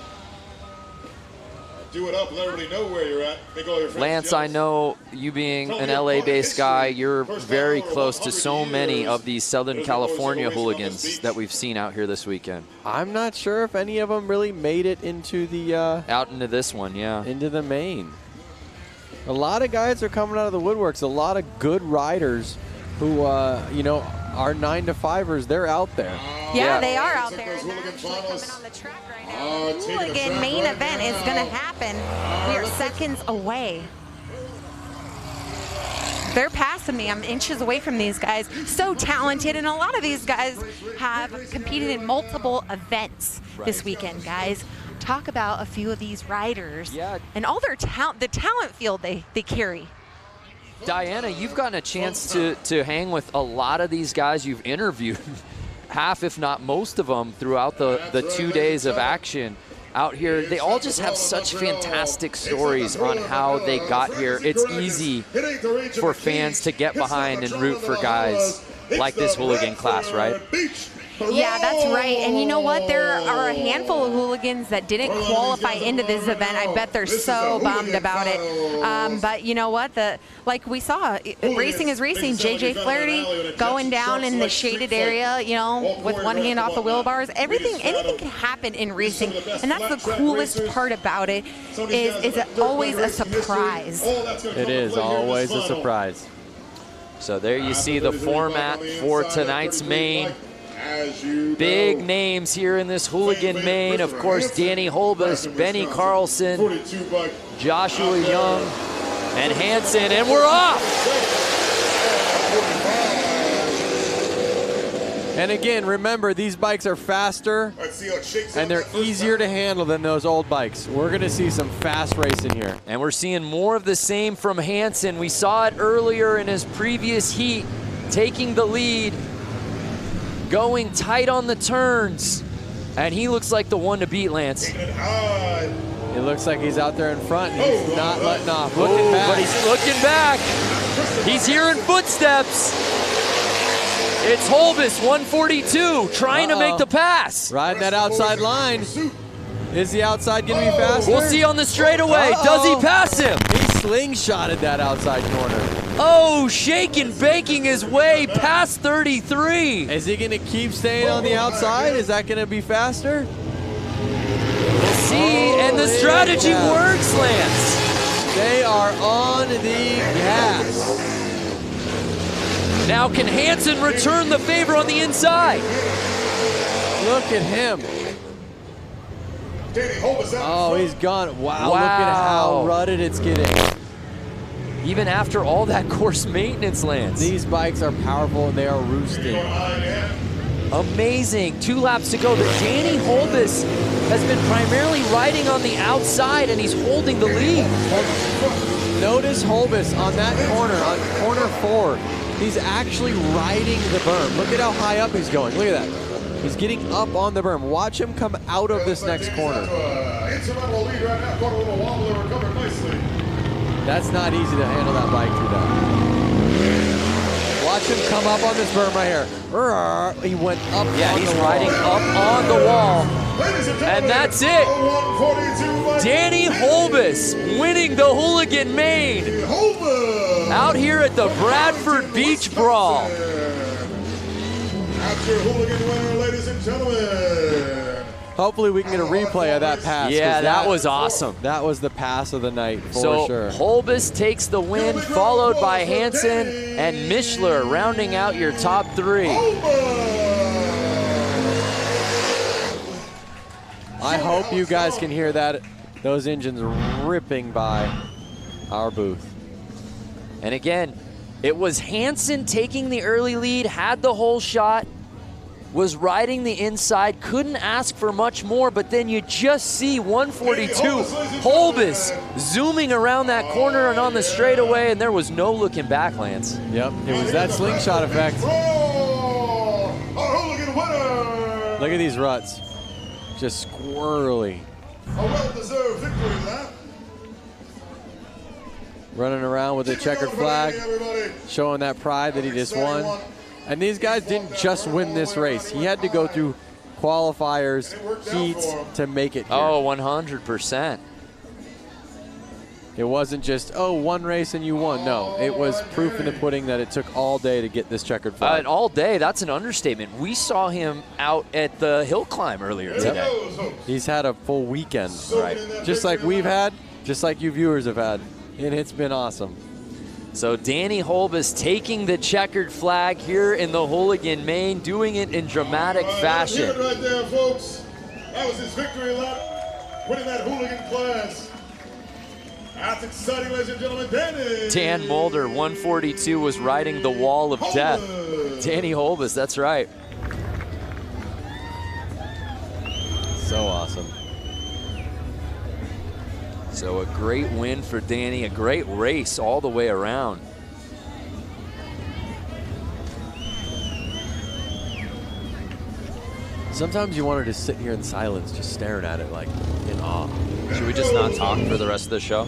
Do it up, let everybody know where you're at. Make all your friends Lance, jealous. I know you being an LA-based guy, you're very close to so many of these Southern California hooligans that we've seen out here this weekend. I'm not sure if any of them really made it into the out into this one, yeah. Into the main. A lot of guys are coming out of the woodworks. A lot of good riders who you know, are 9-to-5ers. They're out there. Yeah, they are out there. They're actually coming on the track right now. The hooligan main event is going to happen. We are seconds away. They're passing me. I'm inches away from these guys. So talented, and a lot of these guys have competed in multiple events this weekend, guys. Talk about a few of these riders and all their talent, the talent field they carry. Diana, you've gotten a chance to hang with a lot of these guys you've interviewed, half if not most of them throughout the 2 days of action out here. They all just have such fantastic stories on how they got here. It's easy for fans to get behind and root for guys like this hooligan class, right? Yeah, that's right. And you know what? There are a handful of hooligans that didn't qualify into this event. I bet they're so bummed about it. But you know what? Like we saw, racing is racing. JJ Flaherty going down in the shaded area, you know, with one hand off the wheel bars. Anything can happen in racing. And that's the coolest part about it, is it always a surprise. It is always a surprise. So there you see the format for tonight's main. Big names here in this hooligan main. Of course, Danny Holbus, Benny Carlson, Joshua Young, and Hansen, and we're off! And again, remember, these bikes are faster and they're easier to handle than those old bikes. We're gonna see some fast racing here. And we're seeing more of the same from Hansen. We saw it earlier in his previous heat, taking the lead, going tight on the turns, and he looks like the one to beat, Lance. It looks like he's out there in front. He's not letting off. Looking back. But he's looking back. He's hearing footsteps. It's Holbus, 142, trying to make the pass. Riding that outside line. Is the outside going to be faster? We'll see on the straightaway. Does he pass him? He slingshotted that outside corner. Oh, shaking, baking his way past 33. Is he going to keep staying on the outside? Is that going to be faster? We'll see, and the strategy works, Lance. They are on the gas. Now can Hansen return the favor on the inside? Look at him. Oh, he's gone. Wow, look at how rutted it's getting. Even after all that course maintenance, Lance. These bikes are powerful and they are roosting. Amazing. 2 laps to go. But Danny Holbus has been primarily riding on the outside, and he's holding the lead. Notice Holbus on that corner, on corner 4. He's actually riding the berm. Look at how high up he's going. Look at that. He's getting up on the berm. Watch him come out of this next corner. That's not easy to handle that bike through that. Watch him come up on this berm right here. He went up. Yeah, he's riding up on the wall. And that's it. Danny Holbus winning the Hooligan Main out here at the Bradford Beach Brawl. After Hooligan winner, ladies and gentlemen. Hopefully we can get a replay of that pass. Yeah, that was awesome. That was the pass of the night for sure. Holbus takes the win, followed by Hansen and Mishler, rounding out your top three. I hope you guys can hear that, those engines ripping by our booth. And again, it was Hansen taking the early lead, had the whole shot, was riding the inside, couldn't ask for much more, but then you just see 142 Holbus zooming around that corner and on the straightaway, and there was no looking back, Lance. Yep, it was that slingshot effect. Look at these ruts, just squirrely. A well-deserved victory lap. Running around with a checkered flag, showing that pride that he just won. And these guys didn't just win this race. He had to go through qualifiers, heats to make it here. Oh, 100%. It wasn't just, oh, one race and you won. No, it was proof in the pudding that it took all day to get this checkered flag. And all day, that's an understatement. We saw him out at the hill climb earlier today. He's had a full weekend, right? Just like we've had, just like you viewers have had. And it's been awesome. So Danny Holbus taking the checkered flag here in the Hooligan Main, doing it in dramatic fashion. That's it right there, folks. That was his victory lap, winning that Hooligan class. That's exciting, ladies and gentlemen. Dan Mulder, 142, was riding the wall of death. Danny Holbus, that's right. So awesome. So a great win for Danny, a great race all the way around. Sometimes you wanted to sit here in silence, just staring at it like in awe. Should we just not talk for the rest of the show?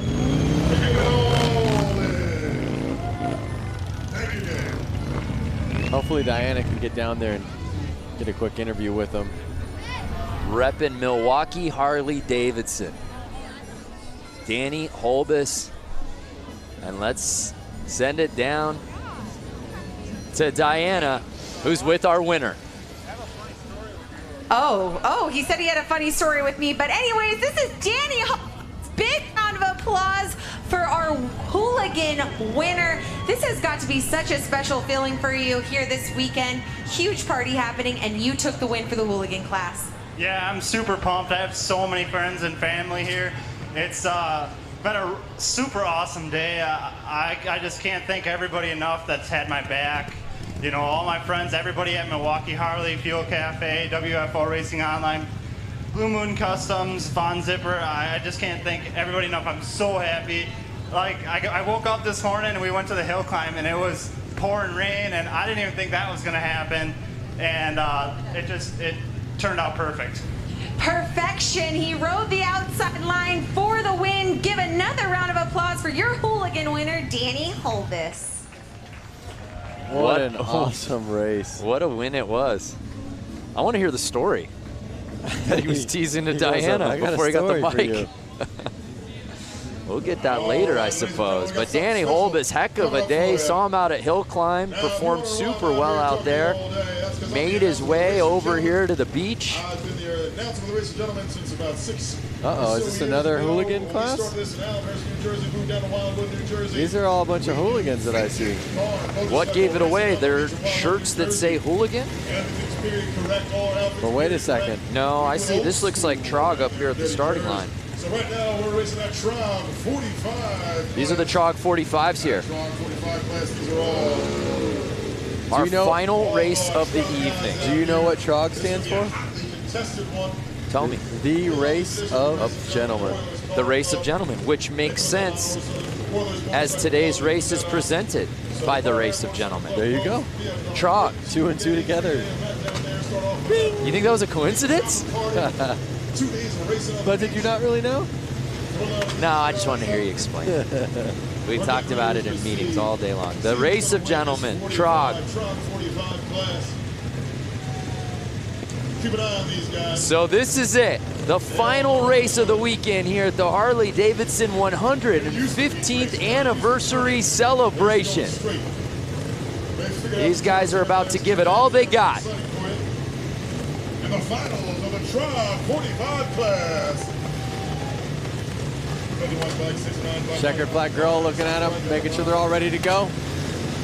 Hopefully Diana can get down there and get a quick interview with him. Reppin' Milwaukee Harley-Davidson. Danny Holbus. And let's send it down to Diana, who's with our winner. Oh, he said he had a funny story with me. But anyways, this is Danny. Big round of applause for our Hooligan winner. This has got to be such a special feeling for you here this weekend. Huge party happening, and you took the win for the Hooligan class. Yeah, I'm super pumped. I have so many friends and family here. It's been a super awesome day. I just can't thank everybody enough that's had my back. You know, all my friends, everybody at Milwaukee Harley, Fuel Cafe, WFO Racing Online, Blue Moon Customs, Von Zipper. I just can't thank everybody enough. I'm so happy. Like, I woke up this morning and we went to the hill climb and it was pouring rain and I didn't even think that was gonna happen. And it turned out perfect. Perfection. He rode the outside line for the win. Give another round of applause for your Hooligan winner, Danny Holbus. What an awesome race. What a win it was. I want to hear the story that he was teasing to Diana before he got the bike. We'll get that later, I suppose. But Danny Holbus, heck of a day. Saw him out at Hill Climb, performed super well out there. Made his way over here to the beach. Uh-oh, is this another Hooligan class? These are all a bunch of hooligans that I see. What gave it away? They're shirts that say Hooligan? But wait a second. No, I see. This looks like TROG up here at the starting line. So right now we're racing that TROG 45. These are the TROG 45s here. TROG 45 class, these are all. Our final race of the evening. Do you know what TROG stands for? Tell me. The Race of Gentlemen. The Race of Gentlemen, which makes sense as today's race is presented by the Race of Gentlemen. There you go. TROG. 2 and 2 together. You think that was a coincidence? But did you not really know? No, I just wanted to hear you explain it. We talked about it in meetings all day long. The race of gentlemen, TROG. Keep an eye on these guys. So this is it, the final race of the weekend here at the Harley-Davidson 115th anniversary celebration. These guys are about to give it all they got. In the finals of the TROG 45 class. Checkered flag girl looking at them, making sure they're all ready to go.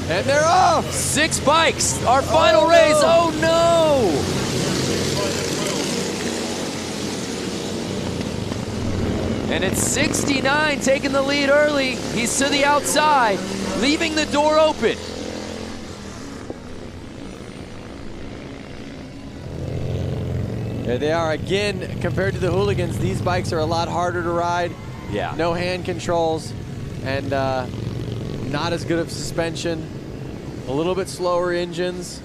And they're off! 6 bikes, our final race, oh no! And it's 69 taking the lead early. He's to the outside, leaving the door open. There they are again. Compared to the hooligans, these bikes are a lot harder to ride. Yeah. No hand controls, and not as good of suspension. A little bit slower engines.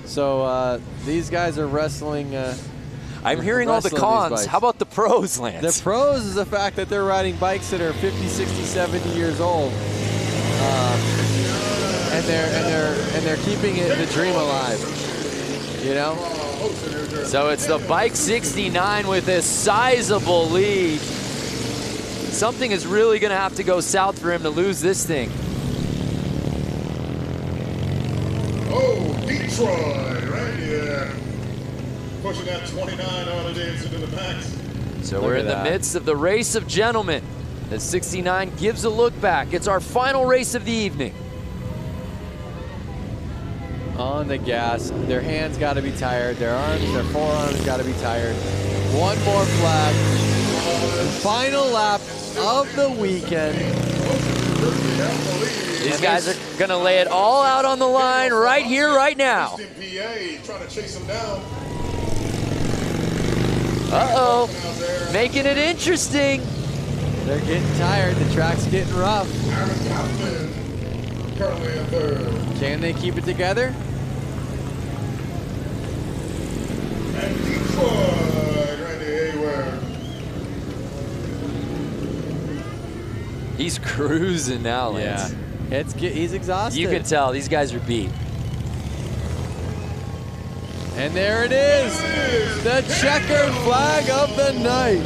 So these guys are wrestling. I'm hearing all the cons. How about the pros, Lance? The pros is the fact that they're riding bikes that are 50, 60, 70 years old, and they're keeping the dream alive. You know. So it's the bike 69 with a sizable lead. Something is really going to have to go south for him to lose this thing. Oh, Detroit, right here. Pushing that 29 Harley-Davidson to the max. So we're in the midst of the race of gentlemen. The 69 gives a look back. It's our final race of the evening. On the gas, their hands got to be tired, their arms, their forearms got to be tired. One more flag. Final lap of the weekend. These guys are going to lay it all out on the line right here, right now. Trying to chase him down. Uh-oh, making it interesting. They're getting tired, the track's getting rough. Currently in third. Can they keep it together? And Detroit, Randy Hayward. He's cruising now, Lance. Yeah, he's exhausted. You can tell these guys are beat. And there it is, the checkered flag of the night.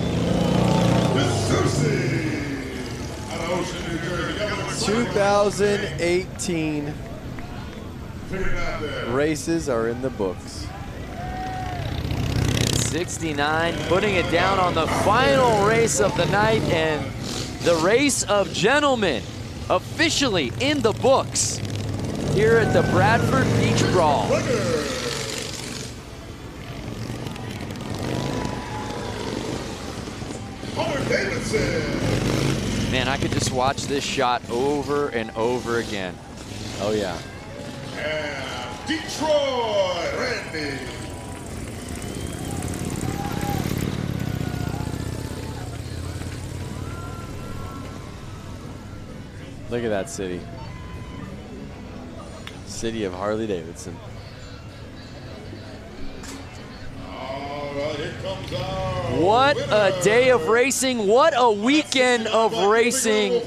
2018 races are in the books. 69 putting it down on the final race of the night, and the race of gentlemen officially in the books here at the Bradford Beach Brawl. Harley-Davidson. Man, I could just watch this shot over and over again. Oh yeah. And Detroit, Randy. Look at that city. City of Harley-Davidson. What a day of racing. What a weekend of racing.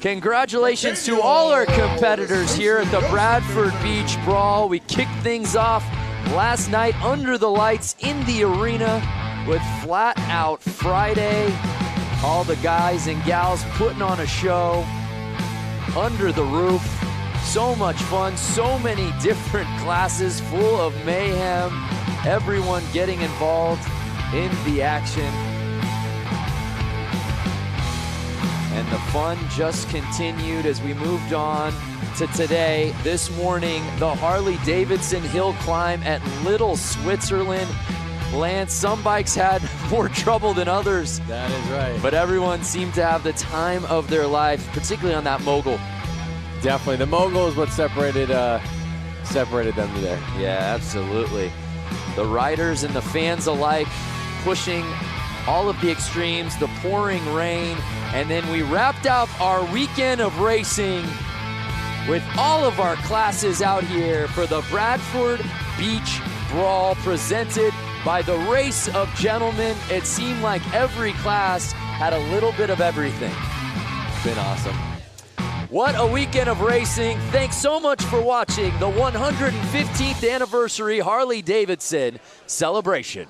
Congratulations to all our competitors here at the Bradford Beach Brawl. We kicked things off last night under the lights in the arena with Flat Out Friday. All the guys and gals putting on a show under the roof. So much fun, so many different classes full of mayhem. Everyone getting involved in the action. And the fun just continued as we moved on to today. This morning, the Harley-Davidson hill climb at Little Switzerland. Lance, some bikes had more trouble than others. That is right. But everyone seemed to have the time of their life, particularly on that mogul. Definitely, the mogul is what separated them today. Yeah, absolutely. The riders and the fans alike pushing all of the extremes, the pouring rain, and then we wrapped up our weekend of racing with all of our classes out here for the Bradford Beach Brawl presented by the Race of Gentlemen. It seemed like every class had a little bit of everything. Been awesome. What a weekend of racing. Thanks so much for watching the 115th anniversary Harley-Davidson celebration.